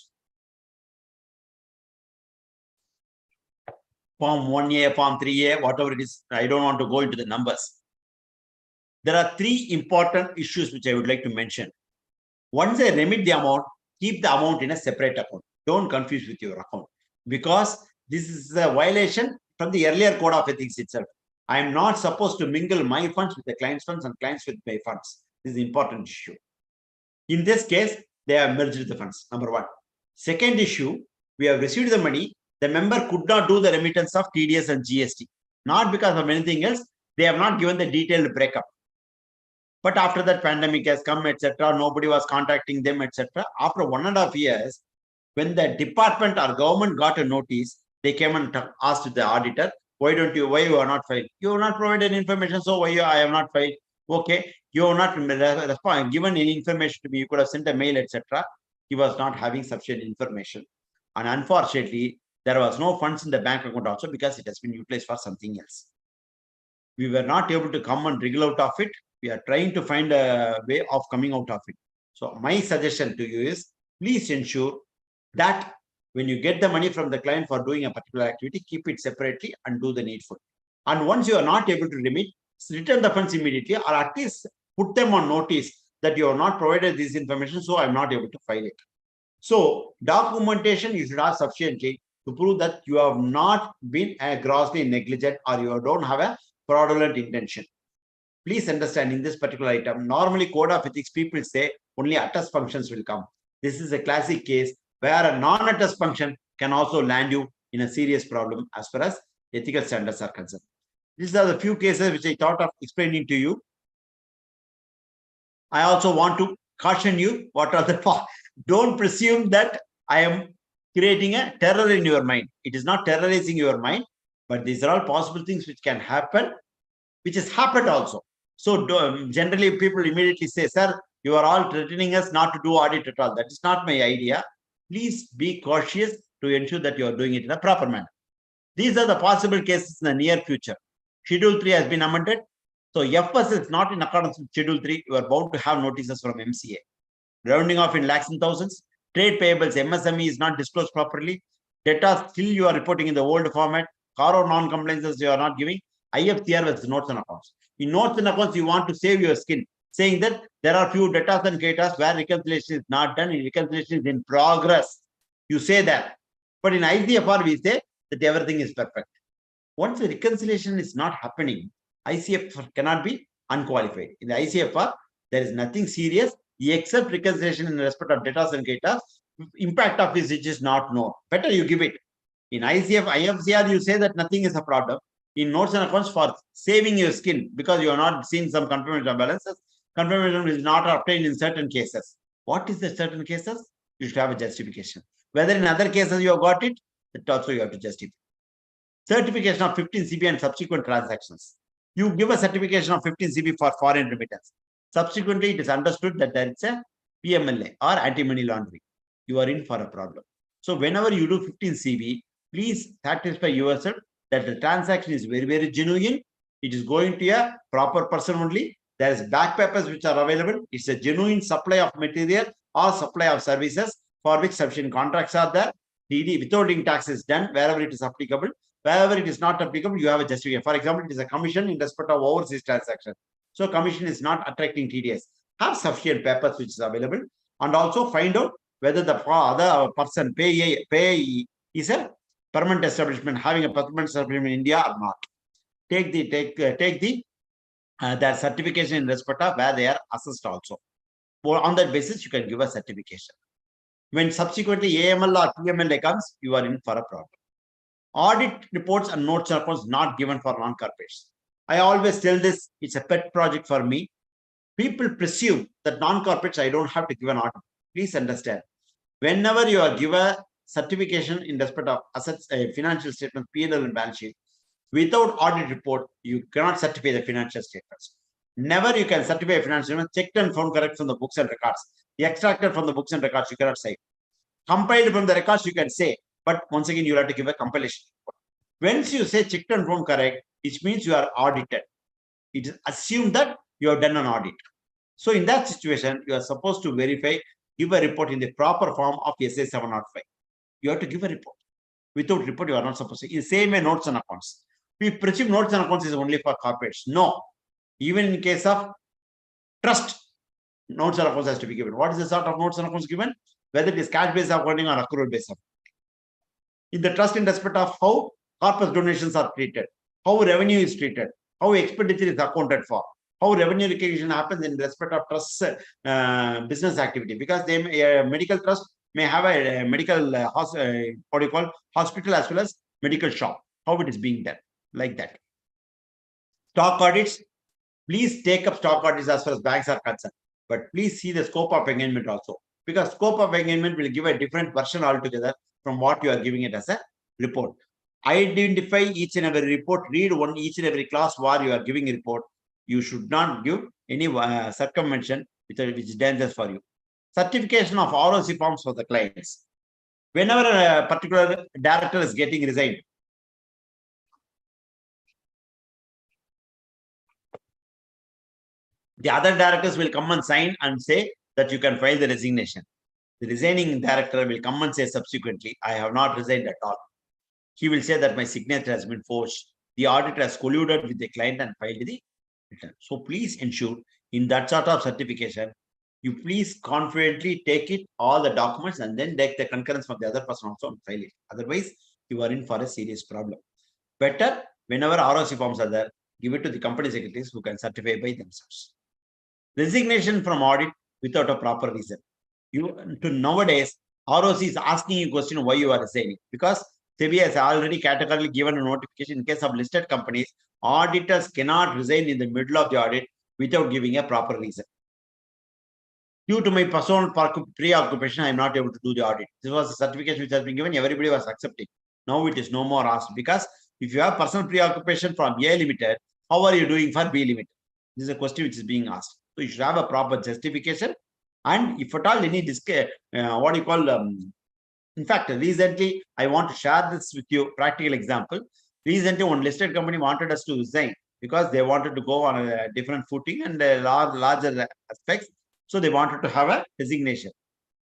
Form 1A, form 3A, whatever it is, I don't want to go into the numbers. There are three important issues which I would like to mention. Once I remit the amount, keep the amount in a separate account. Don't confuse with your account, because this is a violation from the earlier code of ethics itself. I am not supposed to mingle my funds with the client's funds and clients with my funds. This is an important issue. In this case, they have merged the funds, number one. Second issue, we have received the money. The member could not do the remittance of TDS and GST, not because of anything else. They have not given the detailed breakup. But after that, pandemic has come, etc. Nobody was contacting them, etc. After 1.5 years, when the department or government got a notice, they came and asked the auditor, why you are not filed? You have not provided information, so why I have not filed? Okay, you have not given any information to me. You could have sent a mail, etc. He was not having sufficient information. And unfortunately, there was no funds in the bank account also, because it has been utilized for something else. We were not able to come and wriggle out of it. We are trying to find a way of coming out of it. So my suggestion to you is, please ensure that when you get the money from the client for doing a particular activity, keep it separately and do the needful. And once you are not able to remit, return the funds immediately, or at least put them on notice that you have not provided this information, so I'm not able to file it. So documentation you should have sufficiently to prove that you have not been grossly negligent or you don't have a fraudulent intention. Please understand, in this particular item, normally code of ethics people say only attest functions will come. This is a classic case where a non-attest function can also land you in a serious problem as far as ethical standards are concerned. These are the few cases which I thought of explaining to you. I also want to caution you, what are the don't presume that I am creating a terror in your mind. It is not terrorizing your mind, but these are all possible things which can happen, which has happened also. So generally people immediately say, sir, you are all threatening us not to do audit at all. That is not my idea. Please be cautious to ensure that you are doing it in a proper manner. These are the possible cases in the near future. Schedule 3 has been amended. So FS is not in accordance with Schedule 3. You are bound to have notices from MCA. Rounding off in lakhs and thousands. Trade payables, MSME is not disclosed properly. Data still you are reporting in the old format. Caro non-compliances you are not giving. IFCR with notes and accounts. In notes and accounts, you want to save your skin, saying that there are few data and data where reconciliation is not done, reconciliation is in progress. You say that. But in ICFR, we say that everything is perfect. Once the reconciliation is not happening, ICFR cannot be unqualified. In the ICFR, there is nothing serious except reconciliation in respect of data and data. impact of which is not known. Better you give it. In IFCR, you say that nothing is a problem. In notes and accounts, for saving your skin, because you are not seeing some confirmation of balances, confirmation is not obtained in certain cases. What is the certain cases? You should have a justification. Whether in other cases you have got it, that also you have to justify. Certification of 15 CB and subsequent transactions. You give a certification of 15 CB for foreign remittance. Subsequently, it is understood that there is a PMLA or anti-money laundering. You are in for a problem. So whenever you do 15 CB, please satisfy yourself that the transaction is very, very genuine. It is going to a proper person only. There is back papers which are available. It's a genuine supply of material or supply of services for which sufficient contracts are there. DD withholding tax is done wherever it is applicable. Wherever it is not applicable, you have a justification. For example, it is a commission in respect of overseas transaction. So commission is not attracting TDS. Have sufficient papers which is available, and also find out whether the other person pay is a permanent establishment, having a permanent establishment in India or not. Take their certification in respect of where they are assessed also. On that basis, you can give a certification. When subsequently AML or PMLA comes, you are in for a problem. Audit reports and notes and accounts not given for non-corporates. I always tell this, it's a pet project for me. People presume that non-corporates, I don't have to give an audit. Please understand. Whenever you are given certification in respect of assets, financial statements, P&L and balance sheet, without audit report, you cannot certify the financial statements. Never you can certify a financial statement, checked and found correct from the books and records. Extracted from the books and records, you cannot say. Compiled from the records, you can say. But once again, you have to give a compilation report. Once you say checked and found correct, it means you are audited. It is assumed that you have done an audit. So in that situation, you are supposed to verify, give a report in the proper form of SA 705. You have to give a report. Without report, you are not supposed to. In the same way, notes and accounts. We presume notes and accounts is only for corporates. No. Even in case of trust, notes and accounts has to be given. What is the sort of notes and accounts given? Whether it is cash-based accounting or accrual-based accounting. In the trust in respect of how corpus donations are treated, how revenue is treated, how expenditure is accounted for, how revenue recognition happens in respect of trust business activity, because they medical trust may have a medical hospital as well as medical shop, how it is being done, like that. Stock audits, please take up stock audits as far as banks are concerned, but please see the scope of engagement also, because scope of engagement will give a different version altogether from what you are giving it as a report. Identify each and every report, read each and every class where you are giving a report. You should not give any circumvention which is dangerous for you. Certification of ROC forms for the clients. Whenever a particular director is getting resigned, the other directors will come and sign and say that you can file the resignation. The resigning director will come and say subsequently, I have not resigned at all. He will say that my signature has been forged. The auditor has colluded with the client and filed the return. So please ensure in that sort of certification, you please confidently take it, all the documents, and then take the concurrence from the other person also and file it. Otherwise, you are in for a serious problem. Better, whenever ROC forms are there, give it to the company secretaries who can certify by themselves. Resignation from audit without a proper reason. Nowadays, ROC is asking you a question why you are resigning, because SEBI has already categorically given a notification in case of listed companies, auditors cannot resign in the middle of the audit without giving a proper reason. Due to my personal preoccupation, I am not able to do the audit. This was a certification which has been given, everybody was accepting. Now it is no more asked, because if you have personal preoccupation from A Limited, how are you doing for B Limited? This is a question which is being asked. So you should have a proper justification. And if at all any in fact, recently, I want to share this with you, practical example. Recently, one listed company wanted us to resign because they wanted to go on a different footing and larger aspects. So they wanted to have a resignation.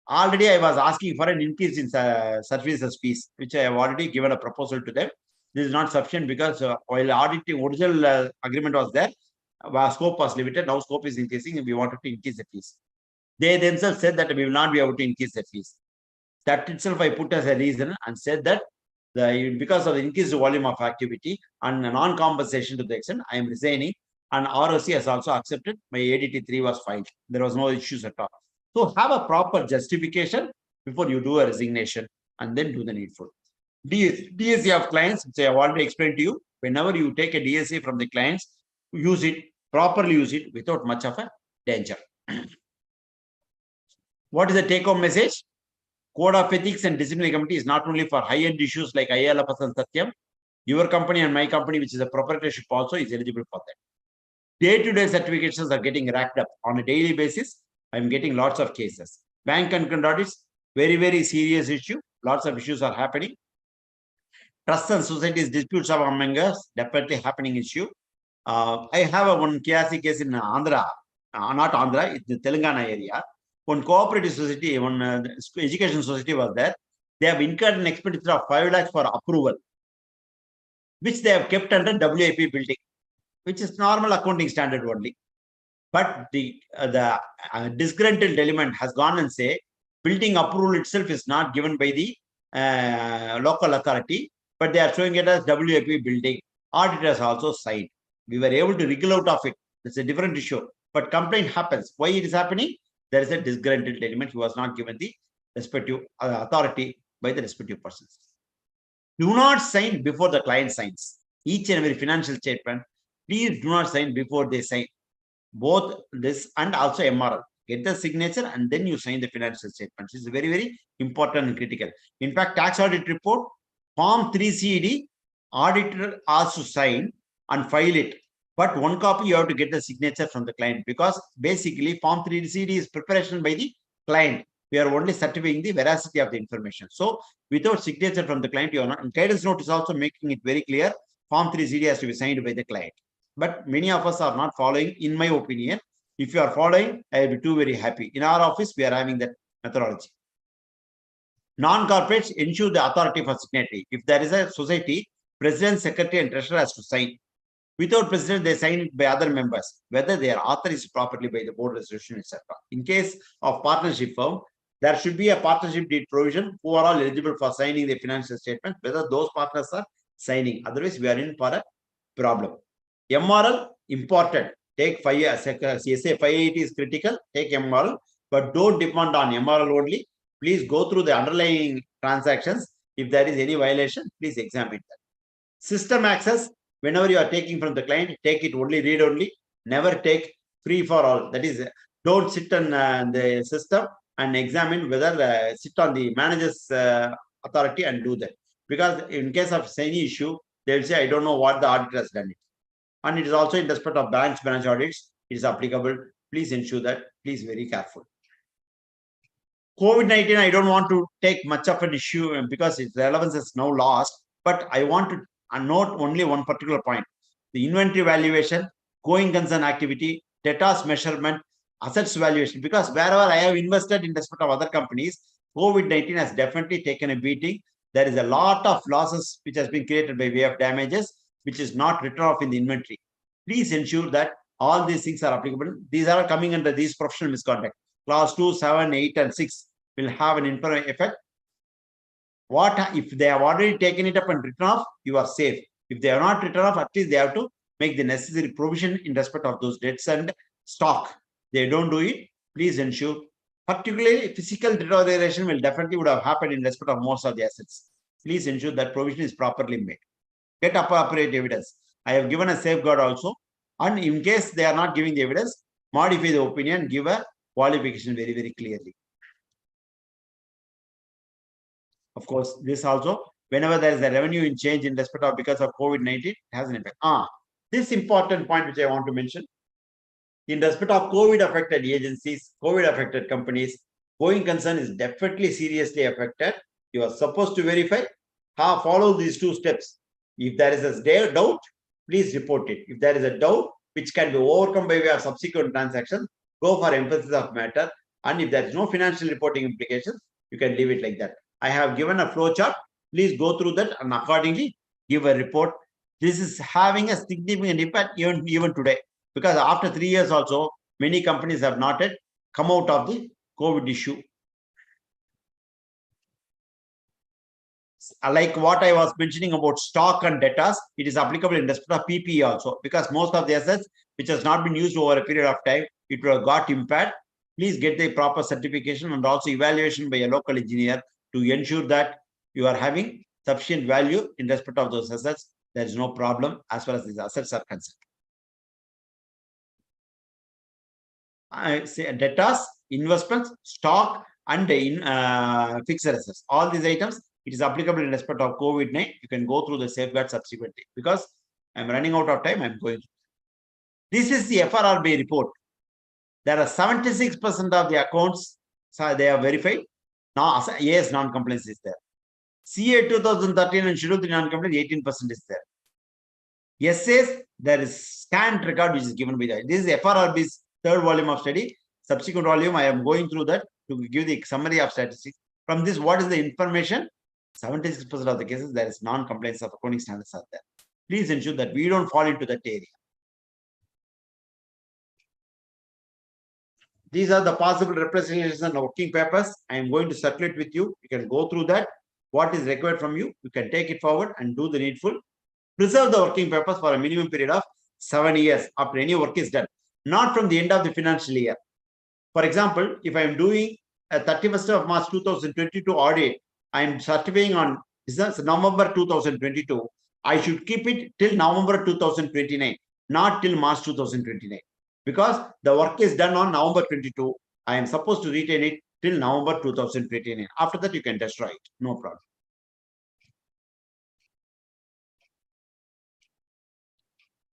Already, I was asking for an increase in services fees, which I have already given a proposal to them. This is not sufficient because while auditing original agreement was there, our scope was limited. Now scope is increasing and we wanted to increase the fees. They themselves said that we will not be able to increase the fees. That itself I put as a reason and said that because of the increased volume of activity and non-compensation to the extent, I am resigning, and ROC has also accepted. My ADT 3 was filed. There was no issues at all. So have a proper justification before you do a resignation and then do the needful. DSC of clients, which I have already explained to you. Whenever you take a DSC from the clients, use it, properly use it without much of a danger. What is the take-home message? Code of Ethics and Disciplinary Committee is not only for high-end issues like ILFS and Satyam. Your company and my company, which is a proprietorship also, is eligible for that. Day-to-day certifications are getting racked up on a daily basis. I'm getting lots of cases. Bank and audits, very, very serious issue. Lots of issues are happening. Trust and societies disputes are among us, definitely happening issue. I have one KRC case in Andhra, not Andhra, it's the Telangana area. One cooperative society, one education society was there. They have incurred an expenditure of 5 lakhs for approval, which they have kept under WIP building, which is normal accounting standard only. But the disgruntled element has gone and say building approval itself is not given by the local authority, but they are showing it as WIP building. Auditors also signed. We were able to wriggle out of it. It's a different issue. But complaint happens. Why it is happening? There is a disgruntled element who was not given the respective authority by the respective persons. Do not sign before the client signs. Each and every financial statement, please do not sign before they sign. Both this and also MRL. Get the signature and then you sign the financial statements. It's very, very important and critical. In fact, tax audit report, Form 3CD, auditor has to sign and file it. But one copy you have to get the signature from the client, because basically Form 3CD is preparation by the client. We are only certifying the veracity of the information. So without signature from the client, you are not. And guidance note is also making it very clear. Form 3CD has to be signed by the client. But many of us are not following, in my opinion. If you are following, I will be too very happy. In our office, we are having that methodology. Non-corporates ensure the authority for signatory. If there is a society, president, secretary, and treasurer has to sign. Without president, they sign it by other members, whether they are authorized properly by the board resolution, etc. In case of partnership firm, there should be a partnership deed provision who are all eligible for signing the financial statement, whether those partners are signing. Otherwise, we are in for a problem. MRL, important. Take 5 years. CSA 580 is critical. Take MRL, but don't depend on MRL only. Please go through the underlying transactions. If there is any violation, please examine that. System access, whenever you are taking from the client, take it only, read only. Never take free for all. That is, don't sit on the system and examine whether sit on the manager's authority and do that. Because in case of any issue, they will say, I don't know what the auditor has done it. And it is also in respect of branch audits, it is applicable. Please ensure that. Please very careful. COVID-19, I don't want to take much of an issue because its relevance is now lost. But I want to note only one particular point. The inventory valuation, going concern activity, debtors measurement, assets valuation. Because wherever I have invested in respect of other companies, COVID-19 has definitely taken a beating. There is a lot of losses which has been created by way of damages, which is not written off in the inventory. Please ensure that all these things are applicable. These are coming under these professional misconduct. Clause 2, 7, 8, and 6 will have an effect. What if they have already taken it up and written off? You are safe. If they are not written off, at least they have to make the necessary provision in respect of those debts and stock. They don't do it. Please ensure. Particularly, physical deterioration will definitely would have happened in respect of most of the assets. Please ensure that provision is properly made. Get appropriate evidence. I have given a safeguard also. And in case they are not giving the evidence, modify the opinion, give a qualification very, very clearly. Of course, this also, whenever there is a revenue in change in respect of because of COVID-19, it has an impact. This important point which I want to mention. In respect of COVID-affected agencies, COVID-affected companies, going concern is definitely seriously affected. You are supposed to verify, follow these 2 steps. If there is a doubt, please report it. If there is a doubt which can be overcome by way of subsequent transactions, go for emphasis of matter. And if there is no financial reporting implications, you can leave it like that. I have given a flow chart. Please go through that and accordingly give a report. This is having a significant impact even today, because after 3 years also, many companies have not yet come out of the COVID issue. Like what I was mentioning about stock and debtors, it is applicable in respect of PPE also, because most of the assets which has not been used over a period of time, it will have got impaired. Please get the proper certification and also evaluation by a local engineer to ensure that you are having sufficient value in respect of those assets. There is no problem as far as these assets are concerned. I say debtors, investments, stock, and fixed assets. All these items, it is applicable in respect of COVID-19. You can go through the safeguard subsequently. Because I'm running out of time, I'm going. This is the FRRB report. There are 76% of the accounts, so they are verified. Now, yes, non-compliance is there. CA 2013 and Schedule 3 non-compliance, 18% is there. Yes, says there is scant record which is given by that. This is FRRB's third volume of study. Subsequent volume, I am going through that to give the summary of statistics. From this, what is the information? 76% of the cases, there is non-compliance of accounting standards are there. Please ensure that we don't fall into that area. These are the possible representations and working papers. I am going to circulate with you. You can go through that. What is required from you, you can take it forward and do the needful. Preserve the working papers for a minimum period of 7 years after any work is done, not from the end of the financial year. For example, if I am doing a 31st of March 2022 audit, I am certifying on November 2022. I should keep it till November 2029, not till March 2029. Because the work is done on November 22, I am supposed to retain it till November 2029. After that, you can destroy it. No problem.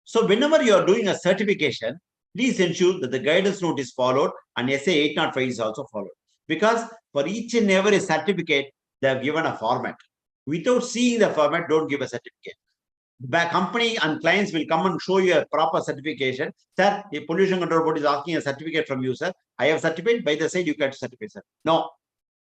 So whenever you are doing a certification, please ensure that the guidance note is followed and SA 805 is also followed. Because for each and every certificate, they have given a format. Without seeing the format, don't give a certificate. The company and clients will come and show you a proper certification. Sir, the Pollution Control Board is asking a certificate from you, sir. I have certificate. By the side, you can certify, sir. No,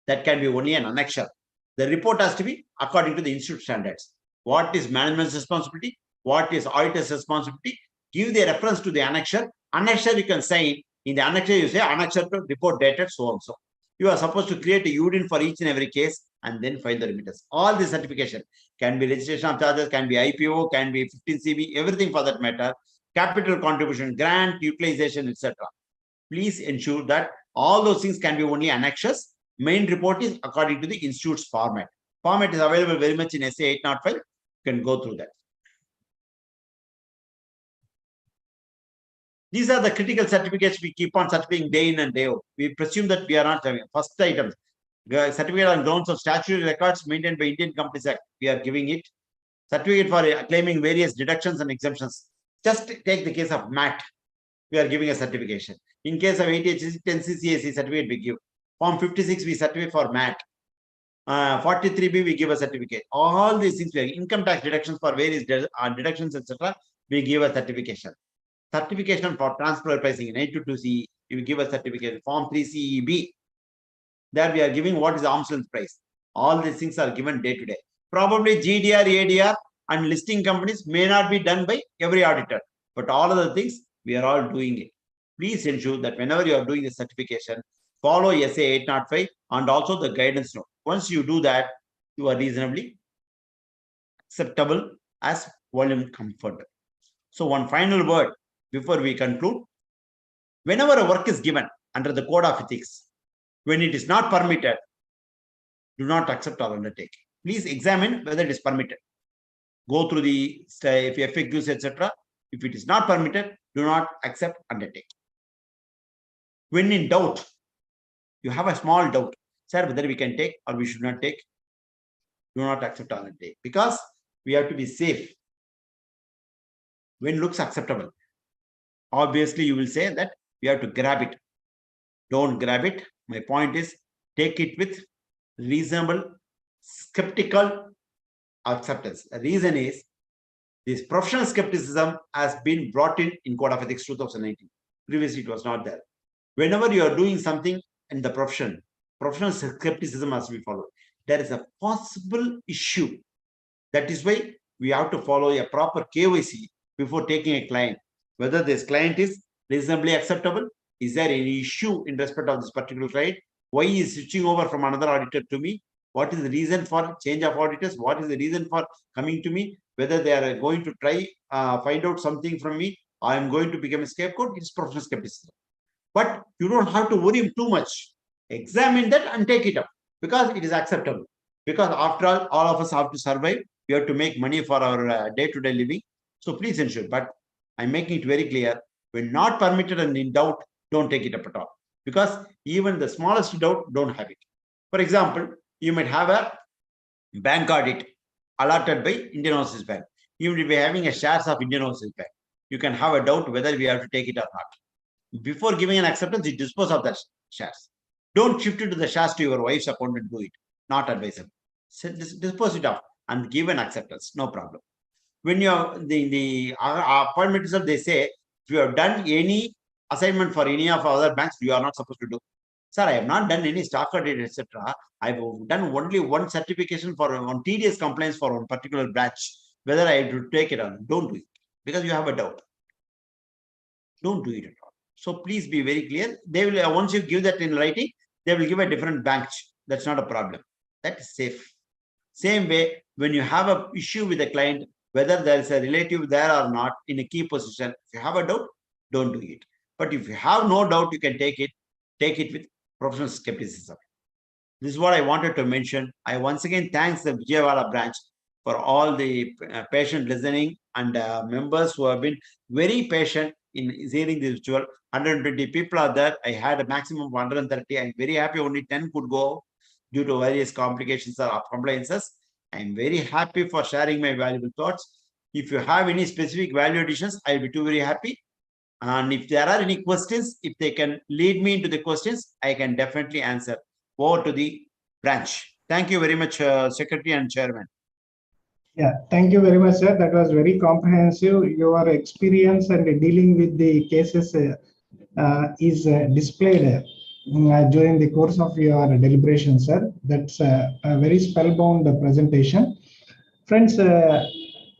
that can be only an annexure. The report has to be according to the institute standards. What is management's responsibility? What is auditor's responsibility? Give the reference to the annexure. Annexure you can sign. In the annexure, you say annexure to report dated so and so. You are supposed to create a UDIN for each and every case and then file the remittance. All the certification can be registration of charges, can be IPO, can be 15 CB, everything for that matter. Capital contribution, grant, utilization, etc. Please ensure that all those things can be only annexures. Main report is according to the institute's format. Format is available very much in SA 805. You can go through that. These are the critical certificates we keep on certifying day in and day out. We presume that we are not having first item. Certificate on grounds of statutory records maintained by Indian Companies Act. We are giving it. Certificate for claiming various deductions and exemptions. Just take the case of MAT. We are giving a certification. In case of 88 10 CCAC certificate, we give. Form 56, we certify for MAT. 43B, we give a certificate. All these things, income tax deductions for various deductions, etc. We give a certification. Certification for transfer pricing in 822C, you give a certificate. Form 3CEB. There we are giving what is the arm's length price. All these things are given day to day. Probably GDR, ADR, and listing companies may not be done by every auditor, but all of the things we are all doing it. Please ensure that whenever you are doing the certification, follow SA 805 and also the guidance note. Once you do that, you are reasonably acceptable as volume comfort. So one final word before we conclude. Whenever a work is given under the code of ethics, when it is not permitted, do not accept or undertake. Please examine whether it is permitted. Go through the FAQs, etc. If it is not permitted, do not accept, undertake. When in doubt, you have a small doubt, sir, whether we can take or we should not take, do not accept or undertake, because we have to be safe. When looks acceptable, obviously you will say that we have to grab it. Don't grab it. My point is, take it with reasonable, skeptical acceptance. The reason is, this professional skepticism has been brought in Code of Ethics 2019. Previously, it was not there. Whenever you are doing something in the profession, professional skepticism has to be followed. There is a possible issue. That is why we have to follow a proper KYC before taking a client. Whether this client is reasonably acceptable, is there any issue in respect of this particular client? Why is switching over from another auditor to me? What is the reason for change of auditors? What is the reason for coming to me? Whether they are going to try find out something from me, I am going to become a scapegoat. It's professional skepticism. But you don't have to worry too much. Examine that and take it up because it is acceptable. Because after all of us have to survive. We have to make money for our day-to-day living. So please ensure. But I'm making it very clear. When not permitted and in doubt, don't take it up at all. Because even the smallest doubt, don't have it. For example, you might have a bank audit allotted by Indian Overseas Bank. Even if we're having a shares of Indian Overseas Bank, you can have a doubt whether we have to take it or not. Before giving an acceptance, you dispose of the shares. Don't shift it to the shares to your wife's account and do it. Not advisable. So dispose it off and give an acceptance. No problem. When you have the appointment itself, they say, if you have done any assignment for any of other banks, you are not supposed to do. Sir, I have not done any stock audit, etc. I've done only one certification for one tedious compliance for one particular branch. Whether I have to take it or don't do it because you have a doubt. Don't do it at all. So please be very clear. They will once you give that in writing, they will give a different bank. That's not a problem. That is safe. Same way, when you have an issue with a client, whether there is a relative there or not in a key position, if you have a doubt, don't do it. But if you have no doubt, you can take it with professional skepticism. This is what I wanted to mention. I once again thanks the Vijayawada branch for all the patient listening and members who have been very patient in hearing this ritual. 120 people are there. I had a maximum of 130. I'm very happy only 10 could go due to various complications or compliances. I'm very happy for sharing my valuable thoughts. If you have any specific value additions, I'll be too very happy. And if there are any questions, if they can lead me into the questions, I can definitely answer. Over to the branch. Thank you very much, Secretary and Chairman. Yeah, thank you very much, sir. That was very comprehensive. Your experience and dealing with the cases is displayed during the course of your deliberation, sir. That's a very spellbound presentation. Friends,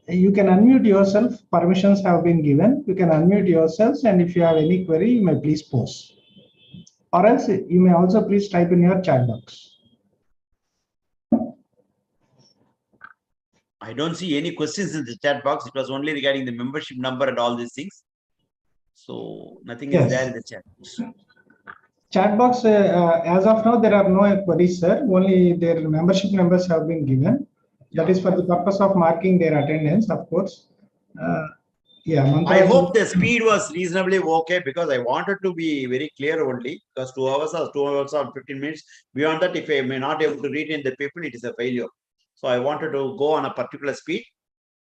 you can unmute yourself. Permissions have been given. You can unmute yourselves, and if you have any query, you may please post. Or else you may also please type in your chat box. I don't see any questions in the chat box. It was only regarding the membership number and all these things. So nothing is there in the chat box. Chat box, as of now, there are no queries, sir. Only their membership numbers have been given. That is for the purpose of marking their attendance, of course. I hope the speed was reasonably okay because I wanted to be very clear only because 2 hours or 15 minutes. Beyond that, if I may not able to retain the people, it is a failure. So I wanted to go on a particular speed.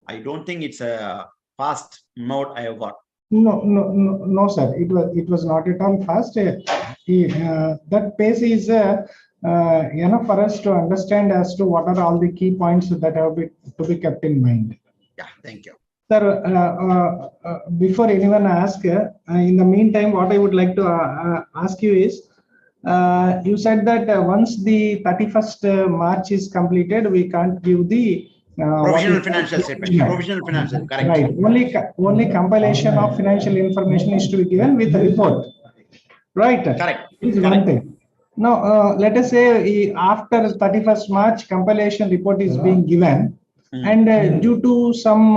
I don't think it's a fast mode I have got. No, sir. It was not at all fast. That pace is for us to understand as to what are all the key points that have to be kept in mind. Yeah, thank you. Sir, before anyone asks, in the meantime, what I would like to ask you is, you said that once the 31st March is completed, we can't give the provisional financial statement. Provisional financial, correct. Right. Only compilation of financial information is to be given with a report. Right. Correct. This is one thing. Now, let us say after 31st March, compilation report is being given. And due to some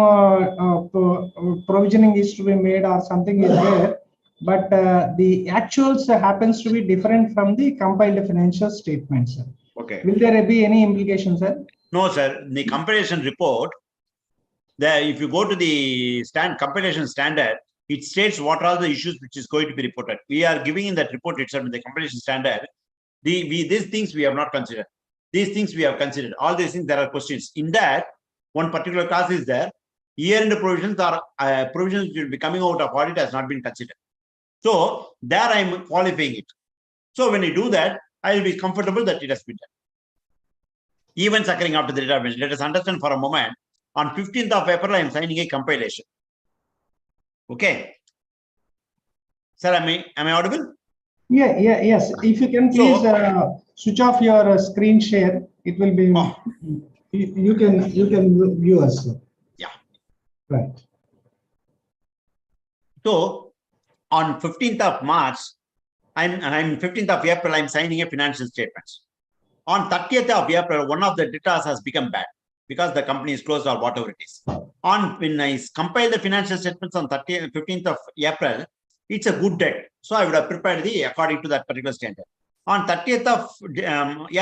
provisioning is to be made or something is there, but the actuals happens to be different from the compiled financial statements. Okay. Will there be any implications, sir? No, sir. The compilation report, if you go to the compilation standard, it states what are the issues which is going to be reported. We are giving in that report itself in the compilation standard. These things we have not considered. These things we have considered. All these things, there are questions. In that, one particular clause is there. Year-end provisions or provisions which will be coming out of audit has not been considered. So there I am qualifying it. So when you do that, I will be comfortable that it has been done. Events occurring after the database. Let us understand for a moment. On 15th of April, I am signing a compilation. Okay. Sir, am I audible? Yes. If you can please switch off your screen share, it will be. You can view us. Yeah. Right. So on 15th of March, I'm 15th of April, I'm signing a financial statements. On 30th of April, one of the debtors has become bad because the company is closed or whatever it is. When I compile the financial statements on 15th of April, it's a good debt. So I would have prepared the according to that particular standard. On 30th of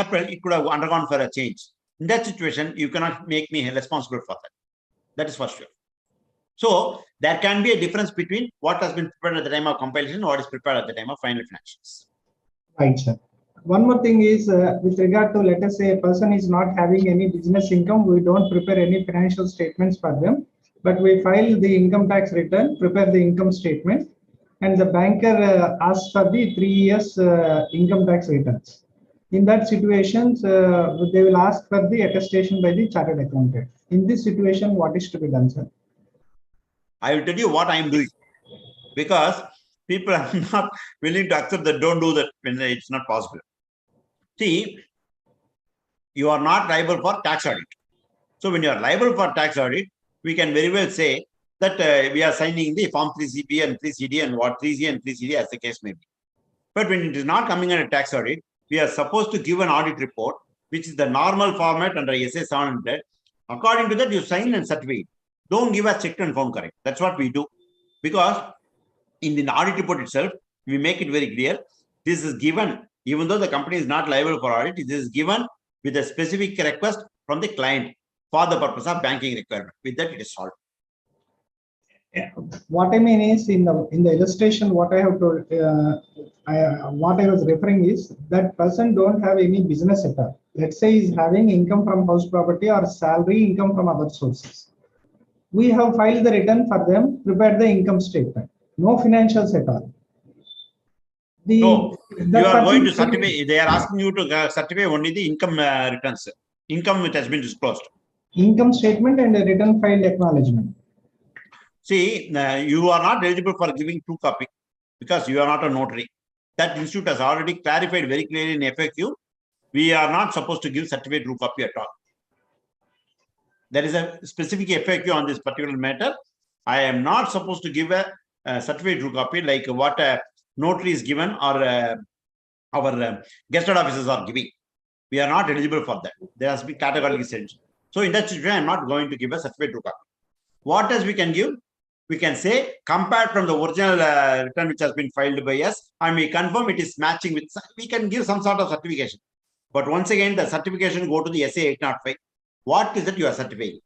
April, it could have undergone for a change. In that situation, you cannot make me responsible for that. That is for sure. So there can be a difference between what has been prepared at the time of compilation and what is prepared at the time of final financials. Right, sir. One more thing is with regard to, let us say, a person is not having any business income, we don't prepare any financial statements for them, but we file the income tax return, prepare the income statement, and the banker asks for the 3 years income tax returns. In that situation, they will ask for the attestation by the chartered accountant. In this situation, what is to be done, sir? I will tell you what I am doing, because people are not willing to accept that. Don't do that when it's not possible. See, you are not liable for tax audit. So when you are liable for tax audit, we can very well say that we are signing the form 3CP and 3CD and what 3C and 3CD as the case may be. But when it is not coming under tax audit, we are supposed to give an audit report, which is the normal format under SA 700. According to that, you sign and certify. Don't give us checked and found correct. That's what we do. Because in the audit report itself, we make it very clear. This is given, even though the company is not liable for audit, this is given with a specific request from the client for the purpose of banking requirement. With that, it is solved. Yeah. What I mean is, in the illustration, what I have told, what I was referring is that person don't have any business at all. Let's say he's having income from house property or salary income from other sources. We have filed the return for them, prepared the income statement. No financials at all. No, you are going to certify. They are asking you to certify only the income returns, income which has been disclosed. Income statement and a return filed acknowledgement. See, you are not eligible for giving true copy because you are not a notary. That institute has already clarified very clearly in FAQ. We are not supposed to give certified true copy at all. There is a specific FAQ on this particular matter. I am not supposed to give a certified true copy like what a notary is given or our gazetted officers are giving. We are not eligible for that. There has been categorically said. So in that situation, I am not going to give a certified true copy. What else we can give? We can say compared from the original return which has been filed by us, and we confirm it is matching with. We can give some sort of certification. But once again, the certification go to the SA 805. What is it you are certifying?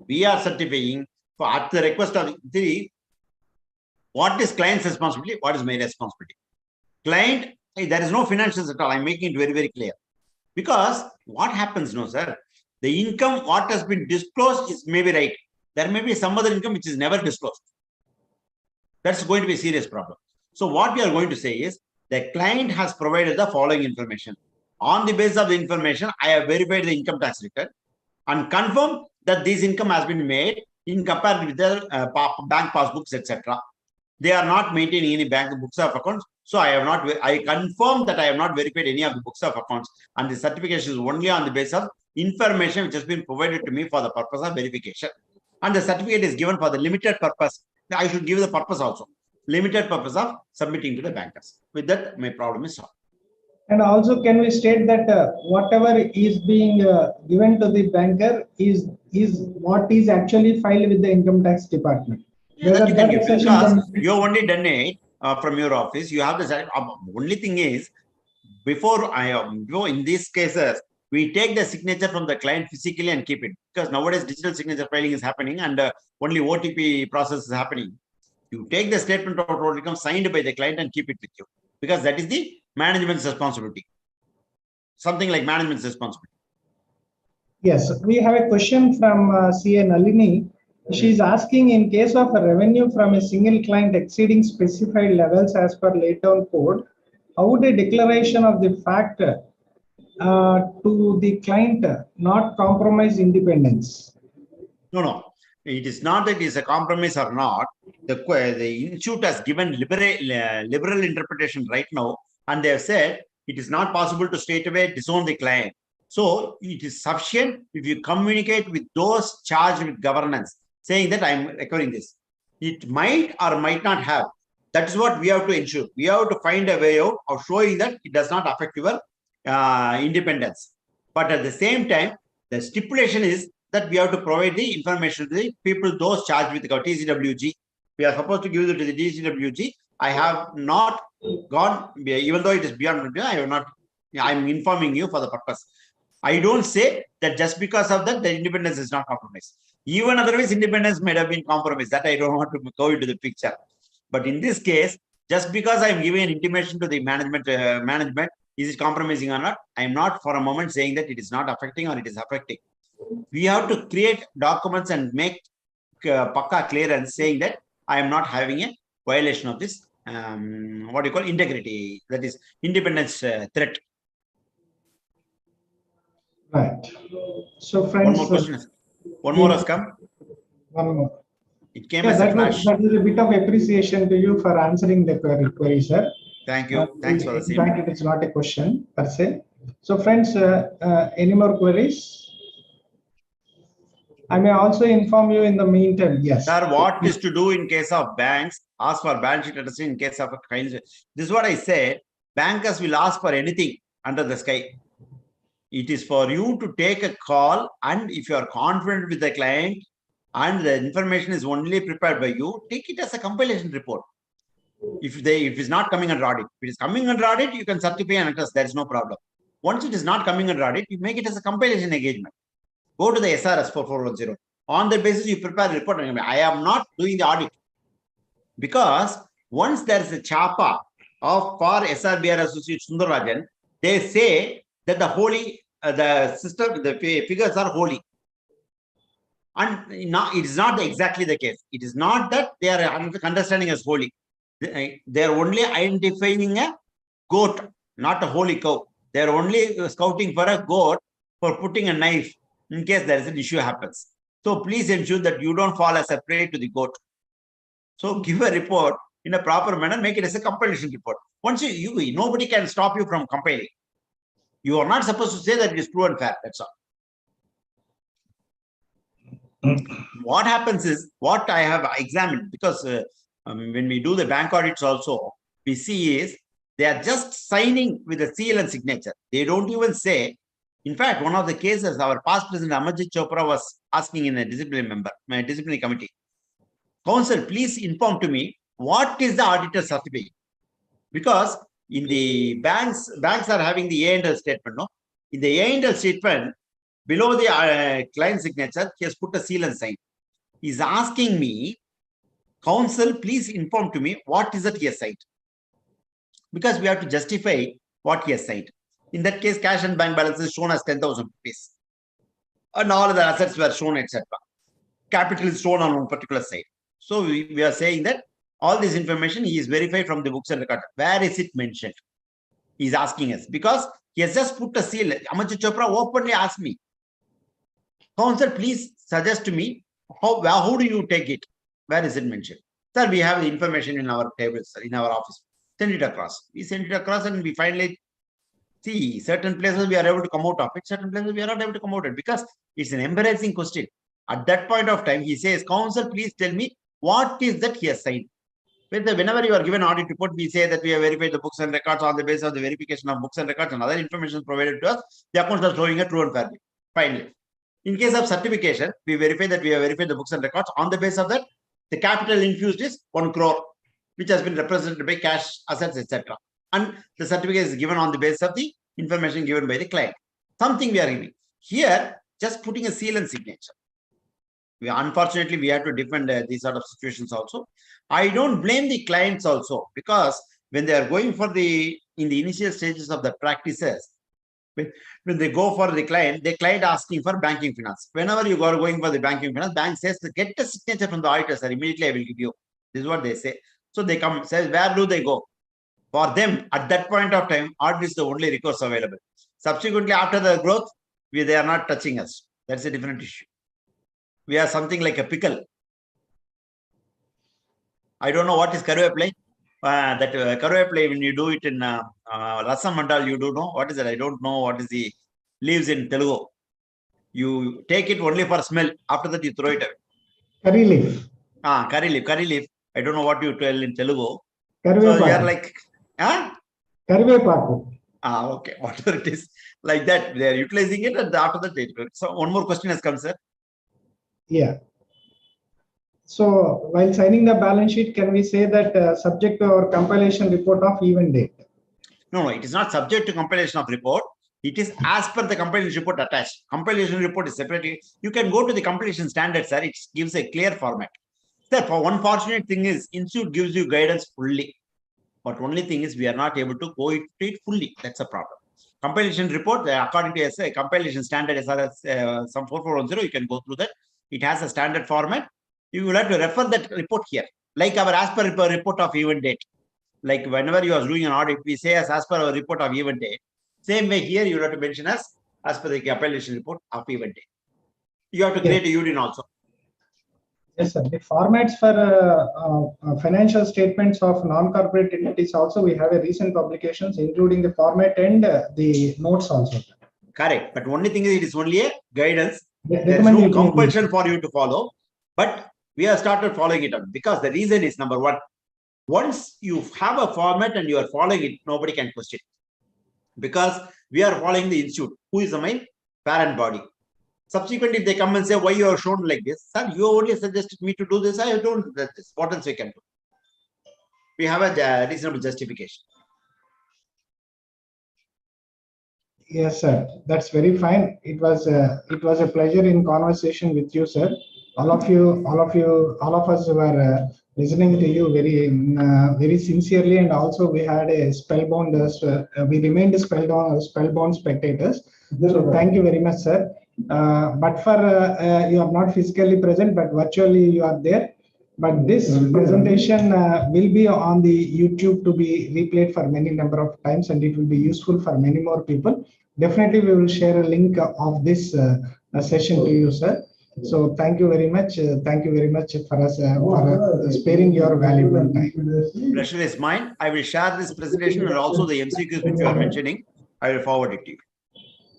We are certifying for at the request of the. What is client's responsibility? What is my responsibility? Client, there is no financials at all. I'm making it very, very clear. Because what happens, no, sir? The income, what has been disclosed is maybe right. There may be some other income which is never disclosed. That's going to be a serious problem. So what we are going to say is the client has provided the following information. On the basis of the information, I have verified the income tax return and confirmed that this income has been made in comparison with the bank passbooks, etc. They are not maintaining any bank books of accounts. So I confirm that I have not verified any of the books of accounts, and the certification is only on the basis of information which has been provided to me for the purpose of verification. And the certificate is given for the limited purpose. I should give the purpose also. Limited purpose of submitting to the bankers. With that, my problem is solved. And also, can we state that whatever is being given to the banker is what is actually filed with the income tax department? Yeah, that you can give, because you have only done it from your office. You have the only thing is before in these cases, we take the signature from the client physically and keep it, because nowadays digital signature filing is happening and only OTP process is happening. You take the statement of total income signed by the client and keep it with you, because that is the management's responsibility. Something like management's responsibility. Yes, we have a question from CA Nalini. She is asking, in case of a revenue from a single client exceeding specified levels as per laid down code, how would a declaration of the fact to the client not compromise independence? No. It is not that it is a compromise or not. The institute has given liberal interpretation right now, and they have said it is not possible to straight away disown the client. So it is sufficient if you communicate with those charged with governance, saying that I am recovering this. It might or might not have. That is what we have to ensure. We have to find a way of showing that it does not affect your independence. But at the same time, the stipulation is that we have to provide the information to the people, those charged with the TCWG. We are supposed to give it to the TCWG I have not gone, even though it is beyond, I have not, I'm informing you for the purpose. I don't say that just because of that, the independence is not compromised. Even otherwise, independence might have been compromised. That I don't want to go into the picture. But in this case, just because I'm giving an intimation to the management, is it compromising or not? I'm not for a moment saying that it is not affecting or it is affecting. We have to create documents and make pakka clearance saying that I am not having a violation of this, what you call integrity, that is independence threat. Right. So, One friends, more question. One more has come. one more. It came Yeah, as a flash. that is a bit of appreciation to you for answering the query, sir. Thank you. Thanks for the same. In fact, it is not a question per se. So, friends, any more queries? I may also inform you in the meantime. Yes. Sir, what is to do in case of banks? Ask for balance sheet attestation in case of a kind. This is what I said. Bankers will ask for anything under the sky. It is for you to take a call, and if you are confident with the client and the information is only prepared by you, take it as a compilation report. If it's not coming under audit, if it is coming under audit, you can certify and attest. There is no problem. Once it is not coming under audit, you make it as a compilation engagement. Go to the SRS 4410. On the basis, you prepare a report. I am not doing the audit because once there is a chapa of for SRBR Associate Sundarajan, they say that the system, the figures are holy. And it is not exactly the case. It is not that they are understanding as holy. They are only identifying a goat, not a holy cow. They are only scouting for a goat for putting a knife in case there is an issue happens. So please ensure that you don't fall as a prey to the goat. So give a report in a proper manner, make it as a compilation report. Once nobody can stop you from compiling. You are not supposed to say that it is true and fair. That's all. What happens is, what I have examined, because when we do the bank audits also, we see is they are just signing with a seal and signature. They don't even say. In fact, one of the cases, our past president Amarjit Chopra was asking in a disciplinary committee, counsel, please inform to me what is the auditor certificate, because in the banks are having the A&L statement. No, in the A&L statement, below the client signature, he has put a seal and sign. He's asking me, counsel, please inform to me what is that he has signed, because we have to justify what he has signed. In that case, cash and bank balance is shown as 10,000 rupees, and all the assets were shown, etc. Capital is shown on one particular side. So we are saying that all this information he is verified from the books and records. Where is it mentioned? He is asking us because he has just put a seal. Amarjit Chopra openly asked me, counsel, please suggest to me how do you take it? Where is it mentioned? Sir, we have the information in our tables, in our office. Send it across. We send it across and we finally see certain places we are able to come out of it, certain places we are not able to come out of it, because it's an embarrassing question. At that point of time, he says, counsel, please tell me what is that he has signed. Whenever you are given audit report, we say that we have verified the books and records on the basis of the verification of books and records and other information provided to us. The accounts are showing a true and fair. Finally, in case of certification, we verify that we have verified the books and records. On the basis of that, the capital infused is 1 crore, which has been represented by cash, assets, etc. And the certificate is given on the basis of the information given by the client. Something we are giving. Here, just putting a seal and signature. Unfortunately, we have to defend these sort of situations also. I don't blame the clients also, because when they are going for in the initial stages of the practices, when they go for the client asking for banking finance. Whenever you are going for the banking finance, bank says, get the signature from the auditor, sir, immediately I will give you. This is what they say. So they come, says, where do they go? For them, at that point of time, audit is the only recourse available. Subsequently, after the growth, they are not touching us. That's a different issue. We are something like a pickle. I don't know what is Karuveppalai. That Karuveppalai, when you do it in Rasam Mandal, you do know what is it? I don't know what is the leaves in Telugu. You take it only for smell. After that, you throw it away. Curry leaf. Curry leaf. Curry leaf. I don't know what you tell in Telugu. So you are like, Karivepaku. Okay. Whatever it is, like that, they are utilizing it, and after that, so one more question has come, sir. Yeah. So while signing the balance sheet, can we say that subject to our compilation report of event date? No, it is not subject to compilation of report. It is as per the compilation report attached. Compilation report is separately. You can go to the compilation standard, sir. It gives a clear format. Therefore, one fortunate thing is Institute gives you guidance fully. But only thing is we are not able to go into it fully. That's a problem. Compilation report, according to a compilation standard SRS some 4410, you can go through that. It has a standard format. You will have to refer that report here. Like our as per report of event date. Like whenever you are doing an audit, we say as per our report of event date. Same way here, you have to mention as per the compilation report of event date. You have to create a UDIN also. Yes, sir. The formats for financial statements of non-corporate entities also, we have a recent publications, including the format and the notes also. Correct. But only thing is, it is only a guidance. They There is recommend no you to compulsion for you to follow. But we have started following it up because the reason is number one. Once you have a format and you are following it, nobody can question it. Because we are following the institute, who is the main parent body. Subsequently, if they come and say, why you are shown like this, sir, you only suggested me to do this, I don't do this. What else we can do? We have a reasonable justification. Yes, sir. That's very fine. It was a pleasure in conversation with you, sir. All of us were listening to you very sincerely, and also we had a spellbound. We remained spellbound spectators. So thank you very much, sir. But for you are not physically present, but virtually you are there. But this presentation will be on the YouTube to be replayed for many number of times, and it will be useful for many more people. Definitely, we will share a link of this session to you, sir. So thank you very much. Thank you very much for us for sparing your valuable time. Pleasure is mine. I will share this presentation and also the MCQs which you are mentioning. I will forward it to you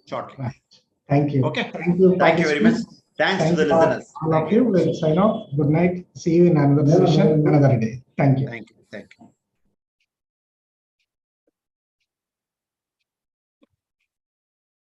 shortly. Right. Thank you. Okay. Thank you. Thank you very much. Thanks to the listeners. All of you will sign off. Good night. See you in another session, another day. Thank you. Thank you. Thank you.